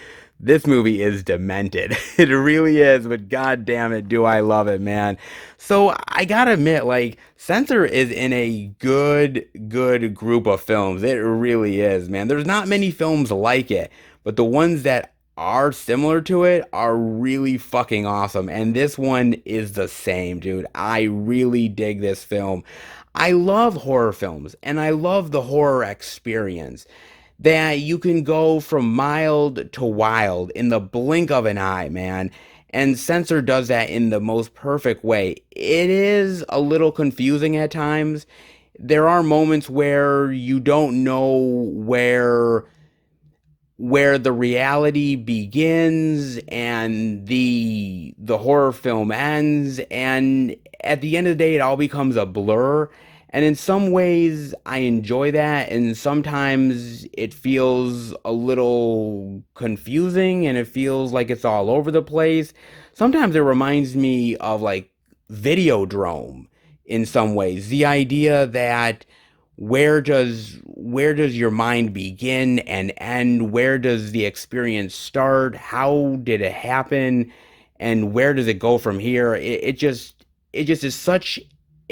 This movie is demented. It really is, but god damn it, do I love it, man. So I gotta admit, like, Censor is in a good group of films. It really is, man. There's not many films like it, but the ones that are similar to it are really fucking awesome. And this one is the same, dude. I really dig this film. I love horror films and I love the horror experience. that you can go from mild to wild in the blink of an eye, man. And Censor does that in the most perfect way. It is a little confusing at times. There are moments where you don't know where the reality begins and the horror film ends, and at the end of the day it all becomes a blur. And in some ways I enjoy that, and sometimes it feels a little confusing and it feels like it's all over the place. Sometimes it reminds me of like Videodrome in some ways, the idea that where does your mind begin and end? Where does the experience start? How did it happen? And where does it go from here? It just is such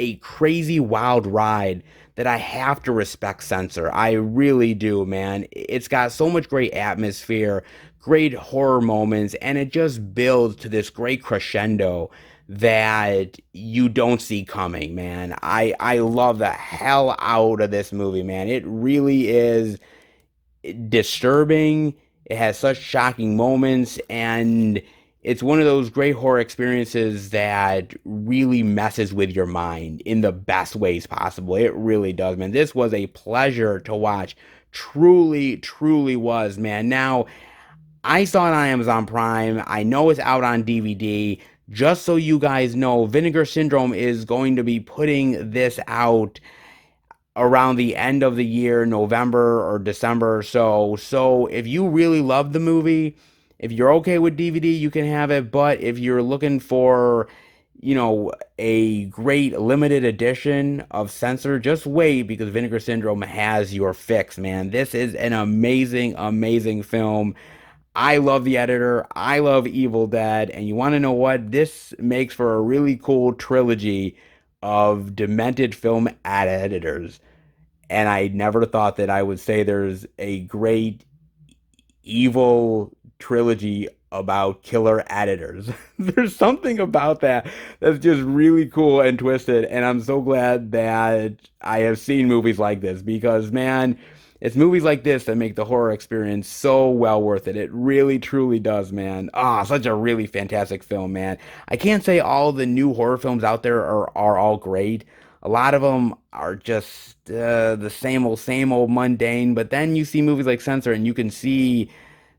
a crazy wild ride that I have to respect Censor. I really do, man. It's got so much great atmosphere, great horror moments, and it just builds to this great crescendo that you don't see coming, man. I love the hell out of this movie, man. It really is disturbing. It has such shocking moments, and it's one of those great horror experiences that really messes with your mind in the best ways possible. It really does, man. This was a pleasure to watch. Truly, truly was, man. Now, I saw it on Amazon Prime. I know it's out on DVD. Just so you guys know, Vinegar Syndrome is going to be putting this out around the end of the year, November or December or so. So if you really love the movie, if you're okay with DVD, you can have it. But if you're looking for, a great limited edition of Censor, just wait, because Vinegar Syndrome has your fix, man. This is an amazing, amazing film. I love the editor. I love Evil Dead. And you want to know what? This makes for a really cool trilogy of demented film editors. And I never thought that I would say there's a great evil trilogy about killer editors. There's something about that that's just really cool and twisted, and I'm so glad that I have seen movies like this, because man, it's movies like this that make the horror experience so well worth it. It really truly does, man. Such a really fantastic film, man. I can't say all the new horror films out there are all great. A lot of them are just the same old mundane, but then you see movies like Censor and you can see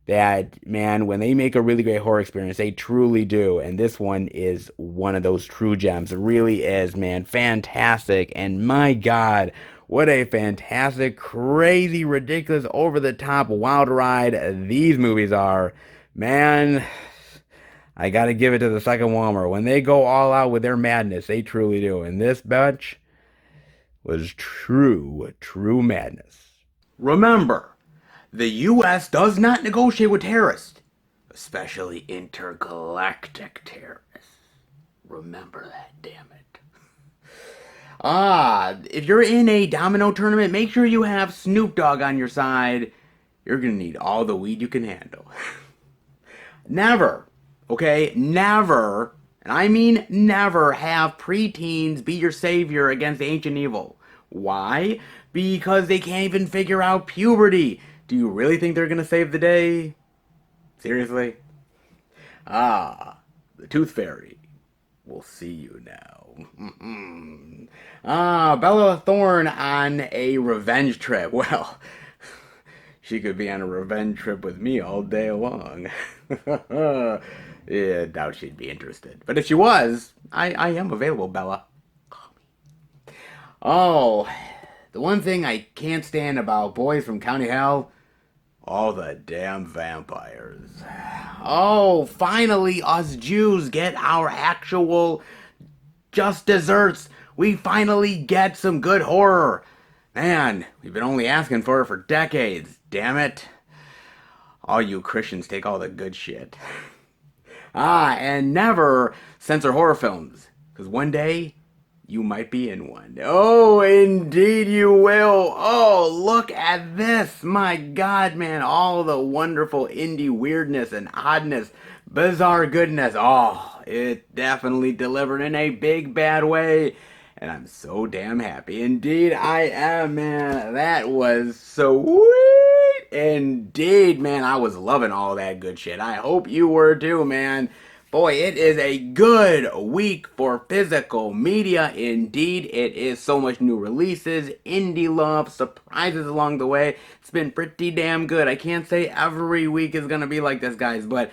that, man, when they make a really great horror experience, they truly do. And this one is one of those true gems. It really is, man. Fantastic. And my God, what a fantastic, crazy, ridiculous, over the top, wild ride these movies are. Man, I gotta give it to the second Walmer. When they go all out with their madness, they truly do. And this batch was true, true madness. Remember, the U.S. does not negotiate with terrorists, especially intergalactic terrorists. Remember that, damn it. If you're in a domino tournament, make sure you have Snoop Dogg on your side. You're gonna need all the weed you can handle. Never, okay, never, and I mean never, have preteens be your savior against ancient evil. Why? Because they can't even figure out puberty. Do you really think they're gonna save the day? Seriously? The Tooth Fairy will see you now. Bella Thorne on a revenge trip. Well, she could be on a revenge trip with me all day long. Yeah, doubt she'd be interested. But if she was, I am available, Bella. Call me. Oh, the one thing I can't stand about Boys from County Hell, all the damn vampires. Oh, finally, us Jews get our actual just desserts. We finally get some good horror. Man, we've been only asking for it for decades. Damn it. All you Christians take all the good shit. And never censor horror films, because one day you might be in one. Oh, indeed you will. Oh, look at this. My God, man. All the wonderful indie weirdness and oddness, bizarre goodness. Oh, it definitely delivered in a big bad way. And I'm so damn happy. Indeed I am, man. That was sweet. Indeed, man, I was loving all that good shit. I hope you were too, man. Boy, it is a good week for physical media. Indeed, it is so much new releases, indie love, surprises along the way. It's been pretty damn good. I can't say every week is gonna be like this, guys, but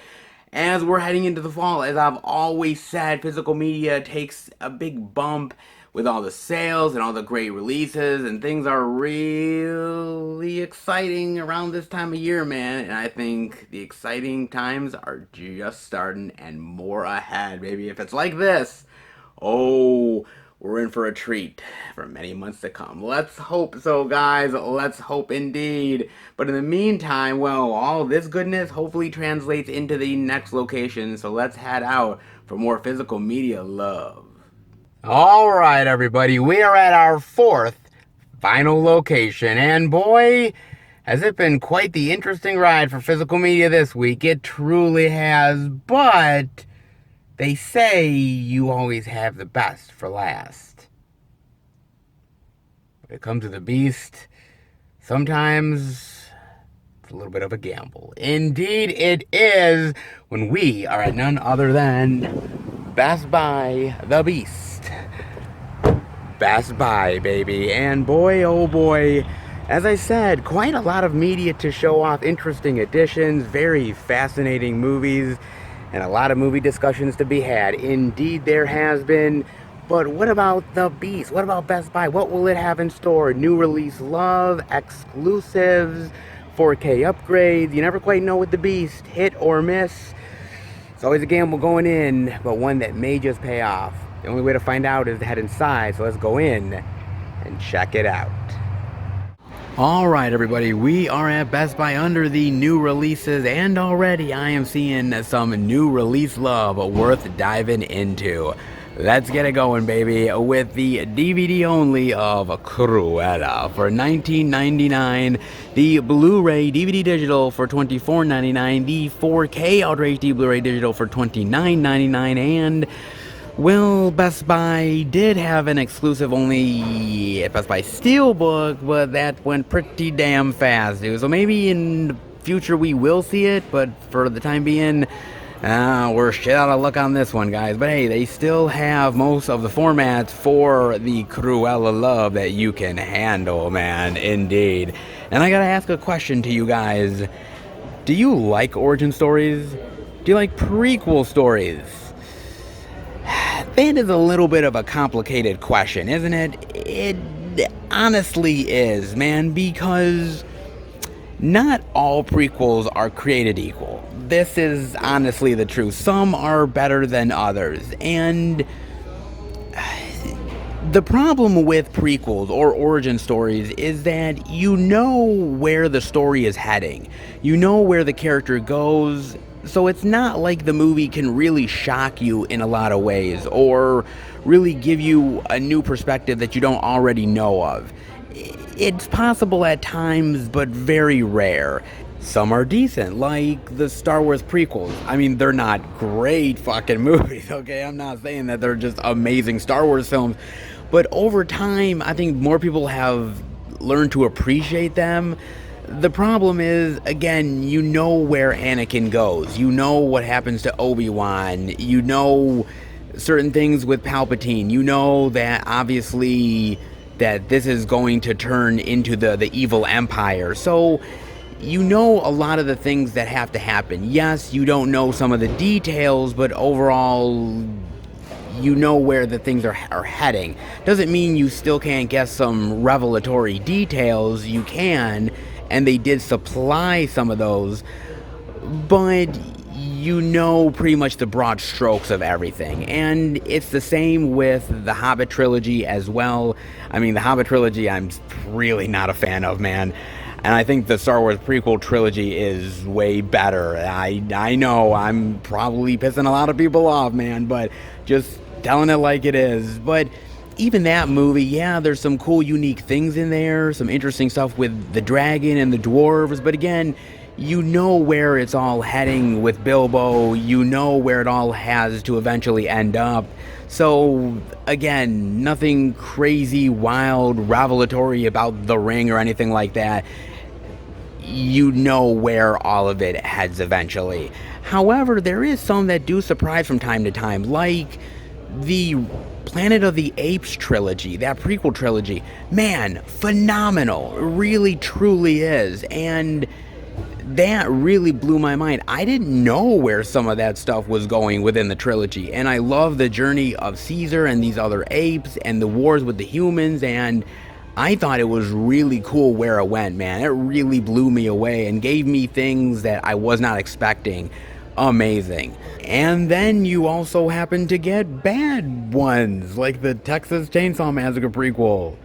as we're heading into the fall, as I've always said, physical media takes a big bump with all the sales and all the great releases, and things are really exciting around this time of year, man. And I think the exciting times are just starting and more ahead, baby. If it's like this, oh, we're in for a treat for many months to come. Let's hope so, guys. Let's hope indeed. But in the meantime, well, all this goodness hopefully translates into the next location. So let's head out for more physical media love. All right, everybody, we are at our fourth final location, and boy, has it been quite the interesting ride for physical media this week. It truly has, but they say you always have the best for last. When it comes to the beast, sometimes it's a little bit of a gamble. Indeed, it is when we are at none other than Best Buy the Beast. Best Buy, baby. And boy, oh boy, as I said, quite a lot of media to show off, interesting additions, very fascinating movies, and a lot of movie discussions to be had. Indeed, there has been. But what about the Beast? What about Best Buy? What will it have in store? New release love, exclusives, 4K upgrades. You never quite know with the Beast. Hit or miss. It's always a gamble going in, but one that may just pay off. The only way to find out is to head inside, so let's go in and check it out. All right, everybody, we are at Best Buy under the new releases, and already I am seeing some new release love worth diving into. Let's get it going, baby, with the DVD only of Cruella for $19.99, the Blu-ray DVD digital for $24.99, the 4K Ultra HD Blu-ray digital for $29.99, and well, Best Buy did have an exclusive only at Best Buy Steelbook, but that went pretty damn fast, dude. So maybe in the future we will see it, but for the time being, we're shit out of luck on this one, guys. But hey, they still have most of the formats for the Cruella love that you can handle, man. Indeed. And I gotta ask a question to you guys. Do you like origin stories? Do you like prequel stories? That is a little bit of a complicated question, isn't it? It honestly is, man, because not all prequels are created equal. This is honestly the truth. Some are better than others, and the problem with prequels or origin stories is that you know where the story is heading. You know where the character goes. So it's not like the movie can really shock you in a lot of ways or really give you a new perspective that you don't already know of. It's possible at times, but very rare. Some are decent, like the Star Wars prequels. I mean, they're not great fucking movies, okay? I'm not saying that they're just amazing Star Wars films. But over time, I think more people have learned to appreciate them. The problem is, again, you know where Anakin goes. You know what happens to Obi-Wan. You know certain things with Palpatine. You know that, obviously, that this is going to turn into the evil empire. So, you know a lot of the things that have to happen. Yes, you don't know some of the details, but overall, you know where the things are heading. Doesn't mean you still can't guess some revelatory details. You can, and they did supply some of those, but you know pretty much the broad strokes of everything. And it's the same with the Hobbit trilogy as well. I mean, the Hobbit trilogy I'm really not a fan of, man. And I think the Star Wars prequel trilogy is way better. I know I'm probably pissing a lot of people off, man, but just telling it like it is. But even that movie, yeah, there's some cool, unique things in there, some interesting stuff with the dragon and the dwarves, but again, you know where it's all heading with Bilbo, you know where it all has to eventually end up. So, again, nothing crazy, wild, revelatory about the ring or anything like that. you know where all of it heads eventually. However, there is some that do surprise from time to time, like the Planet of the Apes trilogy, that prequel trilogy. Man, phenomenal. It really, truly is. And that really blew my mind. I didn't know where some of that stuff was going within the trilogy. And I love the journey of Caesar and these other apes and the wars with the humans. And I thought it was really cool where it went, man. It really blew me away and gave me things that I was not expecting. Amazing. And then you also happen to get bad ones, like the Texas Chainsaw Massacre prequel.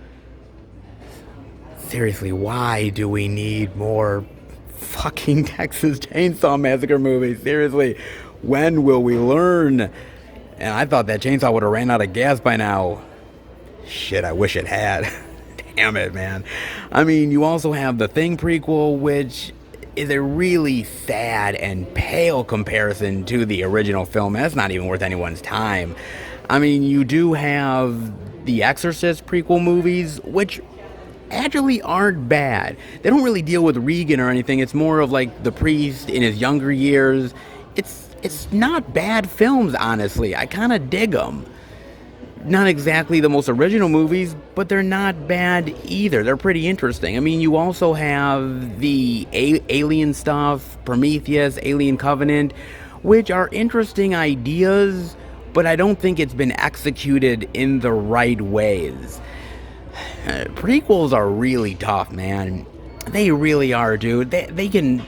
Seriously, why do we need more fucking Texas Chainsaw Massacre movies? Seriously, when will we learn? And I thought that chainsaw would have ran out of gas by now. Shit, I wish it had. Damn it, man. I mean, you also have the Thing prequel, which is a really sad and pale comparison to the original film. That's not even worth anyone's time. I mean, you do have the Exorcist prequel movies, which actually aren't bad. They don't really deal with Regan or anything. It's more of like the priest in his younger years. It's not bad films, honestly. I kind of dig them. Not exactly the most original movies, but they're not bad either. They're pretty interesting. I mean, you also have the alien stuff, Prometheus, Alien Covenant, which are interesting ideas, but I don't think it's been executed in the right ways. Prequels are really tough, man. They really are, dude. They can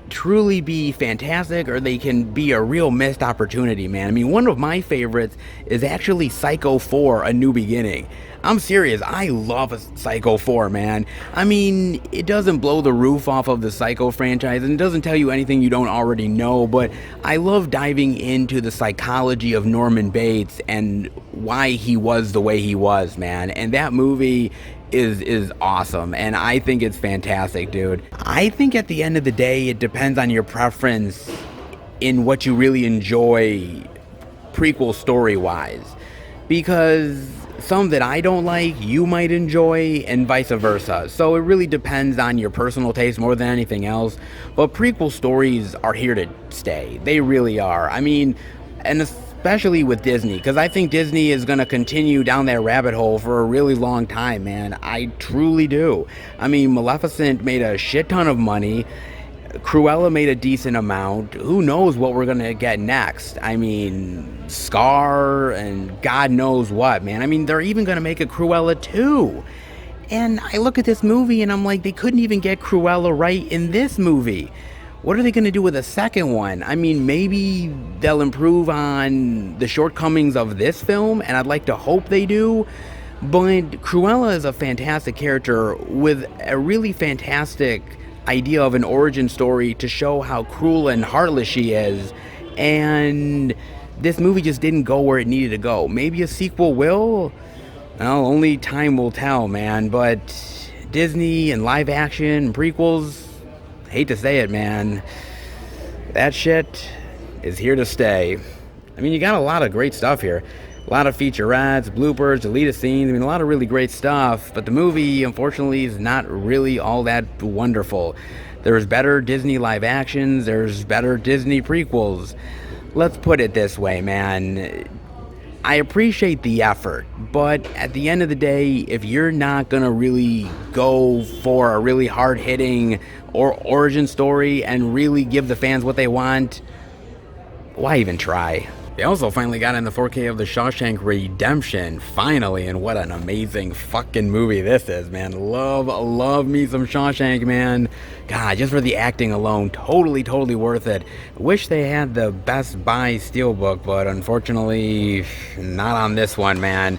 truly be fantastic, or they can be a real missed opportunity, man. I mean, one of my favorites is actually Psycho 4, A New Beginning. I'm serious, I love Psycho 4, man. I mean, it doesn't blow the roof off of the Psycho franchise, and it doesn't tell you anything you don't already know, but I love diving into the psychology of Norman Bates and why he was the way he was, man. And that movie is awesome, and I think it's fantastic, dude. I think at the end of the day, it depends on your preference in what you really enjoy prequel story-wise, because some that I don't like, you might enjoy, and vice versa. So it really depends on your personal taste more than anything else, but prequel stories are here to stay. They really are. I mean, and especially with Disney, because I think Disney is going to continue down that rabbit hole for a really long time, man. I truly do. I mean, Maleficent made a shit ton of money. Cruella made a decent amount. Who knows what we're going to get next? I mean, Scar and God knows what, man. I mean, they're even going to make a Cruella 2. And I look at this movie and I'm like, they couldn't even get Cruella right in this movie. What are they going to do with a second one? I mean, maybe they'll improve on the shortcomings of this film, and I'd like to hope they do. But Cruella is a fantastic character with a really fantastic idea of an origin story to show how cruel and heartless she is. And this movie just didn't go where it needed to go. Maybe a sequel will? Well, only time will tell, man. But Disney and live action and prequels, hate to say it, man, that shit is here to stay. I mean, you got a lot of great stuff here. A lot of featurettes, bloopers, deleted scenes. I mean, a lot of really great stuff. But the movie, unfortunately, is not really all that wonderful. There's better Disney live actions. There's better Disney prequels. Let's put it this way, man. I appreciate the effort, but at the end of the day, if you're not gonna really go for a really hard-hitting or origin story and really give the fans what they want, why even try? They also finally got in the 4K of the Shawshank Redemption, finally, and what an amazing fucking movie this is, man. Love me some Shawshank, man. God, just for the acting alone, totally worth it. Wish they had the Best Buy Steelbook, but unfortunately, not on this one, man.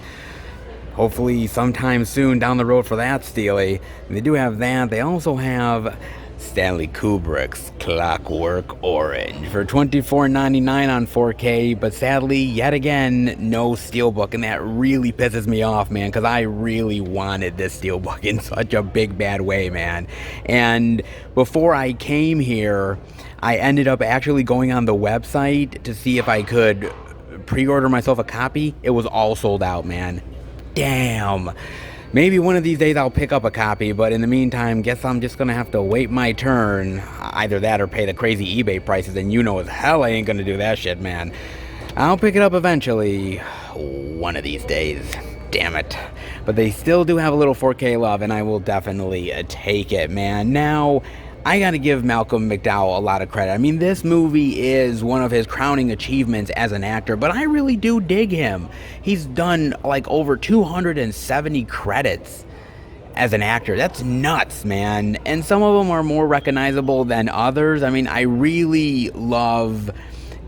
Hopefully sometime soon down the road for that Steely. They do have that. They also have Stanley Kubrick's Clockwork Orange for $24.99 on 4K, but sadly, yet again, no Steelbook, and that really pisses me off, man, because I really wanted this Steelbook in such a big bad way, man. And before I came here, I ended up actually going on the website to see if I could pre-order myself a copy. It was all sold out, man. Damn. Maybe one of these days I'll pick up a copy, but in the meantime, guess I'm just gonna have to wait my turn. Either that or pay the crazy eBay prices, and you know as hell I ain't gonna do that shit, man. I'll pick it up eventually, one of these days. Damn it. But they still do have a little 4K love, and I will definitely take it, man. Now, I gotta give Malcolm McDowell a lot of credit. I mean, this movie is one of his crowning achievements as an actor, but I really do dig him. He's done like over 270 credits as an actor. That's nuts, man. And some of them are more recognizable than others. I mean, I really love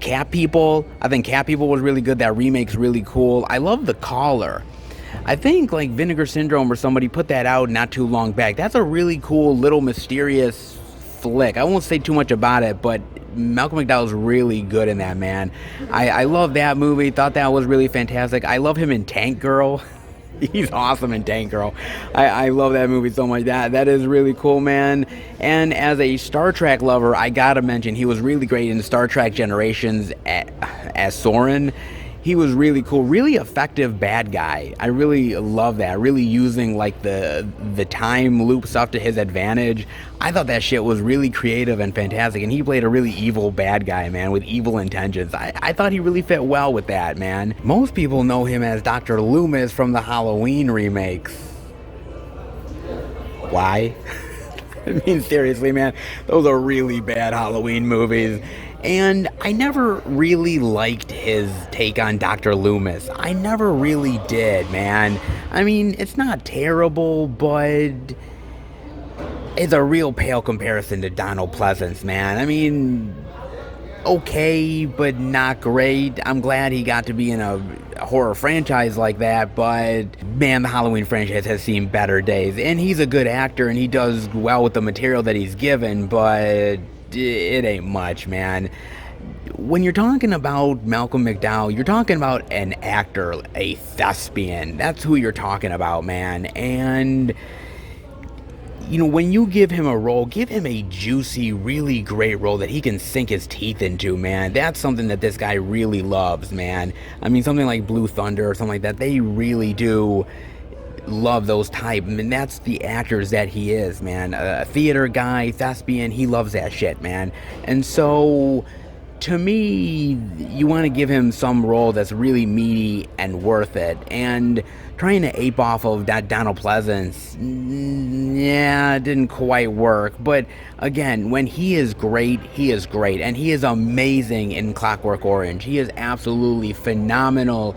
Cat People. I think Cat People was really good. That remake's really cool. I love The Caller. I think like Vinegar Syndrome or somebody put that out not too long back. That's a really cool little mysterious flick. I won't say too much about it, but Malcolm McDowell's really good in that, man. I love that movie. Thought that was really fantastic. I love him in Tank Girl. He's awesome in Tank Girl. I love that movie so much. That is really cool, man. And as a Star Trek lover, I gotta mention he was really great in Star Trek Generations as Soren. He was really cool, really effective bad guy. I really love that. Really using like the time loop stuff to his advantage. I thought that shit was really creative and fantastic, and he played a really evil bad guy, man, with evil intentions. I thought he really fit well with that, man. Most people know him as Dr. Loomis from the Halloween remakes. Why? I mean, seriously, man, those are really bad Halloween movies. And I never really liked his take on Dr. Loomis. I never really did, man. I mean, it's not terrible, but it's a real pale comparison to Donald Pleasance, man. I mean, okay, but not great. I'm glad he got to be in a horror franchise like that, but man, the Halloween franchise has seen better days. And he's a good actor, and he does well with the material that he's given, but it ain't much, man. When you're talking about Malcolm McDowell, you're talking about an actor, a thespian. That's who you're talking about, man. And you know, when you give him a role, give him a juicy, really great role that he can sink his teeth into, man. That's something that this guy really loves, man. I mean, something like Blue Thunder or something like that, they really do love those type. I mean, that's the actors that he is, man. A theater guy, thespian, he loves that shit, man. And so, to me, you want to give him some role that's really meaty and worth it. And trying to ape off of that Donald Pleasance, yeah, it didn't quite work. But again, when he is great, he is great. And he is amazing in Clockwork Orange. He is absolutely phenomenal.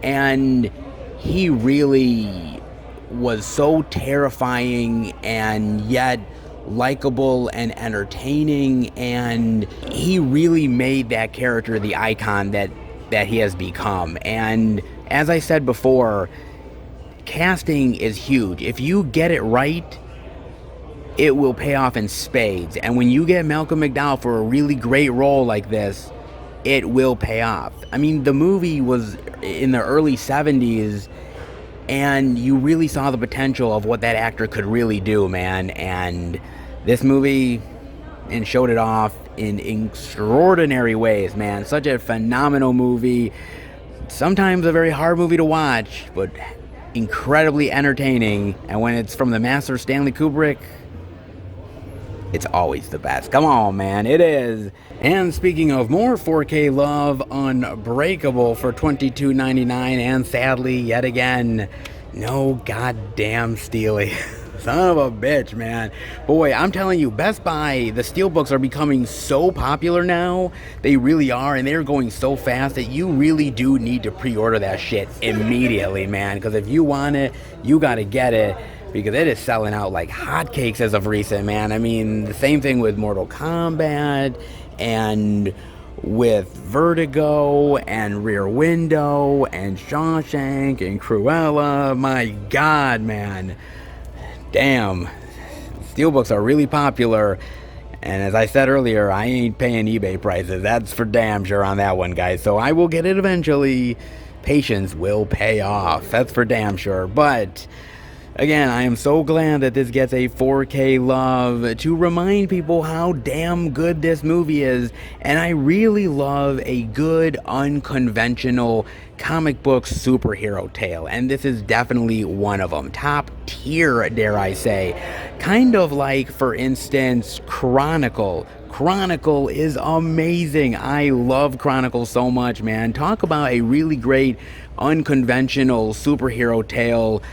And he really was so terrifying and yet likable and entertaining, and he really made that character the icon that he has become. And as I said before, casting is huge. If you get it right, it will pay off in spades. And when you get Malcolm McDowell for a really great role like this, it will pay off. I mean, the movie was in the early 70s, and you really saw the potential of what that actor could really do, man. And this movie and showed it off in extraordinary ways, man. Such a phenomenal movie. Sometimes a very hard movie to watch, but incredibly entertaining. And when it's from the master Stanley Kubrick, it's always the best. Come on, man, it is. And speaking of more 4K love, Unbreakable for $22.99, and sadly, yet again, no goddamn Steely. Son of a bitch, man. Boy, I'm telling you, Best Buy, the Steelbooks are becoming so popular now. They really are, and they're going so fast that you really do need to pre-order that shit immediately, man. Because if you want it, you gotta get it, because it is selling out like hotcakes as of recent, man. I mean, the same thing with Mortal Kombat, and with Vertigo, and Rear Window, and Shawshank, and Cruella. My God, man. Damn. Steelbooks are really popular. And as I said earlier, I ain't paying eBay prices. That's for damn sure on that one, guys. So I will get it eventually. Patience will pay off. That's for damn sure. But Again, I am so glad that this gets a 4K love to remind people how damn good this movie is. And I really love a good, unconventional comic book superhero tale. And this is definitely one of them. Top tier, dare I say. Kind of like, for instance, Chronicle. Chronicle is amazing. I love Chronicle so much, man. Talk about a really great, unconventional superhero tale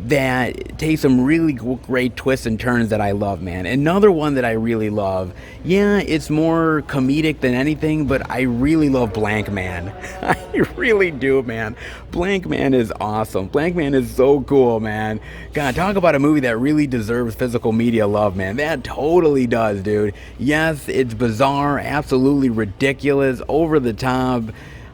that takes some really great twists and turns that I love, man. Another one that I really love, yeah, it's more comedic than anything, but I really love Blank Man. I really do, man. Blank Man is awesome. Blank Man is so cool, man. God, talk about a movie that really deserves physical media love, man. That totally does, dude. Yes, it's bizarre, absolutely ridiculous, over the top,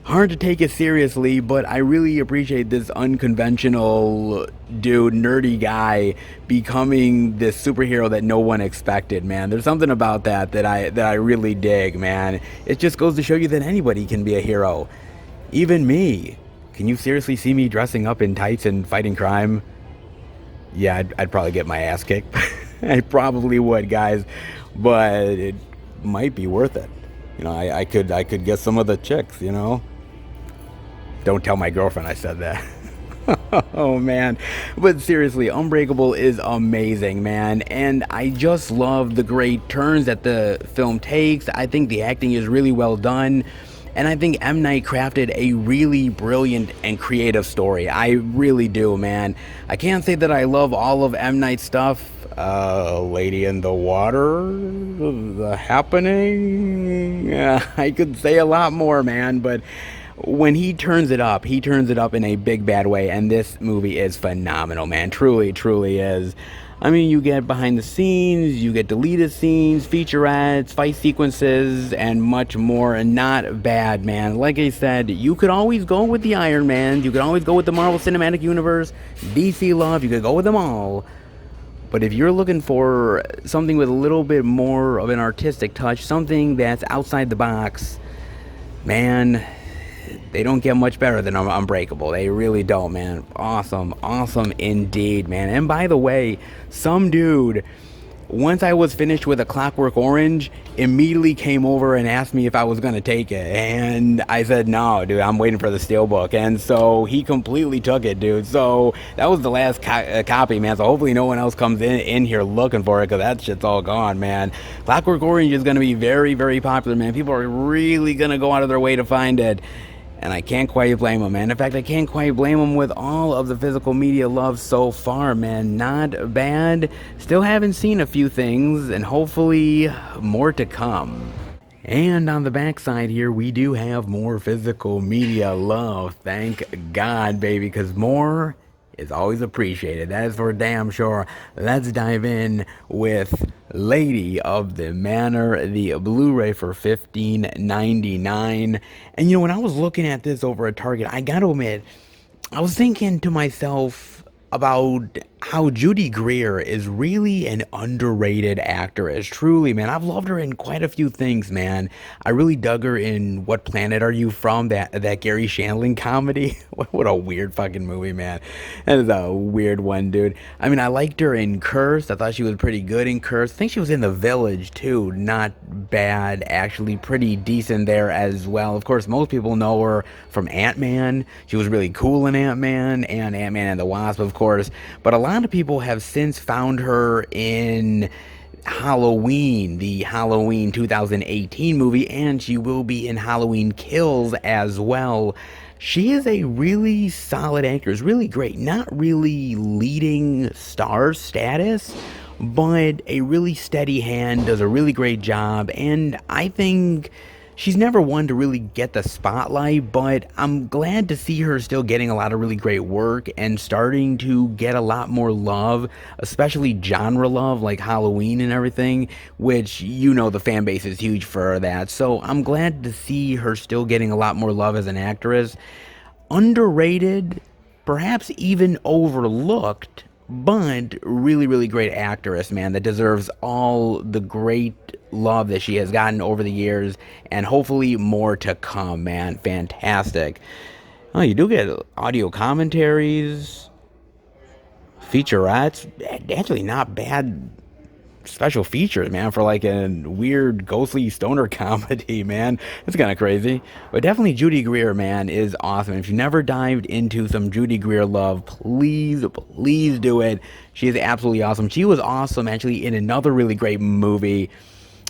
hard to take it seriously, but I really appreciate this unconventional dude, nerdy guy, becoming this superhero that no one expected, man. There's something about that I really dig, man. It just goes to show you that anybody can be a hero. Even me. Can you seriously see me dressing up in tights and fighting crime? Yeah, I'd probably get my ass kicked. I probably would, guys. But it might be worth it. You know, I could get some of the chicks, you know? Don't tell my girlfriend I said that. Oh, man. But seriously, Unbreakable is amazing, man. And I just love the great turns that the film takes. I think the acting is really well done. And I think M. Night crafted a really brilliant and creative story. I really do, man. I can't say that I love all of M. Night's stuff. Lady in the Water, The Happening. I could say a lot more, man, but when he turns it up in a big bad way, and this movie is phenomenal, man. Truly, truly is. I mean, you get behind the scenes, you get deleted scenes, featurettes, fight sequences, and much more, and not bad, man. Like I said, you could always go with the Iron Man, you could always go with the Marvel Cinematic Universe, DC love, you could go with them all. But if you're looking for something with a little bit more of an artistic touch, something that's outside the box, man, they don't get much better than Unbreakable. They really don't, man. Awesome, awesome indeed, man. And by the way, some dude, once I was finished with A Clockwork Orange, immediately came over and asked me if I was going to take it. And I said, no, dude, I'm waiting for the Steelbook. And so he completely took it, dude. So that was the last copy, man. So hopefully no one else comes in here looking for it, because that shit's all gone, man. Clockwork Orange is going to be very, very popular, man. People are really going to go out of their way to find it. And I can't quite blame them, man. In fact, I can't quite blame them with all of the physical media love so far, man. Not bad. Still haven't seen a few things, and hopefully more to come. And on the backside here, we do have more physical media love. Thank God, baby, because more is always appreciated. That is for damn sure. Let's dive in with Lady of the Manor, the Blu-ray for $15.99. And you know, when I was looking at this over at Target, I gotta admit, I was thinking to myself about how Judy Greer is really an underrated actress. Truly, man. I've loved her in quite a few things, man. I really dug her in What Planet Are You From? That Gary Shandling comedy. What a weird fucking movie, man. That is a weird one, dude. I mean, I liked her in Cursed. I thought she was pretty good in Cursed. I think she was in The Village, too. Not bad, actually. Pretty decent there as well. Of course, most people know her from Ant-Man. She was really cool in Ant-Man and Ant-Man and the Wasp, of course. But a lot of people have since found her in Halloween, the Halloween 2018 movie, and she will be in Halloween Kills as well. She is a really solid actress, really great. Not really leading star status, but a really steady hand, does a really great job, and I think she's never one to really get the spotlight, but I'm glad to see her still getting a lot of really great work and starting to get a lot more love, especially genre love like Halloween and everything, which, you know, the fan base is huge for that. So I'm glad to see her still getting a lot more love as an actress. Underrated, perhaps even overlooked, but really, really great actress, man, that deserves all the great love that she has gotten over the years, and hopefully more to come, man. Fantastic. Oh, you do get audio commentaries, featurettes. Actually not bad special features, man, for like a weird ghostly stoner comedy, man. It's kind of crazy. But definitely Judy Greer, man, is awesome. If you never dived into some Judy Greer love, please do it. She is absolutely awesome. She was awesome actually in another really great movie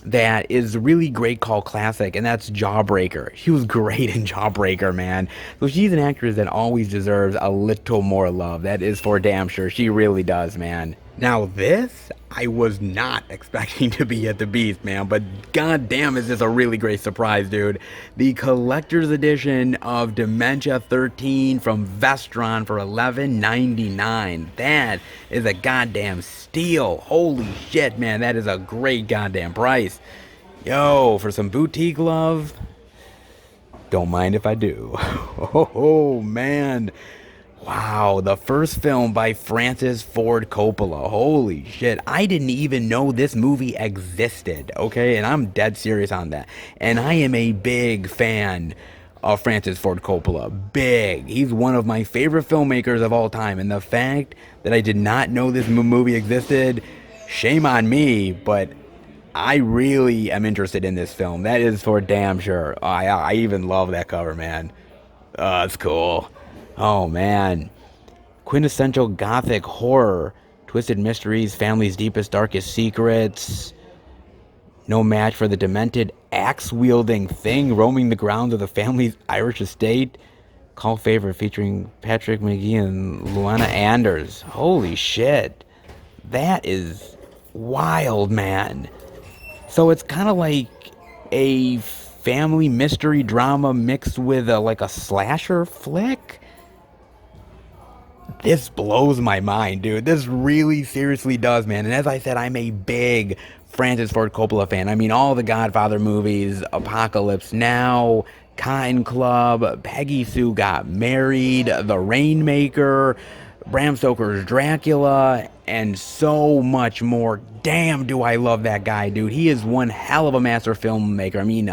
that is really great called Classic, and that's Jawbreaker. She was great in Jawbreaker, man. So she's an actress that always deserves a little more love. That is for damn sure. She really does, man. Now this, I was not expecting to be at the Beast, man, but goddamn is this a really great surprise, dude. The collector's edition of Dementia 13 from Vestron for $11.99. That is a goddamn steal. Holy shit, man, that is a great goddamn price. Yo, for some boutique love, don't mind if I do. Oh, man. Wow, the first film by Francis Ford Coppola. Holy shit, I didn't even know this movie existed, okay? And I'm dead serious on that. And I am a big fan of Francis Ford Coppola. Big. He's one of my favorite filmmakers of all time. And the fact that I did not know this movie existed, shame on me, but I really am interested in this film. That is for damn sure. I even love that cover, man. It's cool. Oh, man. Quintessential gothic horror. Twisted mysteries, family's deepest, darkest secrets. No match for the demented, axe-wielding thing roaming the grounds of the family's Irish estate. Cult favorite featuring Patrick McGee and Luana Anders. Holy shit. That is wild, man. So it's kind of like a family mystery drama mixed with like a slasher flick? This blows my mind, dude. This really seriously does, man. And as I said, I'm a big Francis Ford Coppola fan. I mean, all the Godfather movies, Apocalypse Now, Cotton Club, Peggy Sue Got Married, The Rainmaker, Bram Stoker's Dracula, and so much more. Damn, do I love that guy, dude. He is one hell of a master filmmaker. I mean,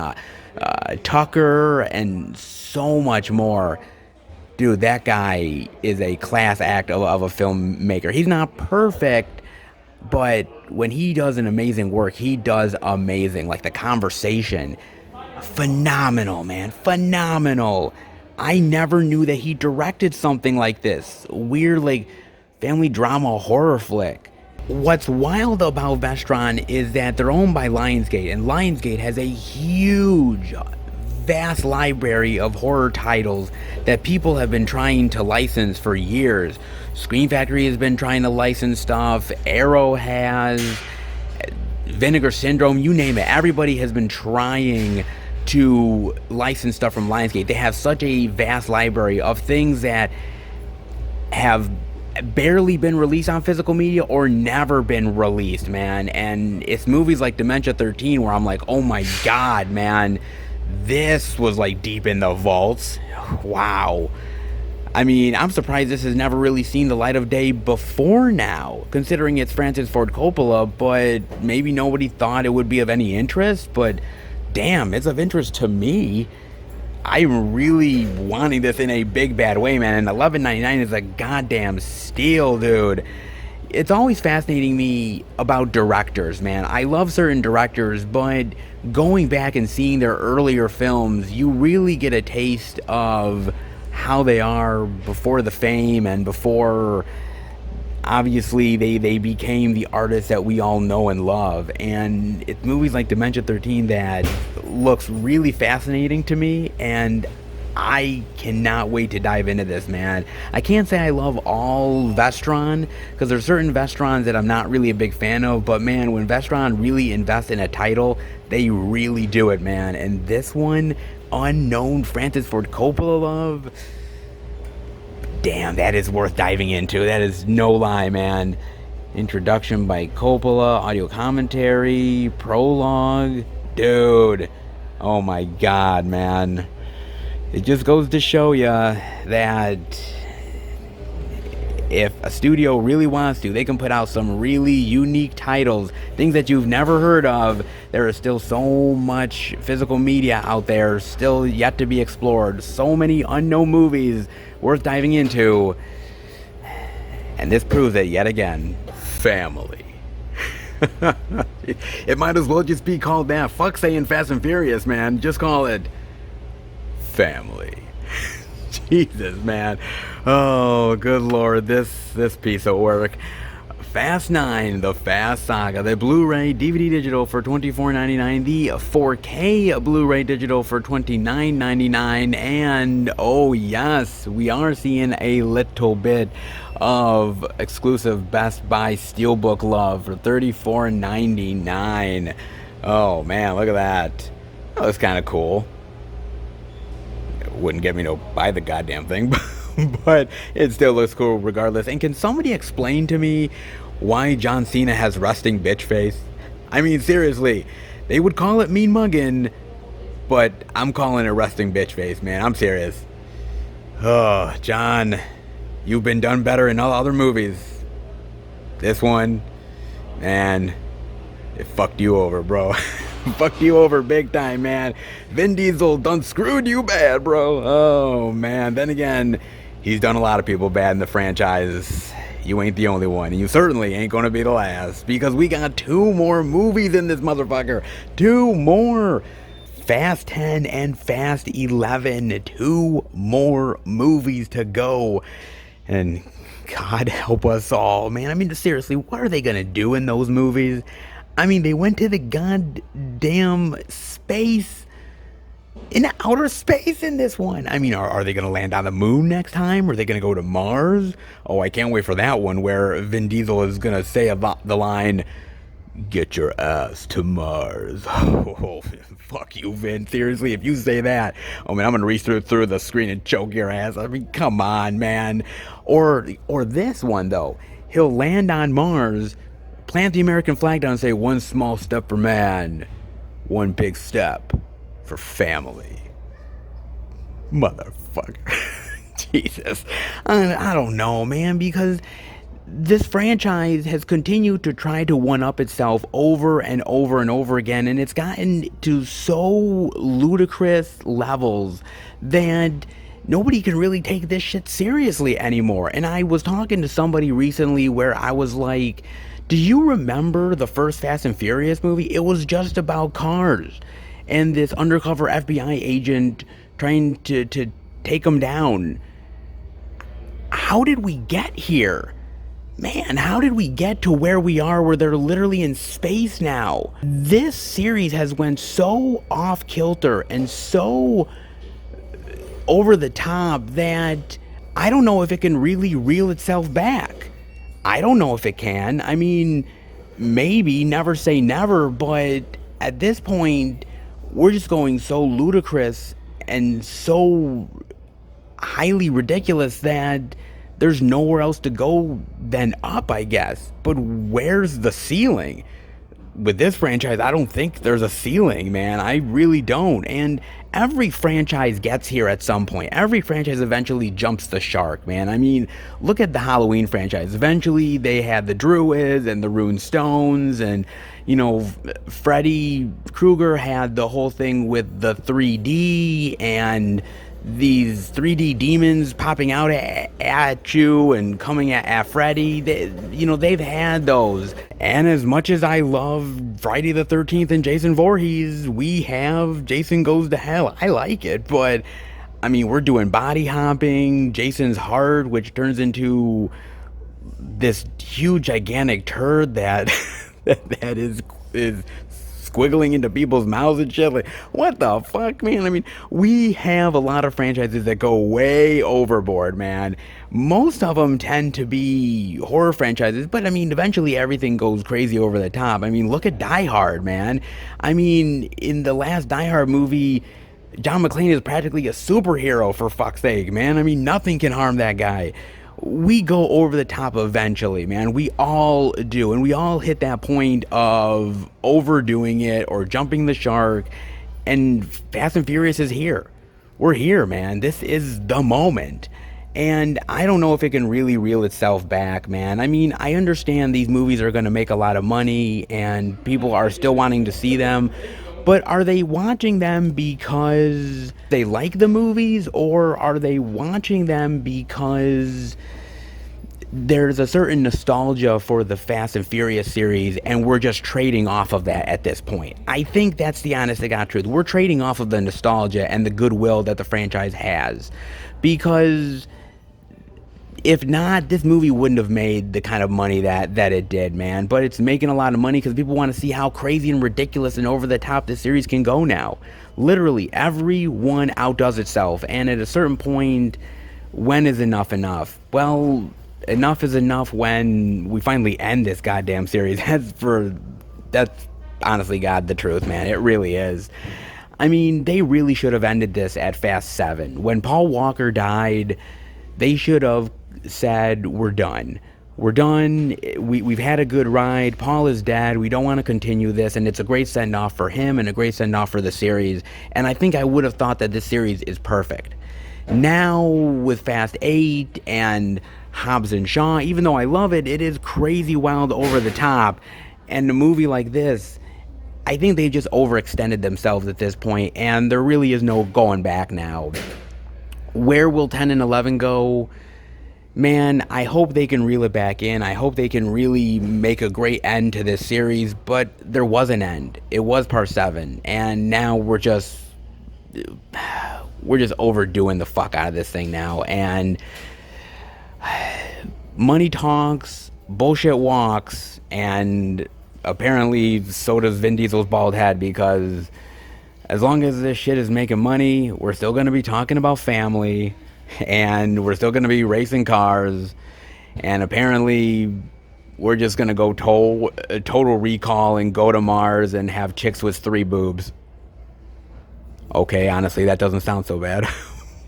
Tucker and so much more. Dude, that guy is a class act of a filmmaker. He's not perfect, but when he does an amazing work, he does amazing. Like The Conversation. Phenomenal, man. Phenomenal. I never knew that he directed something like this. Weird, like, family drama horror flick. What's wild about Vestron is that they're owned by Lionsgate, and Lionsgate has a huge, vast library of horror titles that people have been trying to license for years. Scream Factory has been trying to license stuff. Arrow has. Vinegar Syndrome, you name it. Everybody has been trying to license stuff from Lionsgate. They have such a vast library of things that have barely been released on physical media or never been released, man. And it's movies like Dementia 13 where I'm like, oh my god, man, this was like deep in the vaults. Wow. I mean, I'm surprised this has never really seen the light of day before now, considering it's Francis Ford Coppola, but maybe nobody thought it would be of any interest, but damn, it's of interest to me. I'm really wanting this in a big bad way, man, and $11.99 is a goddamn steal, dude. It's always fascinating me about directors, man. I love certain directors, but going back and seeing their earlier films, you really get a taste of how they are before the fame and before, obviously, they became the artists that we all know and love. And it's movies like Dementia 13 that looks really fascinating to me, and I cannot wait to dive into this, man. I can't say I love all Vestron, because there's certain Vestrons that I'm not really a big fan of, but man, when Vestron really invests in a title, they really do it, man. And this one, unknown Francis Ford Coppola love, damn, that is worth diving into. That is no lie, man. Introduction by Coppola, audio commentary, prologue, dude, oh my god, man. It just goes to show you that if a studio really wants to, they can put out some really unique titles, things that you've never heard of. There is still so much physical media out there still yet to be explored. So many unknown movies worth diving into. And this proves it yet again. Family. It might as well just be called that. Fuck saying Fast and Furious, man. Just call it family. Jesus, man. Oh, good Lord. This piece of work. Fast 9, the Fast Saga, the Blu-ray DVD digital for $24.99, the 4K Blu-ray digital for $29.99, and oh yes, we are seeing a little bit of exclusive Best Buy Steelbook love for $34.99. Oh man, look at that. That was kind of cool. It wouldn't get me to buy the goddamn thing, but it still looks cool regardless. And can somebody explain to me why John Cena has resting bitch face? I mean, seriously, they would call it mean mugging, but I'm calling it resting bitch face, man. I'm serious. Oh, John, you've been done better in all other movies. This one, man, it fucked you over, bro. Fucked you over big time, man. Vin Diesel done screwed you bad, bro. Oh, man. Then again, he's done a lot of people bad in the franchise. You ain't the only one, and you certainly ain't gonna be the last, because we got 2 more movies in this motherfucker. 2 more. Fast 10 and Fast 11. 2 more movies to go. And God help us all, man. I mean, seriously, what are they gonna do in those movies? I mean, they went to the goddamn space, in outer space in this one. I mean, are they going to land on the moon next time? Are they going to go to Mars? Oh, I can't wait for that one where Vin Diesel is going to say about the line, "Get your ass to Mars." Oh, fuck you, Vin. Seriously, if you say that, oh man, I'm going to reach through the screen and choke your ass. I mean, come on, man. Or this one, though. He'll land on Mars, plant the American flag down and say, "One small step for man, one big step for family." Motherfucker. Jesus. I don't know, man, because this franchise has continued to try to one-up itself over and over and over again, and it's gotten to so ludicrous levels that nobody can really take this shit seriously anymore. And I was talking to somebody recently where I was like, do you remember the first Fast and Furious movie? It was just about cars and this undercover FBI agent trying to take them down. How did we get here? Man, how did we get to where we are, where they're literally in space now? This series has went so off kilter and so over the top that I don't know if it can really reel itself back. I don't know if it can. I mean, maybe, never say never, but at this point, we're just going so ludicrous and so highly ridiculous that there's nowhere else to go than up, I guess. But where's the ceiling? With this franchise, I don't think there's a ceiling, man. I really don't. And every franchise gets here at some point. Every franchise eventually jumps the shark, man. I mean, look at the Halloween franchise. Eventually, they had the Druids and the Rune Stones, and, you know, Freddy Krueger had the whole thing with the 3D and these 3D demons popping out at you and coming at Freddy. They've had those. And as much as I love Friday the 13th and Jason Voorhees, we have Jason Goes to Hell. I like it, but I mean, we're doing body hopping, Jason's Heart, which turns into this huge gigantic turd that that is squiggling into people's mouths and shit. Like, what the fuck, man? I mean, we have a lot of franchises that go way overboard, man. Most of them tend to be horror franchises, but I mean, eventually everything goes crazy over the top. I mean, look at Die Hard, man. I mean, in the last Die Hard movie, John McClane is practically a superhero, for fuck's sake, man. I mean, nothing can harm that guy. We go over the top eventually, man. We all do. And we all hit that point of overdoing it or jumping the shark. And Fast and Furious is here. We're here, man. This is the moment. And I don't know if it can really reel itself back, man. I mean, I understand these movies are going to make a lot of money and people are still wanting to see them. But are they watching them because they like the movies, or are they watching them because there's a certain nostalgia for the Fast and Furious series, and we're just trading off of that at this point. I think that's the honest to God truth. We're trading off of the nostalgia and the goodwill that the franchise has, because if not, this movie wouldn't have made the kind of money that it did, man. But it's making a lot of money because people want to see how crazy and ridiculous and over the top this series can go now. Literally, everyone outdoes itself, and at a certain point, when is enough enough? Well, enough is enough when we finally end this goddamn series. That's honestly, God, the truth, man. It really is. I mean, they really should have ended this at Fast 7. When Paul Walker died, they should have said, we're done. We're done. We've had a good ride. Paul is dead. We don't want to continue this. And it's a great send-off for him and a great send-off for the series. And I think I would have thought that this series is perfect. Now, with Fast 8 and Hobbs and Shaw, even though I love it, it is crazy wild over the top. And a movie like this, I think they just overextended themselves at this point, and there really is no going back now. Where will 10 and 11 go? Man, I hope they can reel it back in. I hope they can really make a great end to this series, but there was an end. It was part 7, and now we're just overdoing the fuck out of this thing now, and money talks, bullshit walks, and apparently so does Vin Diesel's bald head, because as long as this shit is making money, we're still going to be talking about family, and we're still going to be racing cars, and apparently we're just going to go total recall and go to Mars and have chicks with 3 boobs. Okay, honestly, that doesn't sound so bad.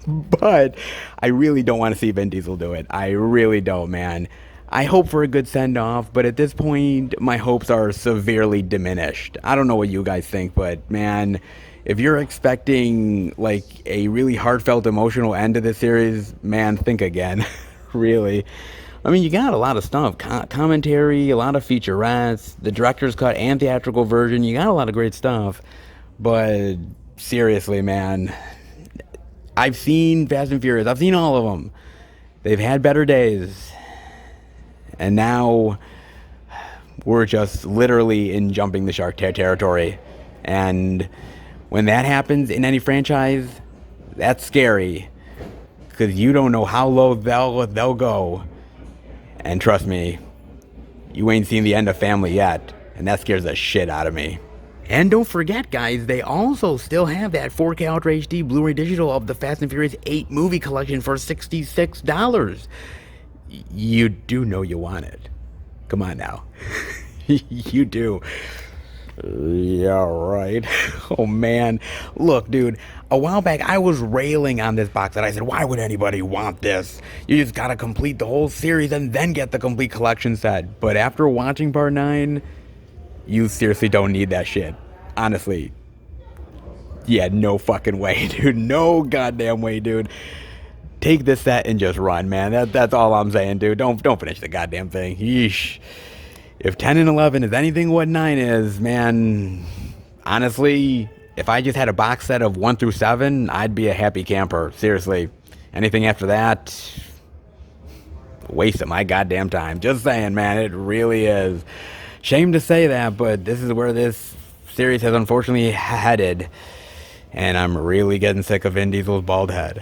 But I really don't want to see Vin Diesel do it. I really don't, man. I hope for a good send-off, but at this point, my hopes are severely diminished. I don't know what you guys think, but man, if you're expecting like a really heartfelt, emotional end to this series, man, think again. Really. I mean, you got a lot of stuff. Commentary, a lot of featurettes, the director's cut and theatrical version. You got a lot of great stuff. But seriously, man, I've seen Fast and Furious. I've seen all of them. They've had better days. And now we're just literally in jumping the shark territory. And when that happens in any franchise, that's scary. Because you don't know how low they'll go. And trust me, you ain't seen the end of Family yet. And that scares the shit out of me. And don't forget, guys, they also still have that 4K Ultra HD Blu-ray digital of the Fast and Furious 8 movie collection for $66. You do know you want it. Come on now. You do. Yeah, right. Oh, man. Look, dude, a while back, I was railing on this box set. I said, why would anybody want this? You just gotta complete the whole series and then get the complete collection set. But after watching Part 9, you seriously don't need that shit. Honestly. Yeah, no fucking way, dude. No goddamn way, dude. Take this set and just run, man. That's all I'm saying, dude. Don't finish the goddamn thing. Yeesh. If 10 and 11 is anything what 9 is, man, honestly, if I just had a box set of 1 through 7, I'd be a happy camper. Seriously. Anything after that, waste of my goddamn time. Just saying, man, it really is. Shame to say that, but this is where this series has unfortunately headed. And I'm really getting sick of Vin Diesel's bald head.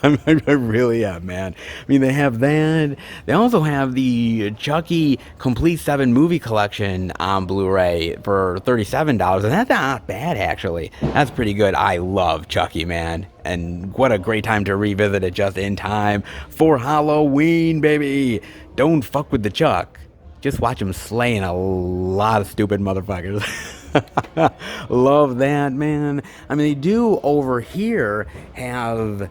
I really am, man. I mean, they have that. They also have the Chucky Complete 7 movie collection on Blu-ray for $37. And that's not bad, actually. That's pretty good. I love Chucky, man. And what a great time to revisit it just in time for Halloween, baby. Don't fuck with the Chuck. Just watch him slaying a lot of stupid motherfuckers. Love that, man. I mean, they do over here have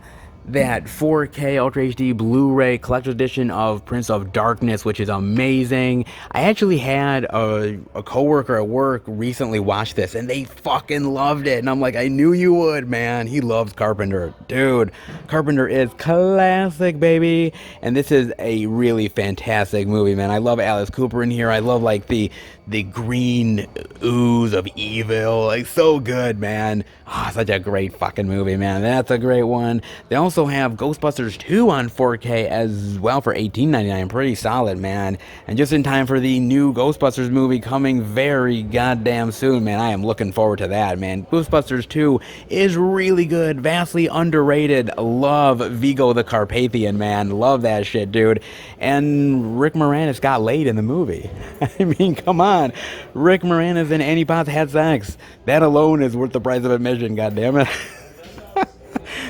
that 4K Ultra HD Blu-ray collector's edition of Prince of Darkness, which is amazing. I actually had a coworker at work recently watch this, and they fucking loved it. And I'm like, I knew you would, man. He loves Carpenter. Dude, Carpenter is classic, baby. And this is a really fantastic movie, man. I love Alice Cooper in here. I love, like, the the green ooze of evil. Like, so good, man. Ah, such a great fucking movie, man. That's a great one. They also have Ghostbusters 2 on 4K as well for $18.99. Pretty solid, man. And just in time for the new Ghostbusters movie coming very goddamn soon, man. I am looking forward to that, man. Ghostbusters 2 is really good, vastly underrated. Love Vigo the Carpathian, man. Love that shit, dude. And Rick Moranis got laid in the movie. I mean, come on. Rick Moranis and Annie Potts had sex. That alone is worth the price of admission, goddammit.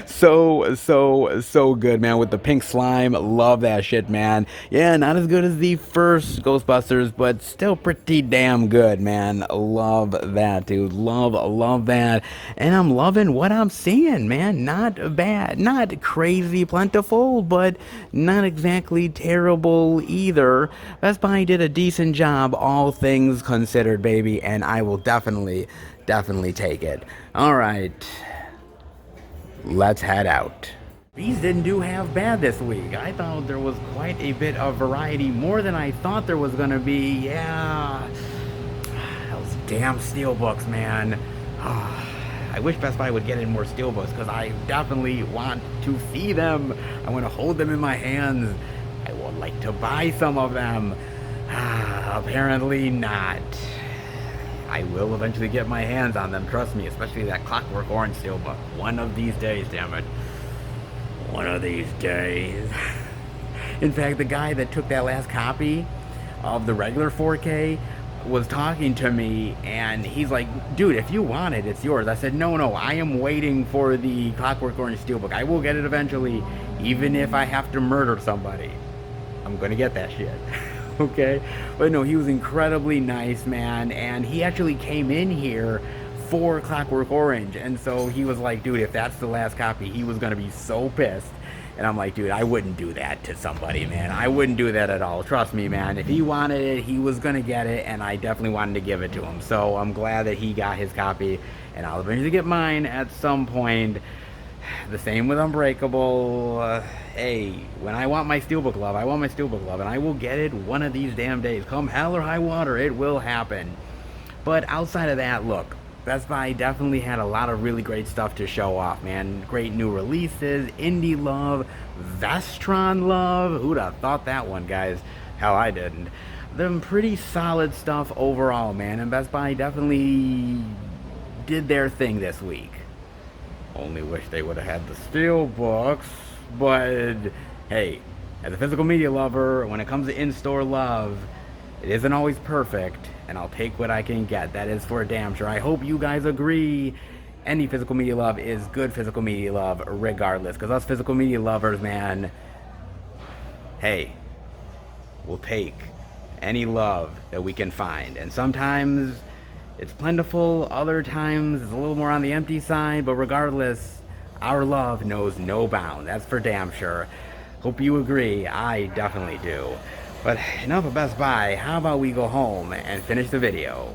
So good, man, with the pink slime. Love that shit, man. Yeah, not as good as the first Ghostbusters, but still pretty damn good, man. Love that, dude. Love that. And I'm loving what I'm seeing, man. Not bad. Not crazy plentiful, but not exactly terrible either. Best Buy did a decent job, all things considered, baby, and I will definitely take it. All right. Let's head out. These didn't do half bad this week. I thought there was quite a bit of variety, more than I thought there was gonna be. Yeah, those damn Steelbooks, man. I wish Best Buy would get in more Steelbooks, because I definitely want to see them. I want to hold them in my hands. I would like to buy some of them. Apparently not. I will eventually get my hands on them, trust me, especially that Clockwork Orange Steelbook. One of these days, damn it. One of these days. In fact, the guy that took that last copy of the regular 4K was talking to me, and he's like, dude, if you want it, it's yours. I said, no, I am waiting for the Clockwork Orange Steelbook. I will get it eventually, even if I have to murder somebody. I'm gonna get that shit. Okay, but no, he was incredibly nice, man, and he actually came in here for Clockwork Orange, and so he was like, dude, if that's the last copy, he was gonna be so pissed. And I'm like, dude, I wouldn't do that to somebody, man. I wouldn't do that at all. Trust me, man. If he wanted it, he was gonna get it, and I definitely wanted to give it to him. So I'm glad that he got his copy, and I'll eventually get mine at some point. The same with Unbreakable. Hey, when I want my Steelbook love, I want my Steelbook love, and I will get it one of these damn days. Come hell or high water, it will happen. But outside of that, look, Best Buy definitely had a lot of really great stuff to show off, man. Great new releases, indie love, Vestron love. Who'd have thought that one, guys? Hell, I didn't. Them pretty solid stuff overall, man, and Best Buy definitely did their thing this week. Only wish they would have had the Steelbooks, but hey, as a physical media lover, when it comes to in-store love, it isn't always perfect, and I'll take what I can get. That is for damn sure. I hope you guys agree. Any physical media love is good physical media love regardless, because us physical media lovers, man, hey, we'll take any love that we can find, and sometimes it's plentiful, other times it's a little more on the empty side, but regardless, our love knows no bound. That's for damn sure. Hope you agree. I definitely do. But enough of Best Buy. How about we go home and finish the video?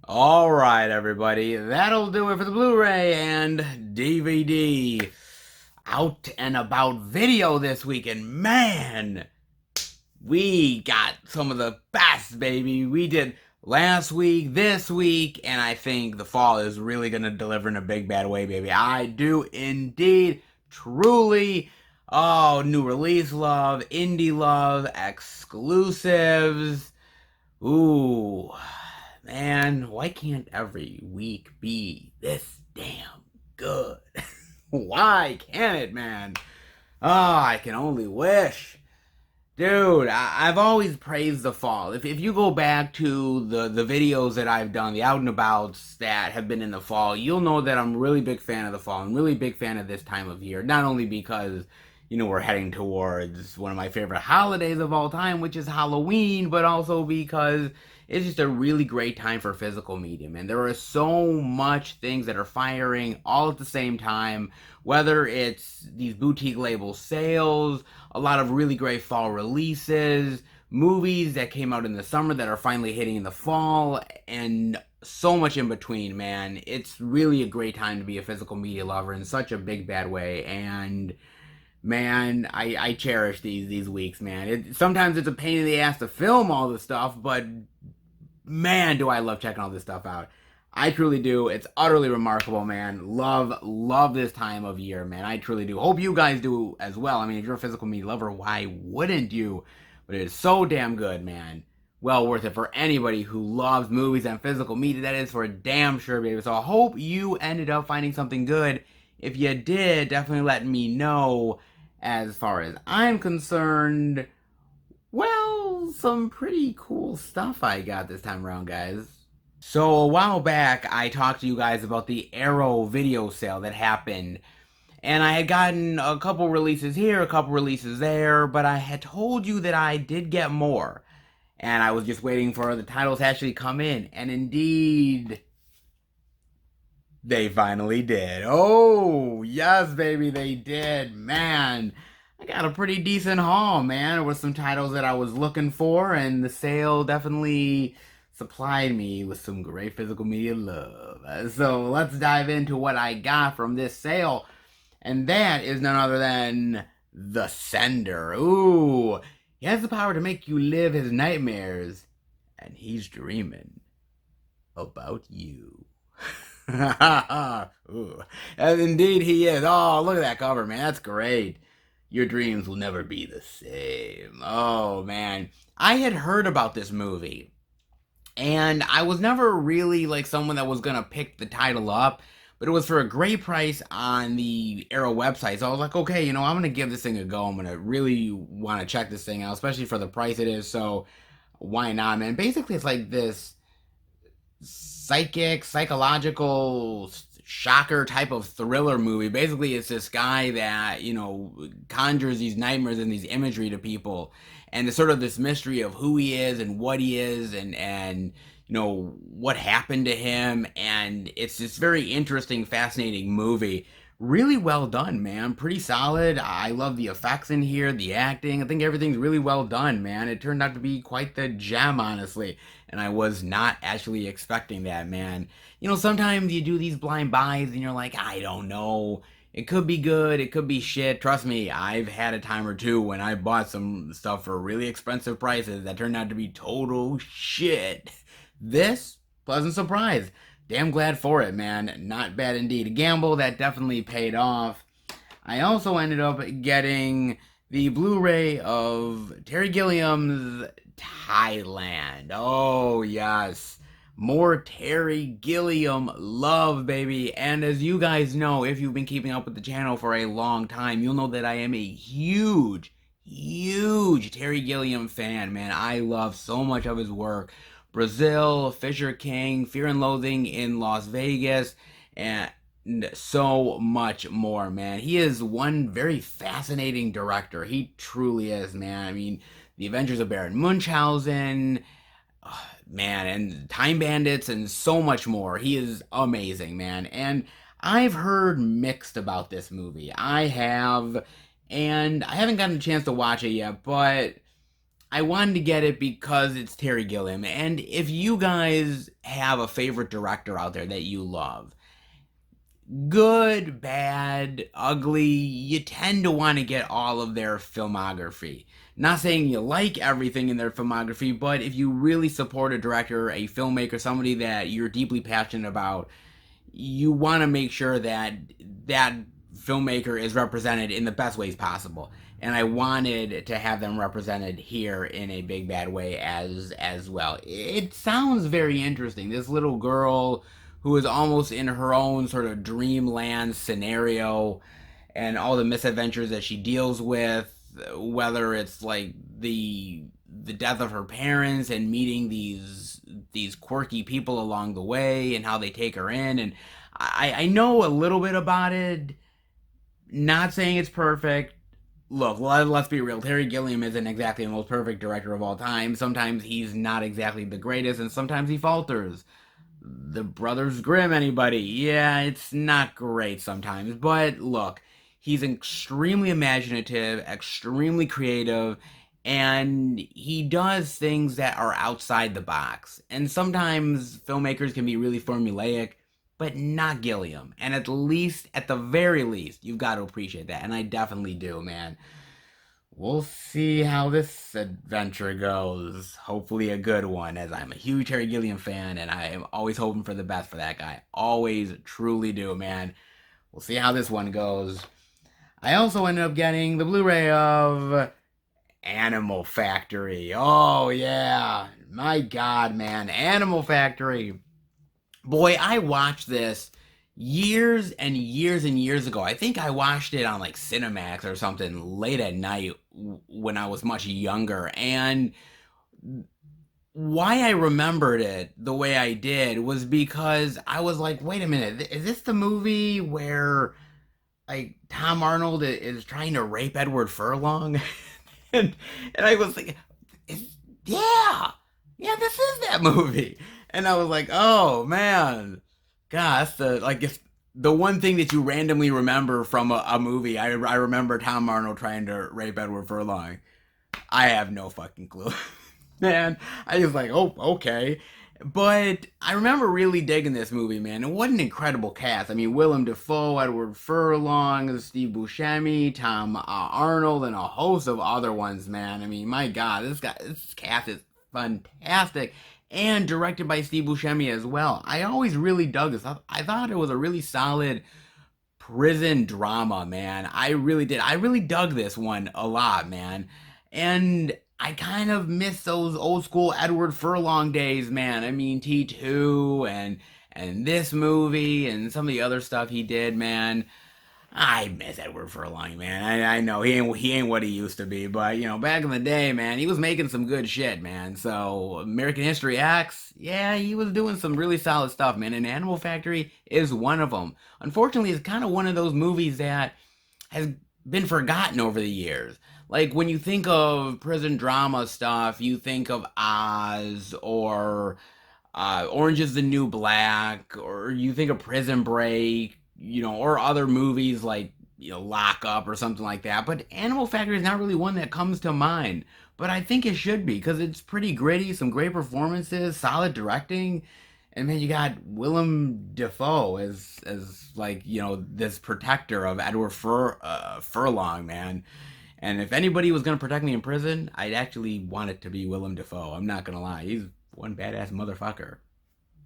Alright, everybody. That'll do it for the Blu-ray and DVD out and about video this week. And man, we got some of the best, baby. We did last week, this week, and I think the fall is really going to deliver in a big bad way, baby. I do indeed, truly. Oh, new release love, indie love, exclusives. Ooh, man, why can't every week be this damn good? Why can't it, man? Oh, I can only wish. Dude, I've always praised the fall. If you go back to the videos that I've done, the out and abouts that have been in the fall, you'll know that I'm a really big fan of the fall. I'm really big fan of this time of year. Not only because, you know, we're heading towards one of my favorite holidays of all time, which is Halloween, but also because it's just a really great time for physical media, man. There are so much things that are firing all at the same time, whether it's these boutique label sales, a lot of really great fall releases, movies that came out in the summer that are finally hitting in the fall, and so much in between, man. It's really a great time to be a physical media lover in such a big bad way, and man, I cherish these weeks, man. Sometimes it's a pain in the ass to film all the stuff, but man, do I love checking all this stuff out. I truly do. It's utterly remarkable, man. Love this time of year, man. I truly do. Hope you guys do as well. I mean, if you're a physical media lover, why wouldn't you? But it is so damn good, man. Well worth it for anybody who loves movies and physical media. That is for damn sure, baby. So I hope you ended up finding something good. If you did, definitely let me know. As far as I'm concerned, well, some pretty cool stuff I got this time around, guys. So a while back, I talked to you guys about the Arrow video sale that happened. And I had gotten a couple releases here, a couple releases there, but I had told you that I did get more. And I was just waiting for the titles to actually come in. And indeed, they finally did. Oh, yes, baby, they did. Man, I got a pretty decent haul, man. There were some titles that I was looking for, and the sale definitely supplied me with some great physical media love. So let's dive into what I got from this sale. And that is none other than The Sender. Ooh, he has the power to make you live his nightmares, and he's dreaming about you. Ooh. And indeed he is. Oh, look at that cover, man. That's great. Your dreams will never be the same. Oh, man. I had heard about this movie, and I was never really like someone that was gonna pick the title up, but it was for a great price on the Arrow website. So I was like, okay, you know, I'm gonna give this thing a go. I'm gonna really want to check this thing out, especially for the price it is. So why not, man? Basically, it's like this psychological shocker type of thriller movie. Basically, it's this guy that, you know, conjures these nightmares and these imagery to people, and it's sort of this mystery of who he is and what he is, and you know what happened to him. And it's this very interesting, fascinating movie. Really well done, man. Pretty solid. I love the effects in here, the acting. I think everything's really well done, man. It turned out to be quite the gem, honestly. And I was not actually expecting that, man. You know, sometimes you do these blind buys and you're like, I don't know. It could be good, it could be shit. Trust me, I've had a time or two when I bought some stuff for really expensive prices that turned out to be total shit. This, pleasant surprise. Damn glad for it, man. Not bad indeed. A gamble that definitely paid off. I also ended up getting the Blu-ray of Terry Gilliam's Thailand. Oh, yes. More Terry Gilliam love, baby. And as you guys know, if you've been keeping up with the channel for a long time, you'll know that I am a huge Terry Gilliam fan, man. I love so much of his work. Brazil, Fisher King, Fear and Loathing in Las Vegas, and so much more, man. He is one very fascinating director. He truly is, man. I mean, The Adventures of Baron Munchausen, man, and Time Bandits, and so much more. He is amazing, man. And I've heard mixed about this movie. I have, and I haven't gotten a chance to watch it yet, but I wanted to get it because it's Terry Gilliam. And if you guys have a favorite director out there that you love, good, bad, ugly, you tend to want to get all of their filmography. Not saying you like everything in their filmography, but if you really support a director, a filmmaker, somebody that you're deeply passionate about, you want to make sure that that filmmaker is represented in the best ways possible. And I wanted to have them represented here in a big bad way as well. It sounds very interesting. This little girl who is almost in her own sort of dreamland scenario, and all the misadventures that she deals with, whether it's like the death of her parents and meeting these quirky people along the way and how they take her in. And I know a little bit about it. Not saying it's perfect. Look, let's be real. Terry Gilliam isn't exactly the most perfect director of all time. Sometimes he's not exactly the greatest, and sometimes he falters. The Brothers Grimm, anybody? Yeah, it's not great sometimes. But look, he's extremely imaginative, extremely creative, and he does things that are outside the box. And sometimes filmmakers can be really formulaic, but not Gilliam. And at the very least, you've got to appreciate that. And I definitely do, man. we'll see how this adventure goes. Hopefully a good one, as I'm a huge Terry Gilliam fan, and I am always hoping for the best for that guy. Always, truly do, man. We'll see how this one goes. I also ended up getting the Blu-ray of Animal Factory. Oh, yeah. My God, man. Animal Factory. Boy, I watched this years and years and years ago. I think I watched it on like Cinemax or something late at night when I was much younger. And why I remembered it the way I did was because I was like, wait a minute, is this the movie where like Tom Arnold is trying to rape Edward Furlong? and and I was like, yeah, yeah, this is that movie. And I was like, oh man, God, that's the like if the one thing that you randomly remember from a movie. I remember Tom Arnold trying to rape Edward Furlong. I have no fucking clue. Man, I was like, oh, okay. But I remember really digging this movie, man. And what an incredible cast. I mean, Willem Dafoe, Edward Furlong, Steve Buscemi, Tom Arnold, and a host of other ones, man. I mean, my God, this cast is fantastic. And directed by Steve Buscemi as well. I always really dug this. I thought it was a really solid prison drama, man. I really did. I really dug this one a lot, man. And I kind of miss those old school Edward Furlong days, man. I mean, T2 and this movie and some of the other stuff he did, man. I miss Edward Furlong, man. I know he ain't what he used to be, but you know, back in the day, man, he was making some good shit, man. So American History X, yeah, he was doing some really solid stuff, man. And Animal Factory is one of them. Unfortunately, it's kind of one of those movies that has been forgotten over the years. Like when you think of prison drama stuff, you think of Oz or Orange is the New Black, or you think of Prison Break, you know, or other movies like, you know, Lock Up or something like that. But Animal Factory is not really one that comes to mind. But I think it should be because it's pretty gritty, some great performances, solid directing. And then you got Willem Dafoe as like, you know, this protector of Edward Furlong, man. And if anybody was gonna protect me in prison, I'd actually want it to be Willem Dafoe. I'm not gonna lie, he's one badass motherfucker.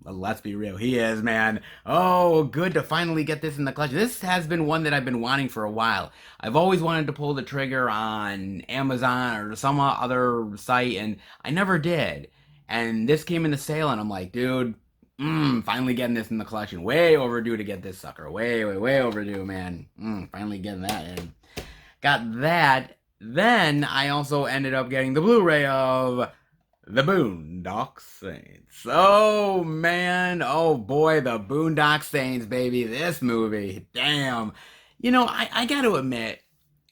Let's be real, he is, man. Oh, good to finally get this in the clutch. This has been one that I've been wanting for a while. I've always wanted to pull the trigger on Amazon or some other site, and I never did. And this came in the sale, and I'm like, dude, finally getting this in the collection. Way overdue to get this sucker. Way overdue, man. Finally getting that in. Got that. Then I also ended up getting the Blu-ray of the Boondock Saints. Oh man, oh boy, the Boondock Saints, baby. This movie, damn. You know, I gotta admit,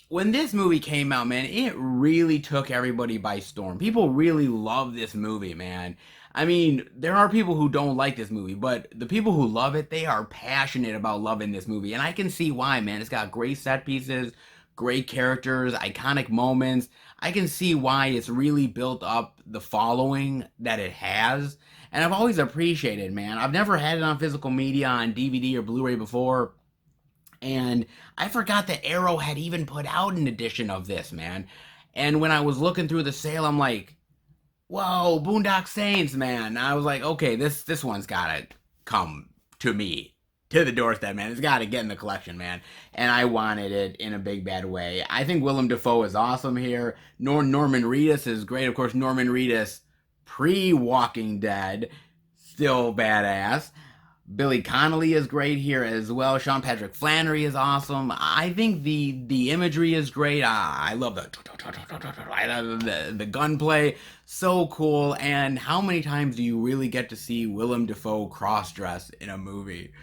when this movie came out, man, it really took everybody by storm. People really love this movie, man. I mean, there are people who don't like this movie, but the people who love it, they are passionate about loving this movie. And I can see why, man. It's got great set pieces, great characters, iconic moments. I can see why it's really built up the following that it has. And I've always appreciated, man. I've never had it on physical media, on DVD or Blu-ray before. And I forgot that Arrow had even put out an edition of this, man. And when I was looking through the sale, I'm like, whoa, Boondock Saints, man. I was like, okay, this one's gotta come to me, to the doorstep, man. It's gotta get in the collection, man. And I wanted it in a big bad way. I think Willem Dafoe is awesome here. Norman Reedus is great. Of course, Norman Reedus, pre-Walking Dead, still badass. Billy Connolly is great here as well. Sean Patrick Flannery is awesome. I think the imagery is great. I love the gunplay. So cool. And how many times do you really get to see Willem Dafoe cross-dress in a movie?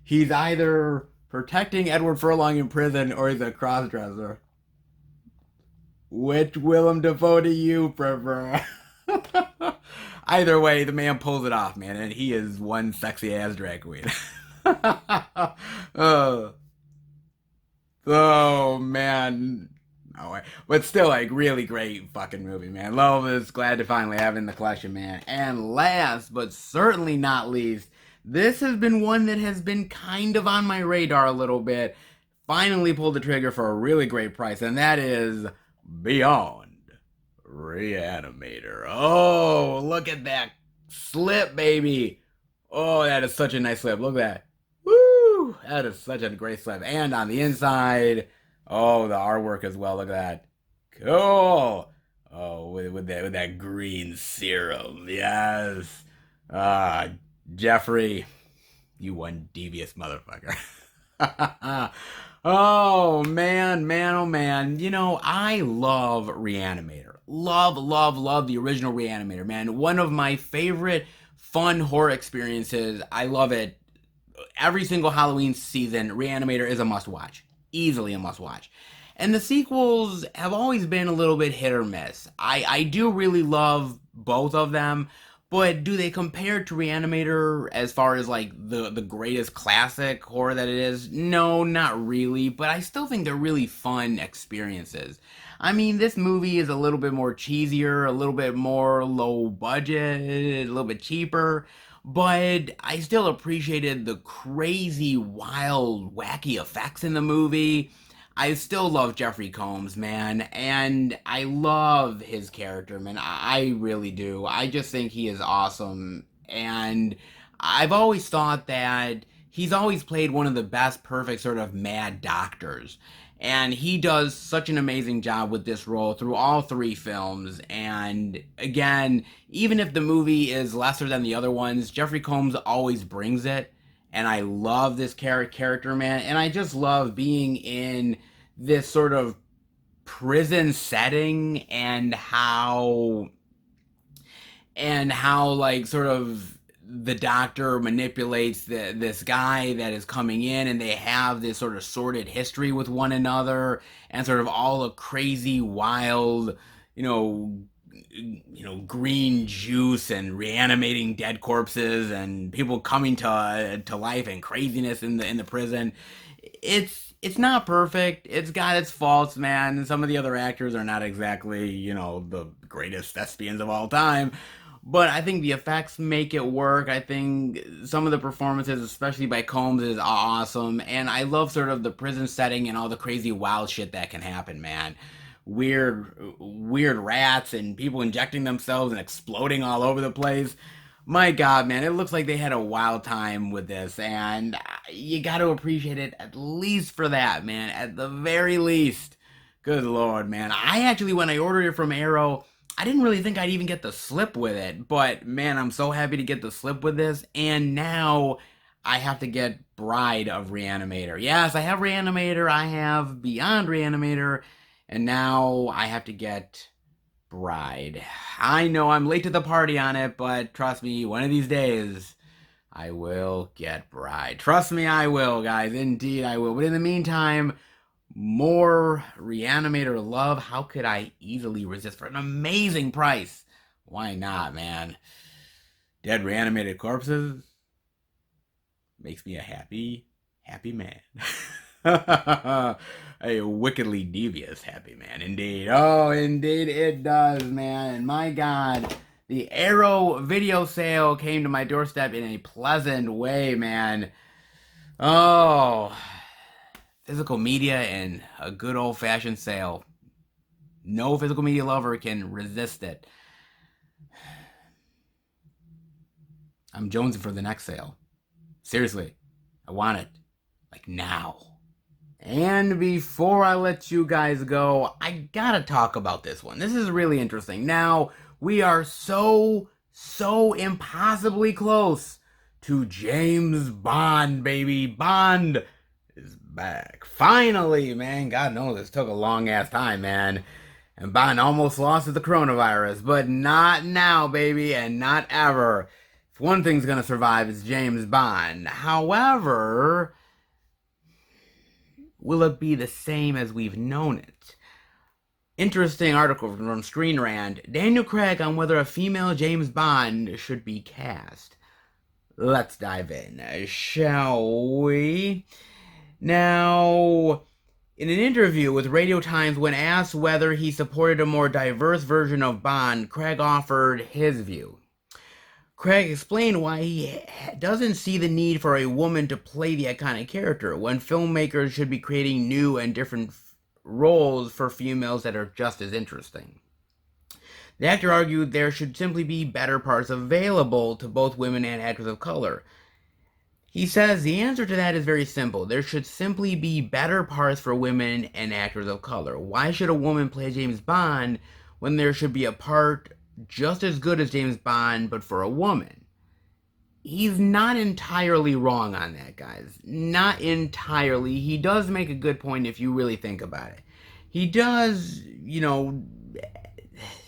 He's either protecting Edward Furlong in prison or he's a cross-dresser. Which Willem Dafoe do you prefer? Either way, the man pulls it off, man, and he is one sexy ass drag queen. Oh, oh man. No way. But still, like, really great fucking movie, man. Love this. Glad to finally have it in the collection, man. And last, but certainly not least, this has been one that has been kind of on my radar a little bit. Finally pulled the trigger for a really great price, and that is Beyond Reanimator. Oh, look at that slip, baby. Oh, that is such a nice slip. Look at that. Woo! That is such a great slip. And on the inside, oh, the artwork as well. Look at that. Cool. Oh, with that green serum. Yes. Ah, Jeffrey, you one devious motherfucker. Oh man, oh man. You know, I love Reanimator. Love the original Reanimator, man. One of my favorite fun horror experiences. I love it. Every single Halloween season, Reanimator is a must watch. Easily a must watch. And the sequels have always been a little bit hit or miss. I do really love both of them, but do they compare to Reanimator as far as like the greatest classic horror that it is? No, not really, but I still think they're really fun experiences. I mean, this movie is a little bit more cheesier, a little bit more low budget, a little bit cheaper, but I still appreciated the crazy, wild, wacky effects in the movie. I still love Jeffrey Combs, man, and I love his character, man. I really do. I just think he is awesome, and I've always thought that he's always played one of the best perfect sort of mad doctors. And he does such an amazing job with this role through all three films. And again, even if the movie is lesser than the other ones, Jeffrey Combs always brings it. And I love this character, man. And I just love being in this sort of prison setting and how like sort of the doctor manipulates this guy that is coming in, and they have this sort of sordid history with one another, and sort of all the crazy wild, you know green juice and reanimating dead corpses and people coming to life and craziness in the prison. It's not perfect. It's got its faults, man. And some of the other actors are not exactly, the greatest thespians of all time. But I think the effects make it work. I think some of the performances, especially by Combs, is awesome. And I love sort of the prison setting and all the crazy wild shit that can happen, man. Weird rats and people injecting themselves and exploding all over the place. My God, man, it looks like they had a wild time with this, and you got to appreciate it at least for that, man. At the very least. Good Lord, man. I actually, when I ordered it from Arrow, I didn't really think I'd even get the slip with it, but man, I'm so happy to get the slip with this, and now I have to get Bride of Reanimator. Yes, I have Reanimator, I have Beyond Reanimator, and now I have to get Bride. I know I'm late to the party on it, but trust me, one of these days, I will get Bride. Trust me, I will, guys. Indeed, I will. But in the meantime, more Reanimator love. How could I easily resist for an amazing price? Why not, man? Dead reanimated corpses makes me a happy man. A wickedly devious happy man, indeed. Oh, indeed it does, man. And my God, the Arrow video sale came to my doorstep in a pleasant way, man. Oh, physical media and a good old-fashioned sale. No physical media lover can resist it. I'm jonesing for the next sale. Seriously, I want it. Like now. And before I let you guys go, I gotta talk about this one. This is really interesting. Now, we are so impossibly close to James Bond, baby. Bond is back. Finally, man. God knows this took a long ass time, man. And Bond almost lost to the coronavirus, but not now, baby, and not ever. If one thing's gonna survive, it's James Bond. However, will it be the same as we've known it? Interesting article from Screen Rant. Daniel Craig on whether a female James Bond should be cast. Let's dive in, shall we? Now, in an interview with Radio Times, when asked whether he supported a more diverse version of Bond, Craig offered his view. Craig explained why he doesn't see the need for a woman to play the iconic character, when filmmakers should be creating new and different roles for females that are just as interesting. The actor argued there should simply be better parts available to both women and actors of color. He says the answer to that is very simple. There should simply be better parts for women and actors of color. Why should a woman play James Bond when there should be a part just as good as James Bond but for a woman? He's not entirely wrong on that, guys. Not entirely. He does make a good point if you really think about it. He does,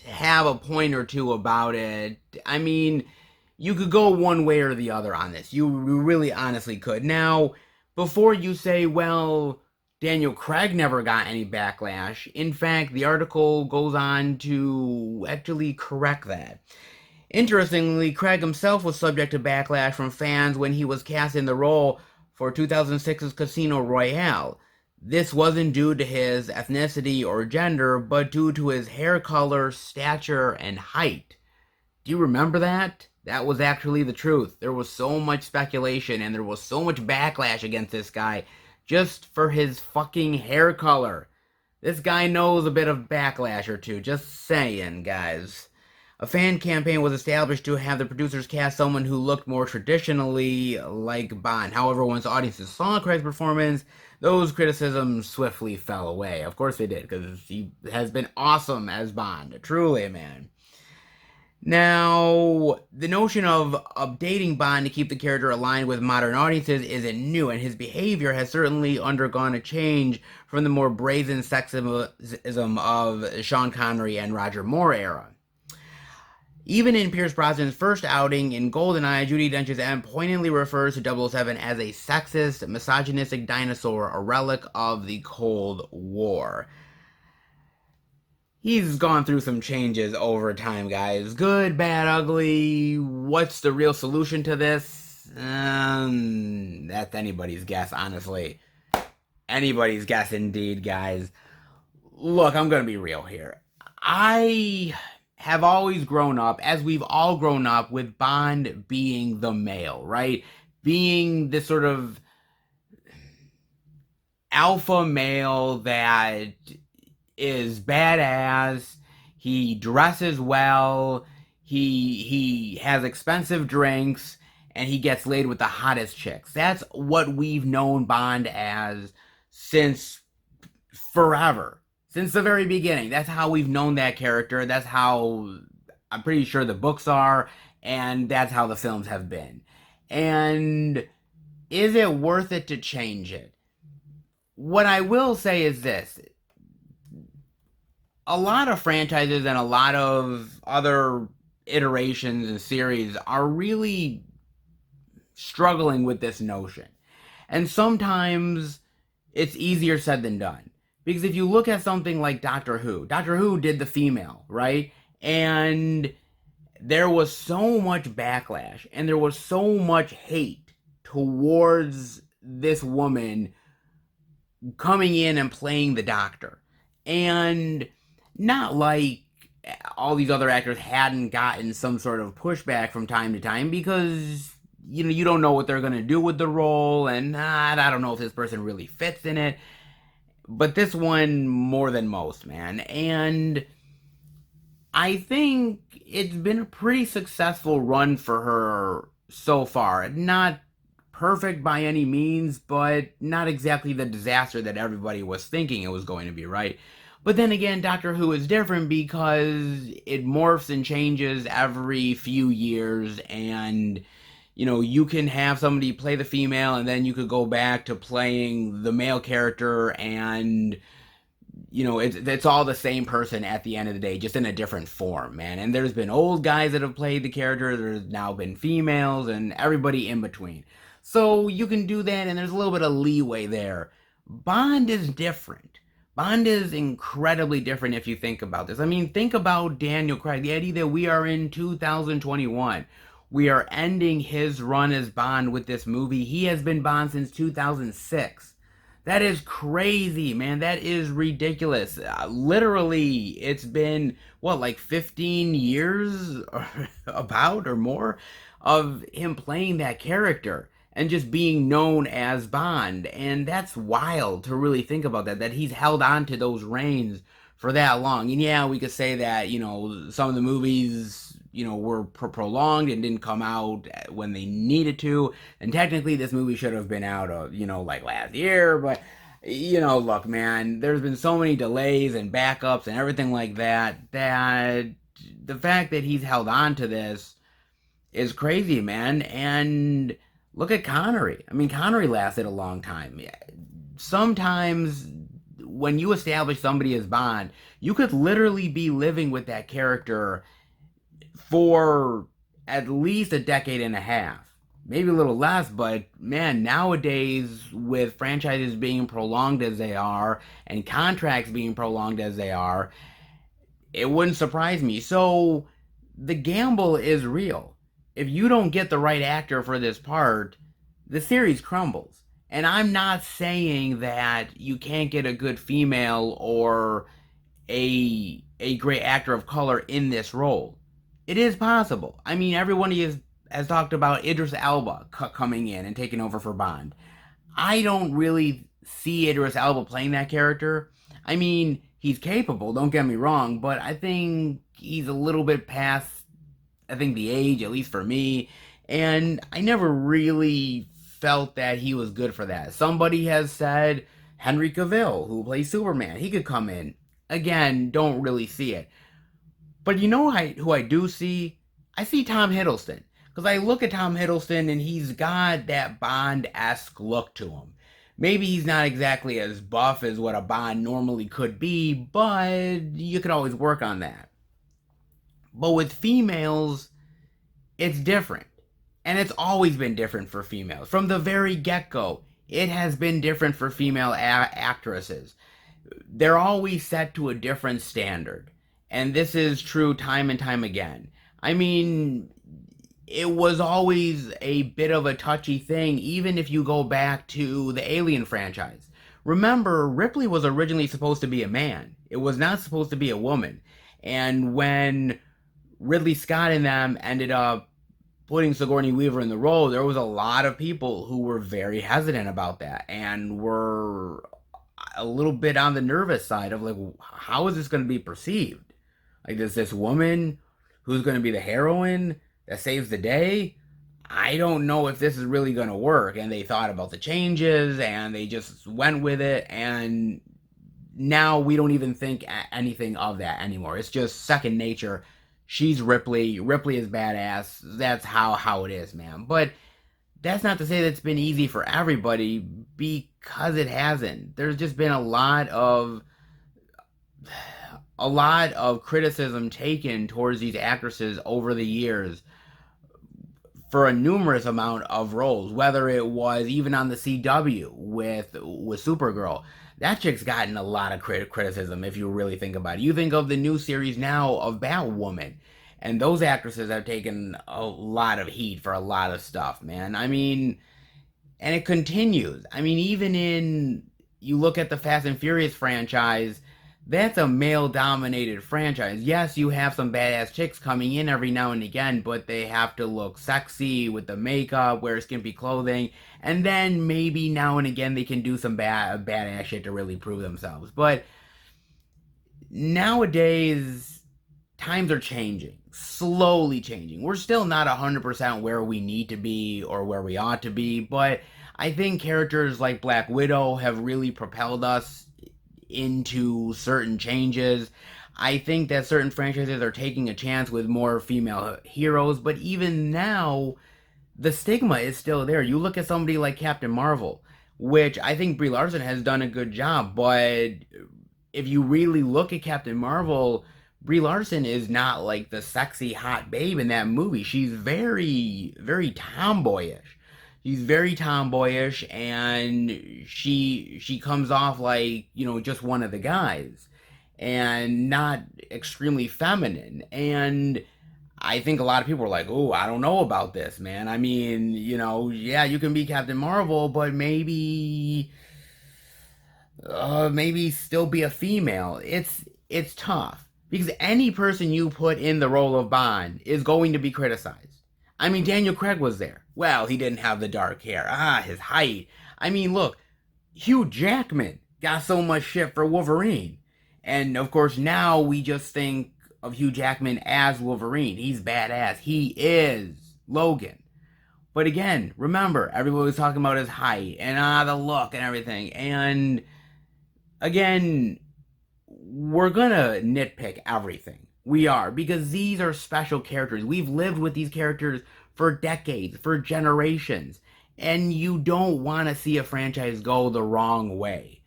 have a point or two about it. I mean, you could go one way or the other on this. You really honestly could. Now, before you say, well, Daniel Craig never got any backlash, in fact, the article goes on to actually correct that. Interestingly, Craig himself was subject to backlash from fans when he was cast in the role for 2006's Casino Royale. This wasn't due to his ethnicity or gender, but due to his hair color, stature, and height. Do you remember that? That was actually the truth. There was so much speculation and there was so much backlash against this guy just for his fucking hair color. This guy knows a bit of backlash or two, just saying, guys. A fan campaign was established to have the producers cast someone who looked more traditionally like Bond. However, once audiences saw Craig's performance, those criticisms swiftly fell away. Of course they did, because he has been awesome as Bond. Truly, man. Now, the notion of updating Bond to keep the character aligned with modern audiences isn't new, and his behavior has certainly undergone a change from the more brazen sexism of Sean Connery and Roger Moore era. Even in Pierce Brosnan's first outing in GoldenEye, Judi Dench's M poignantly refers to 007 as a sexist, misogynistic dinosaur, a relic of the Cold War. He's gone through some changes over time, guys. Good, bad, ugly. What's the real solution to this? That's anybody's guess, honestly. Anybody's guess indeed, guys. Look, I'm going to be real here. I have always grown up, as we've all grown up, with Bond being the male, right? Being this sort of alpha male that is badass, he dresses well, he has expensive drinks, and he gets laid with the hottest chicks. That's what we've known Bond as since forever. Since the very beginning. That's how we've known that character. That's how I'm pretty sure the books are, and that's how the films have been. And is it worth it to change it? What I will say is this. A lot of franchises and a lot of other iterations and series are really struggling with this notion. And sometimes it's easier said than done. Because if you look at something like Doctor Who did the female, right? And there was so much backlash and there was so much hate towards this woman coming in and playing the Doctor. And not like all these other actors hadn't gotten some sort of pushback from time to time, because you don't know what they're going to do with the role, and I don't know if this person really fits in it. But this one more than most, man. And I think it's been a pretty successful run for her so far. Not perfect by any means, but not exactly the disaster that everybody was thinking it was going to be, right? But then again, Doctor Who is different because it morphs and changes every few years, and you can have somebody play the female and then you could go back to playing the male character, and it's all the same person at the end of the day, just in a different form, man. And there's been old guys that have played the character, there's now been females, and everybody in between. So you can do that, and there's a little bit of leeway there. Bond is different. Bond is incredibly different if you think about this. I mean, think about Daniel Craig. The idea that we are in 2021. We are ending his run as Bond with this movie. He has been Bond since 2006. That is crazy, man. That is ridiculous. Literally, it's been, 15 years or more of him playing that character. and just being known as Bond. And that's wild to really think about that he's held on to those reins for that long. And yeah, we could say that, some of the movies, were prolonged and didn't come out when they needed to. And technically, this movie should have been out, like last year. But, look, man, there's been so many delays and backups and everything like that, that the fact that he's held on to this is crazy, man. And look at Connery. I mean, Connery lasted a long time. Sometimes when you establish somebody as Bond, you could literally be living with that character for at least a decade and a half. Maybe a little less, but man, nowadays with franchises being prolonged as they are and contracts being prolonged as they are, it wouldn't surprise me. So the gamble is real. If you don't get the right actor for this part, the series crumbles. And I'm not saying that you can't get a good female or a great actor of color in this role. It is possible. I mean, everyone has talked about Idris Elba coming in and taking over for Bond. I don't really see Idris Elba playing that character. I mean, he's capable, don't get me wrong, but I think he's a little bit past, I think, the age, at least for me, and I never really felt that he was good for that. Somebody has said Henry Cavill, who plays Superman, he could come in. Again, don't really see it. But you know who I do see? I see Tom Hiddleston. Because I look at Tom Hiddleston and he's got that Bond-esque look to him. Maybe he's not exactly as buff as what a Bond normally could be, but you could always work on that. But with females, it's different. And it's always been different for females. From the very get-go, it has been different for female actresses. They're always set to a different standard. And this is true time and time again. I mean, it was always a bit of a touchy thing, even if you go back to the Alien franchise. Remember, Ripley was originally supposed to be a man. It was not supposed to be a woman. And when Ridley Scott and them ended up putting Sigourney Weaver in the role, there was a lot of people who were very hesitant about that and were a little bit on the nervous side of like, how is this going to be perceived? Like, is this woman who's going to be the heroine that saves the day? I don't know if this is really going to work. And they thought about the changes and they just went with it. And now we don't even think anything of that anymore. It's just second nature. She's Ripley. Ripley is badass. That's how it is, man. But that's not to say that it's been easy for everybody, because it hasn't. There's just been a lot of criticism taken towards these actresses over the years for a numerous amount of roles, whether it was even on the CW with Supergirl. That chick's gotten a lot of criticism, if you really think about it. You think of the new series now of Batwoman, and those actresses have taken a lot of heat for a lot of stuff, man. I mean, and it continues. I mean, even you look at the Fast and Furious franchise, that's a male-dominated franchise. Yes, you have some badass chicks coming in every now and again, but they have to look sexy with the makeup, wear skimpy clothing, and then maybe now and again they can do some badass shit to really prove themselves. But nowadays, times are changing, slowly changing. We're still not 100% where we need to be or where we ought to be, but I think characters like Black Widow have really propelled us into certain changes. I think that certain franchises are taking a chance with more female heroes, but even now, the stigma is still there. You look at somebody like Captain Marvel, which I think Brie Larson has done a good job, but if you really look at Captain Marvel, Brie Larson is not like the sexy hot babe in that movie. She's very, very tomboyish. She's very tomboyish, and she comes off like, just one of the guys, and not extremely feminine. And I think a lot of people are like, oh, I don't know about this, man. I mean, yeah, you can be Captain Marvel, but maybe still be a female. It's tough, because any person you put in the role of Bond is going to be criticized. I mean, Daniel Craig was there. Well, he didn't have the dark hair. His height. I mean, look, Hugh Jackman got so much shit for Wolverine. And of course, now we just think of Hugh Jackman as Wolverine. He's badass. He is Logan. But again, remember, everybody was talking about his height and the look and everything. And again, we're gonna nitpick everything. We are, because these are special characters. We've lived with these characters for decades, for generations, and you don't want to see a franchise go the wrong way.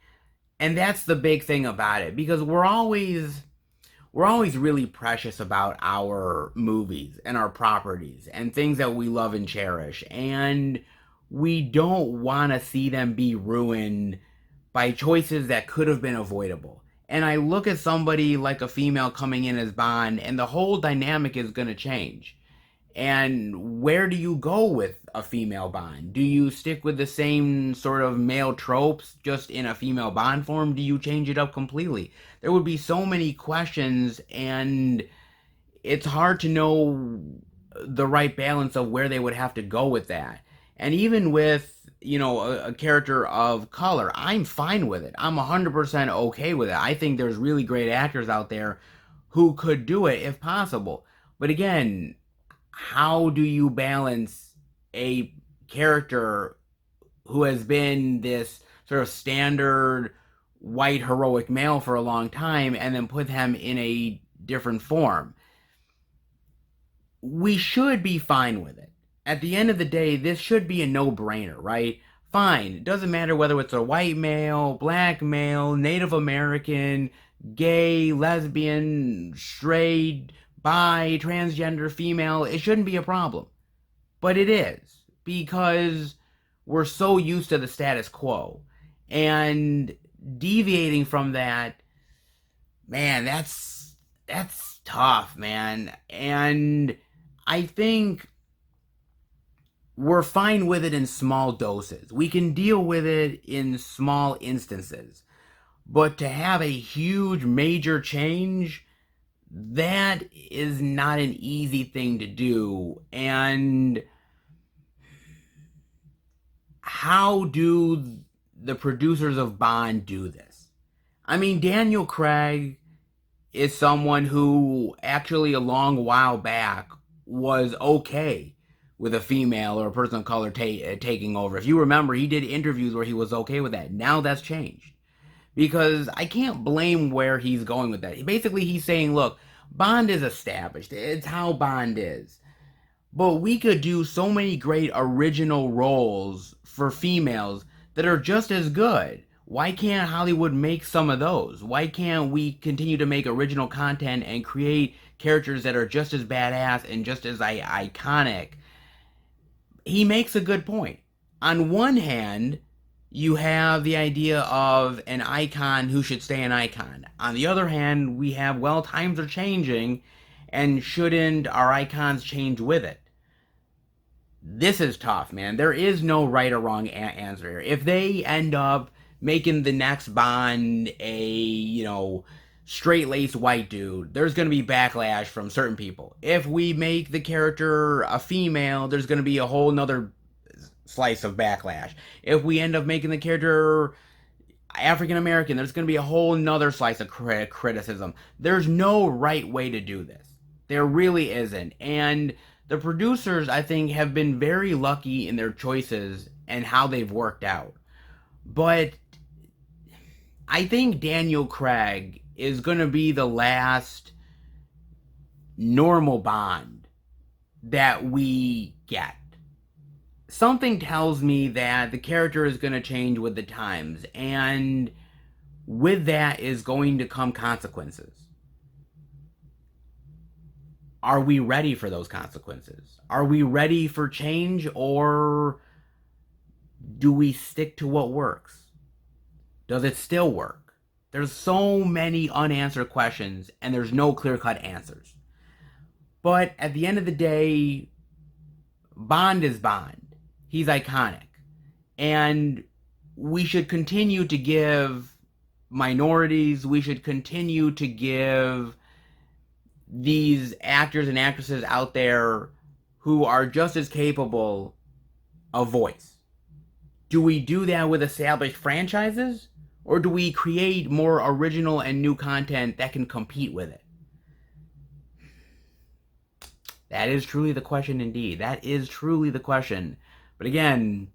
And that's the big thing about it, because we're always really precious about our movies and our properties and things that we love and cherish, and we don't want to see them be ruined by choices that could have been avoidable. And I look at somebody like a female coming in as Bond, and the whole dynamic is going to change. And where do you go with a female Bond? Do you stick with the same sort of male tropes just in a female Bond form? Do you change it up completely? There would be so many questions, and it's hard to know the right balance of where they would have to go with that. And even with, a character of color, I'm fine with it. I'm 100% okay with it. I think there's really great actors out there who could do it if possible. But again, how do you balance a character who has been this sort of standard white heroic male for a long time and then put him in a different form? We should be fine with it. At the end of the day, this should be a no-brainer, right? Fine. It doesn't matter whether it's a white male, black male, Native American, gay, lesbian, straight, bi, transgender, female. It shouldn't be a problem. But it is, because we're so used to the status quo. And deviating from that, man, that's tough, man. And I think we're fine with it in small doses. We can deal with it in small instances. But to have a huge major change, that is not an easy thing to do. And how do the producers of Bond do this? I mean, Daniel Craig is someone who actually a long while back was okay with a female or a person of color taking over. If you remember, he did interviews where he was okay with that. Now that's changed, because I can't blame where he's going with that. Basically, he's saying, look, Bond is established. It's how Bond is. But we could do so many great original roles for females that are just as good. Why can't Hollywood make some of those? Why can't we continue to make original content and create characters that are just as badass and just as iconic? He makes a good point. On one hand, you have the idea of an icon who should stay an icon. On the other hand, we have, well, times are changing, and shouldn't our icons change with it? This is tough, man. There is no right or wrong answer here. If they end up making the next Bond a, straight-laced white dude, there's going to be backlash from certain people. If we make the character a female, there's going to be a whole nother slice of backlash. If we end up making the character African American, there's going to be a whole nother slice of criticism. There's no right way to do this. There really isn't. And the producers, I think, have been very lucky in their choices and how they've worked out. But I think Daniel Craig is going to be the last normal Bond that we get. Something tells me that the character is going to change with the times, and with that is going to come consequences. Are we ready for those consequences? Are we ready for change, or do we stick to what works? Does it still work? There's so many unanswered questions, and there's no clear-cut answers. But at the end of the day, Bond is Bond. He's iconic. And we should continue to give minorities, we should continue to give these actors and actresses out there who are just as capable of voice. Do we do that with established franchises? Or do we create more original and new content that can compete with it? That is truly the question indeed. That is truly the question. But again,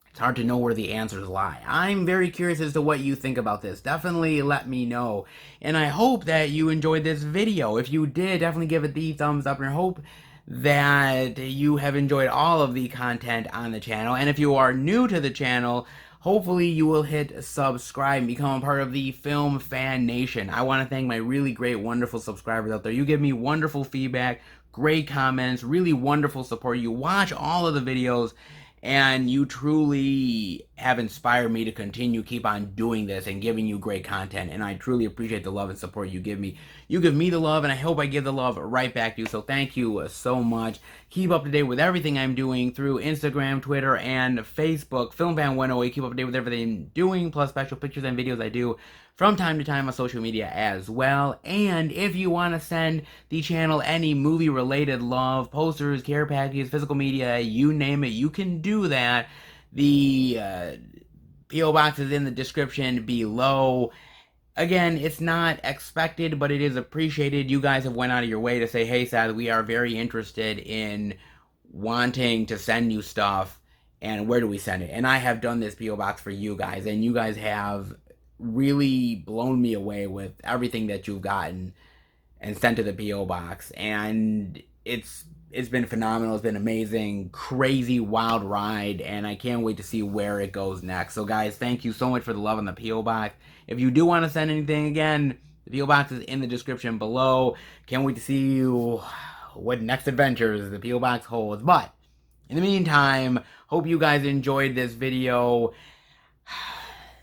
it's hard to know where the answers lie. I'm very curious as to what you think about this. Definitely let me know. And I hope that you enjoyed this video. If you did, definitely give it the thumbs up, and I hope that you have enjoyed all of the content on the channel. And if you are new to the channel, hopefully you will hit subscribe and become a part of the Film Fan Nation. I want to thank my really great, wonderful subscribers out there. You give me wonderful feedback, great comments, really wonderful support. You watch all of the videos, and you truly have inspired me to continue, keep on doing this and giving you great content. And I truly appreciate the love and support you give me. You give me the love, and I hope I give the love right back to you. So thank you so much. Keep up to date with everything I'm doing through Instagram, Twitter, and Facebook. FilmFan108. Keep up to date with everything I'm doing, plus special pictures and videos I do from time to time on social media as well. And if you want to send the channel any movie-related love, posters, care packages, physical media, you name it, you can do that. The P.O. box is in the description below. Again, it's not expected, but it is appreciated. You guys have went out of your way to say, hey, Seth, we are very interested in wanting to send you stuff, and where do we send it? And I have done this P.O. box for you guys, and you guys have really blown me away with everything that you've gotten and sent to the P.O. box. And it's been phenomenal. It's been amazing, crazy, wild ride, and I can't wait to see where it goes next. So guys, thank you so much for the love on the P.O. box. If you do want to send anything, again, the P.O. box is in the description below. Can't wait to see you what next adventures the P.O. box holds. But in the meantime, hope you guys enjoyed this video.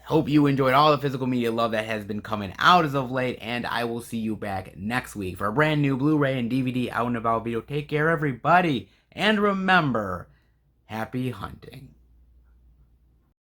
Hope you enjoyed all the physical media love that has been coming out as of late, and I will see you back next week for a brand new Blu-ray and DVD out and about video. Take care, everybody, and remember, happy hunting.